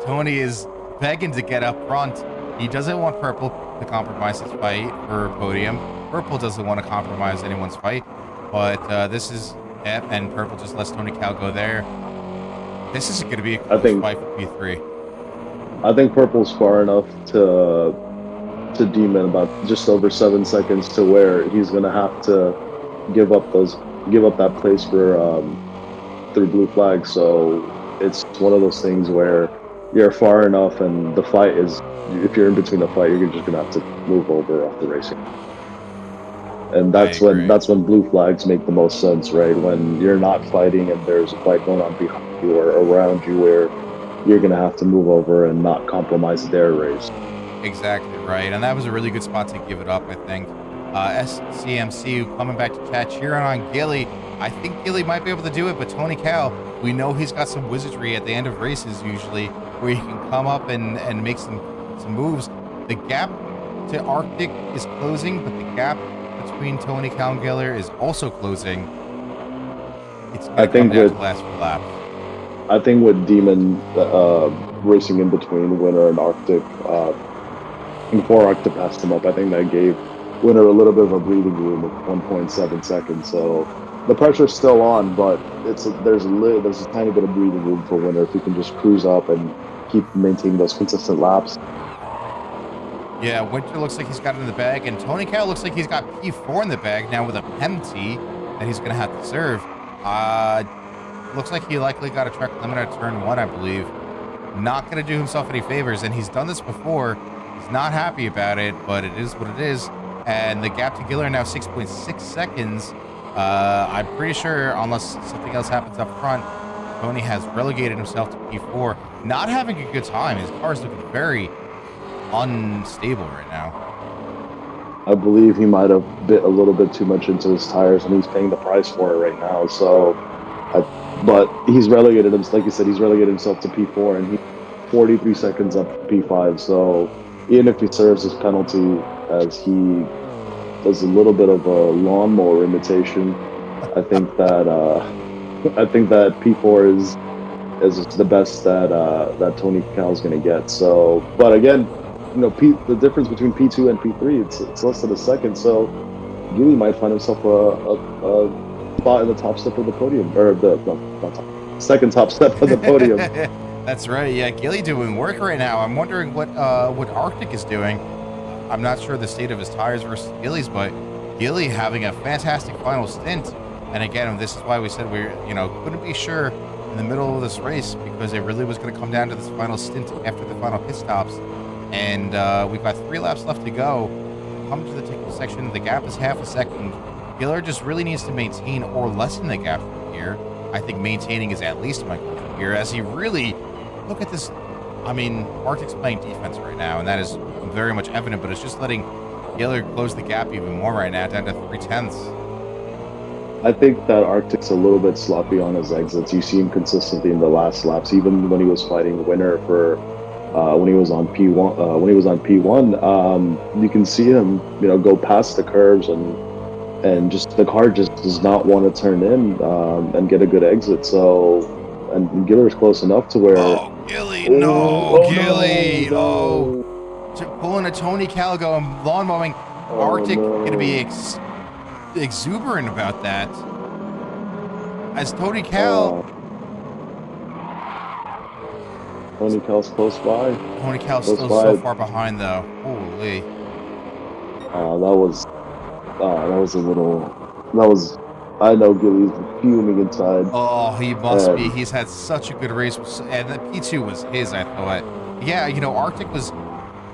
Tony is begging to get up front. He doesn't want Purple to compromise his fight for podium. Purple doesn't want to compromise anyone's fight, but this is and Purple just lets Tony Cal go there. This is going to be a close fight for P3. I think Purple's far enough to Demon, about just over 7 seconds, to where he's going to have to give up that place for through blue flag. So it's one of those things where you're far enough, and the fight is, if you're in between the fight, you're just going to have to move over off the racing. And that's when blue flags make the most sense, right? When you're not fighting and there's a fight going on behind you or around you, where you're going to have to move over and not compromise their race. Exactly right, and that was a really good spot to give it up, I think. SCMC coming back to chat, cheering on Gilly. I think Gilly might be able to do it, but Tony Cal, we know he's got some wizardry at the end of races usually, where he can come up and make some moves. The gap to Arctic is closing, but the gap between Tony Cal and Giller is also closing. It's I going to come think down to with the last few laps. I think with Demon racing in between Winter and Arctic, before Arctic passed him up, I think that gave Winter a little bit of a breathing room of 1.7 seconds. So the pressure's still on, but there's a tiny bit of breathing room for Winter if he can just cruise up and keep maintaining those consistent laps. Yeah, Winter looks like he's got it in the bag, and Tony Cow looks like he's got P4 in the bag now with a penalty that he's going to have to serve. Uh, Looks like he likely got a track limit at turn one, I believe. Not going to do himself any favors, and he's done this before. He's not happy about it, but it is what it is. And the gap to Giller now 6.6 seconds. I'm pretty sure, unless something else happens up front, Tony has relegated himself to P4. Not having a good time. His car is looking very unstable right now. I believe he might have bit a little bit too much into his tires, and he's paying the price for it right now. But he's relegated him, like you said, he's relegated himself to P4, and he's 43 seconds up to P5. So even if he serves his penalty, as he does a little bit of a lawnmower imitation, I think that I think that P4 is the best that Tony Cal is going to get. So, but again, the difference between P2 and P3, it's less than a second. So Gilly might find himself a spot in the top step of the podium, or the no, not top, second top step of the podium. That's right. Yeah, Gilly doing work right now. I'm wondering what Arctic is doing. I'm not sure the state of his tires versus Gilly's, but Gilly having a fantastic final stint. And again, this is why we said we couldn't be sure in the middle of this race because it really was going to come down to this final stint after the final pit stops. And we've got 3 laps left to go. Come to the technical section. The gap is half a second. Giller just really needs to maintain or lessen the gap from here. I think maintaining is at least my goal from here, as he really look at this. I mean, Arctic's playing defense right now, and that is very much evident. But it's just letting Giller close the gap even more right now, down to 3/10. I think that Arctic's a little bit sloppy on his exits. You see him consistently in the last laps, even when he was fighting Winner for when he was on P1. When he was on P1, you can see him, go past the curves and just the car just does not want to turn in and get a good exit. So, and Giller's close enough to where, Oh, Gilly, no, oh no, Gilly, oh, no, pulling a Tony Caligo and lawn mowing. oh Arctic gonna be no, exuberant about that. As uh, Tony Cal's Tony Cal's close still so by. far behind though. Holy. That was that was a little. That was. I know Gilly's fuming inside, Oh, he must be. and He's had such a good race, and the P2 was his. I thought. Yeah, Arctic was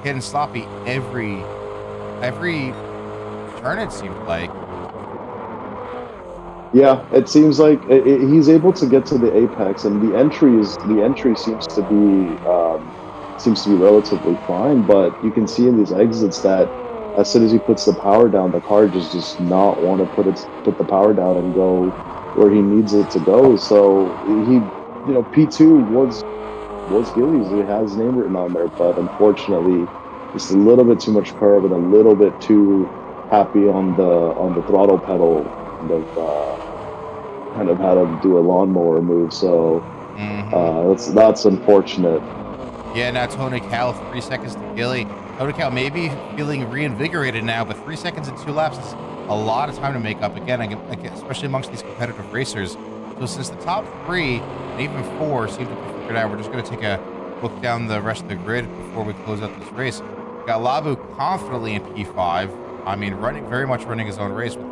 getting sloppy every turn. It seemed like. yeah, it seems like he's able to get to the apex, and the entry seems to be relatively fine. But you can see in these exits that as soon as he puts the power down, the car just does not want to put the power down and go where he needs it to go. So P2 was Gillies. It has his name written on there, but unfortunately, just a little bit too much curve and a little bit too happy on the throttle pedal. Kind of had him do a lawnmower move. So Mm-hmm. that's unfortunate. Yeah, now Tony Cal, 3 seconds to Gilly. Tony Cal may be feeling reinvigorated now, but 3 seconds in 2 laps is a lot of time to make up again, especially amongst these competitive racers. So since the top 3 and even 4 seem to be figured out, we're just going to take a look down the rest of the grid before we close out this race. Got Labu confidently in P5. I mean, very much running his own race with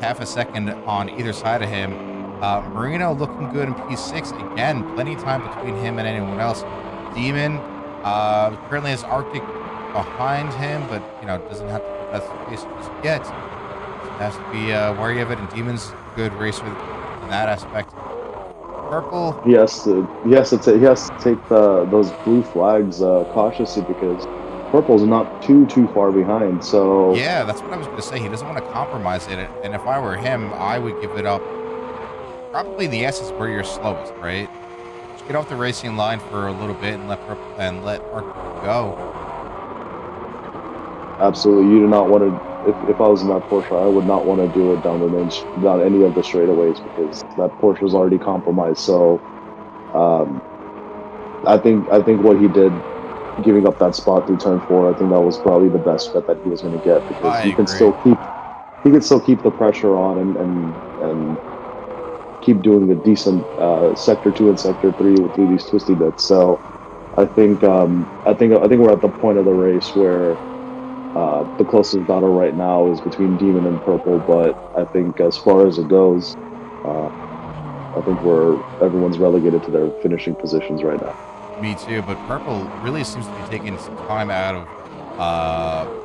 half a second on either side of him. Marino looking good in P6. Again, plenty of time between him and anyone else. Demon currently has Arctic behind him, but doesn't have to put that space just yet. Has to be wary of it, and Demon's a good racer in that aspect. Purple, He has to take those blue flags cautiously because purple's not too far behind. So yeah, that's what I was going to say. He doesn't want to compromise it, and if I were him, I would give it up. Probably the S is where you're slowest, right? Just get off the racing line for a little bit and let Arctic go. absolutely, you do not want to. if I was in that Porsche, I would not want to do it down down any of the straightaways because that Porsche was already compromised. So um, I think what he did, giving up that spot through turn four, I think that was probably the best bet that he was going to get because I agree. he can still keep the pressure on and keep doing a decent sector two and sector three through these twisty bits. So I think we're at the point of the race where the closest battle right now is between Demon and Purple, but I think as far as it goes, uh, I think everyone's relegated to their finishing positions right now. Me too, but Purple really seems to be taking some time out of.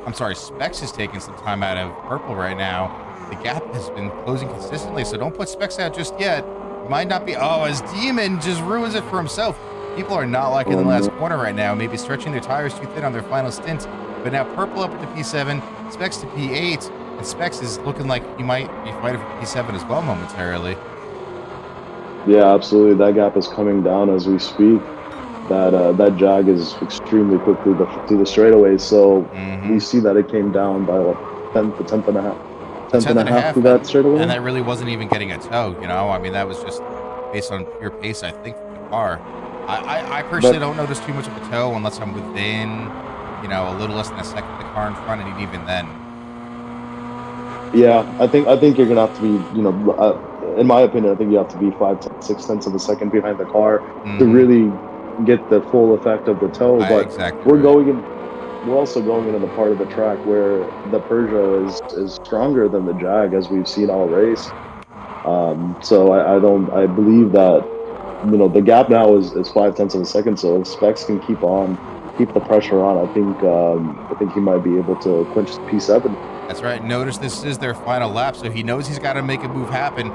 I'm sorry, Specs is taking some time out of Purple right now. The gap has been closing consistently, so don't put Specs out just yet. It might not be. Oh, as Demon just ruins it for himself. People are not liking the Oh last no. corner right now, maybe stretching their tires too thin on their final stint. But now Purple up into P7, Specs to P8, and Specs is looking like he might be fighting for P7 as well momentarily. Yeah, absolutely. That gap is coming down as we speak. That Jag is extremely quick through the straightaways. So we Mm-hmm. see that it came down by what tenth and a half, A tenth tenth and a and a half through half, that and straightaway. that really wasn't even getting a tow. I mean, that was just based on pure pace, I think, from the car. I But personally don't notice too much of a tow unless I'm within, a little less than a second of the car in front, and even then. yeah, I think you're gonna have to be, in my opinion, I think you have to be 6 tenths of a second behind the car to Mm-hmm. really get the full effect of the tow. But Exactly we're right. going in. We're also going into the part of the track where the Peugeot is stronger than the Jag, as we've seen all race. So I don't. I believe that the gap now is 5 tenths of a second. So if Specs can keep the pressure on, I think he might be able to clinch P7. That's right. Notice this is their final lap, so he knows he's got to make a move happen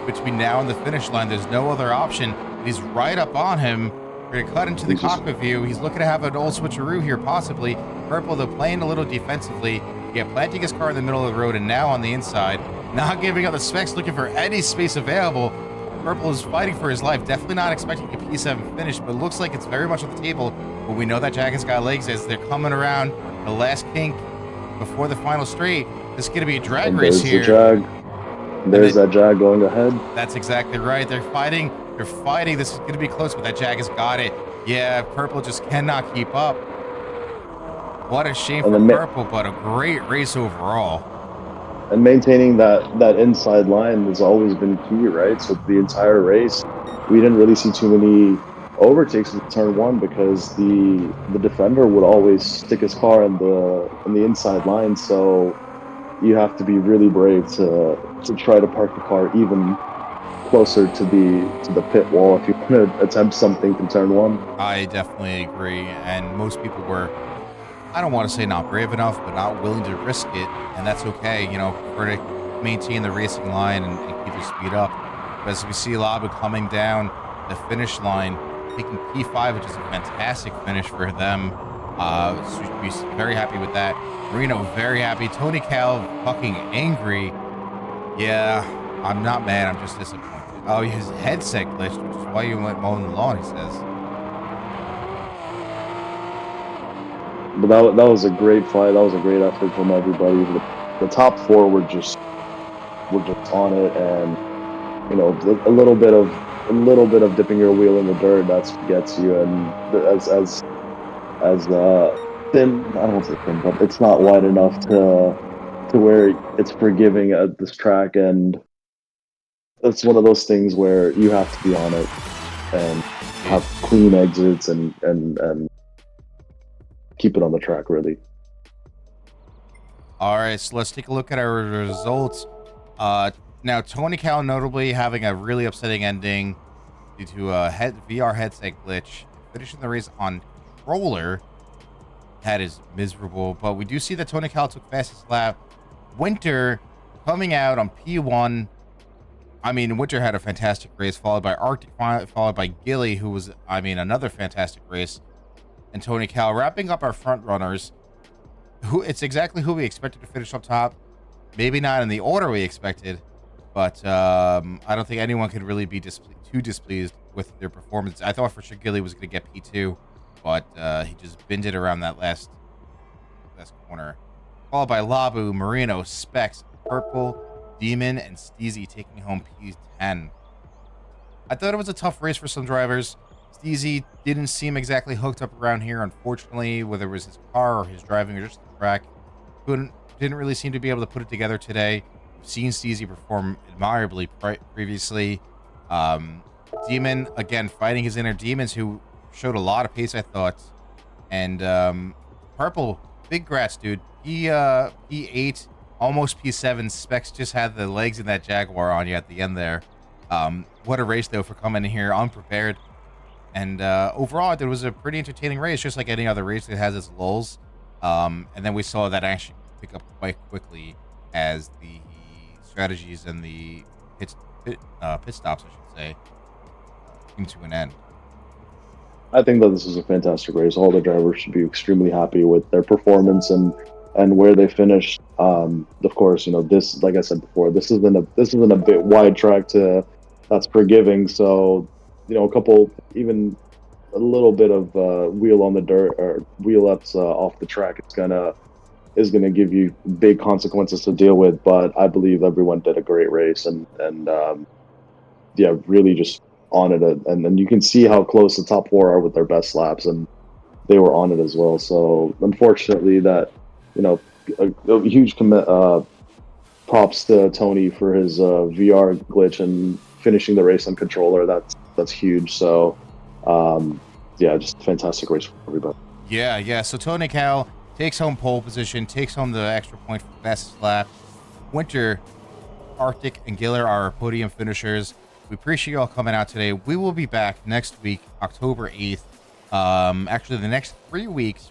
between now and the finish line. There's no other option. And he's right up on him. We're going to cut into the He's just cockpit view. He's looking to have an old switcheroo here, possibly. Purple, though, playing a little defensively. Yeah, planting his car in the middle of the road and now on the inside. Not giving up the Specs, looking for any space available. Purple is fighting for his life. Definitely not expecting a P7 finish, but looks like it's very much on the table. But we know that Jack has got legs as they're coming around the last kink before the final straight. This is going to be a drag and race there's the here. Jag. And There's that Jag going ahead. that's exactly right. They're fighting. They're fighting. This is going to be close, but that Jag has got it. Yeah, Purple just cannot keep up. What a shame And for then Purple, but a great race overall. and maintaining that inside line has always been key, right? So the entire race, we didn't really see too many overtakes in turn one because the defender would always stick his car in the inside line. So you have to be really brave to try to park the car even closer to the pit wall if you want to attempt something through turn one. I definitely agree. And most people were, I don't want to say not brave enough, but not willing to risk it. And that's okay. Prefer to maintain the racing line and keep the speed up. But as we see Labu coming down the finish line, taking P5, which is a fantastic finish for them. So we should be very happy with that. Marino, very happy. Tony Cal, fucking angry. Yeah, I'm not mad. I'm just disappointed. Oh, his headset glitched, which is why you went mowing the lawn, he says. But that was a great fight. That was a great effort from everybody. The top four were just on it, and a little bit of dipping your wheel in the dirt, that's what gets you. And as thin, I don't want to say thin, but it's not wide enough to where it's forgiving at this track. And it's one of those things where you have to be on it and Indeed. have clean exits and keep it on the track, really. All right, so let's take a look at our results. Uh, Now Tony Cal notably having a really upsetting ending due to a VR headset glitch and finishing the race on controller. That is miserable. But we do see that Tony Cal took fastest lap. Winter coming out on P1. I mean, Winter had a fantastic race, followed by Arctic, followed by Gilly, who was, another fantastic race. And Tony Cal wrapping up our front runners. Who It's exactly who we expected to finish up top. Maybe not in the order we expected, but I don't think anyone could really be too displeased with their performance. I thought for sure Gilly was going to get P2, but he just binned it around that last corner. followed by Labu, Marino, Specs, Purple, Demon, and Steezy taking home P10. I thought it was a tough race for some drivers. Steezy didn't seem exactly hooked up around here, unfortunately, whether it was his car or his driving or just the track. Didn't really seem to be able to put it together today. We've seen Steezy perform admirably previously. Um, Demon, again, fighting his inner demons, who showed a lot of pace, I thought. And Purple, big grats, dude. P8, almost P7. Specs just had the legs in that Jaguar on you at the end there. What a race, though, for coming in here unprepared. And overall, it was a pretty entertaining race, just like any other race that has its lulls. And then we saw that actually pick up quite quickly as the strategies and the pit stops, I should say, came to an end. I think that this is a fantastic race. All the drivers should be extremely happy with their performance and where they finished. Of course, this, like I said before, this isn't a bit wide track to that's forgiving. So, a couple, even a little bit of wheel on the dirt or wheel ups off the track, is gonna give you big consequences to deal with. But I believe everyone did a great race, and yeah, really just on it. And then you can see how close the top four are with their best laps, and they were on it as well. So unfortunately, that you know, a huge props to Tony for his VR glitch and finishing the race on controller. That's huge. So yeah, just a fantastic race for everybody. Yeah, yeah. So Tony Cal takes home pole position, takes home the extra point for fastest lap. Winter, Arctic, and Giller are our podium finishers. We appreciate you all coming out today. We will be back next week, October 8th. Actually, the next 3 weeks,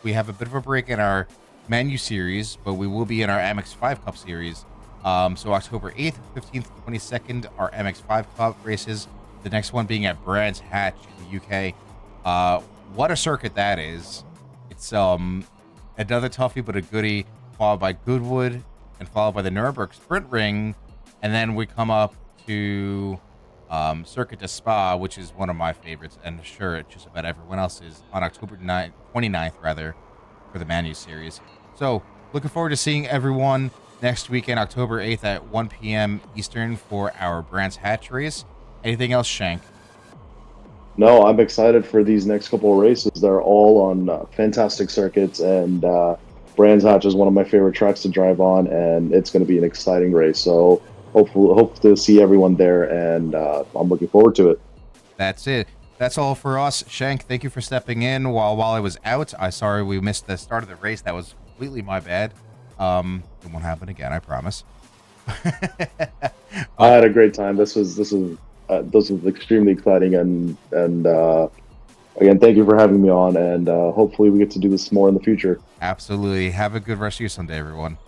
we have a bit of a break in our menu series, but we will be in our MX5 Cup series. So October 8th, 15th, 22nd, our MX5 Cup races. The next one being at Brands Hatch in the UK. What a circuit that is. It's another toughie, but a goodie, followed by Goodwood, and followed by the Nuremberg Sprint Ring. And then we come up to Circuit de Spa, which is one of my favorites, and sure, just about everyone else's, on October 29th, rather, for the Manu Series. So, looking forward to seeing everyone next weekend, October 8th at 1 p.m. Eastern for our Brands Hatch race. Anything else, Shank? No, I'm excited for these next couple of races. They're all on fantastic circuits, and Brands Hatch is one of my favorite tracks to drive on, and it's going to be an exciting race. So hope to see everyone there, and I'm looking forward to it. That's it. That's all for us. Shank, thank you for stepping in while I was out. I sorry we missed the start of the race. That was completely my bad. It won't happen again, I promise. I had a great time. This was extremely exciting, and again, thank you for having me on, and hopefully we get to do this more in the future. Absolutely. Have a good rest of your Sunday, everyone.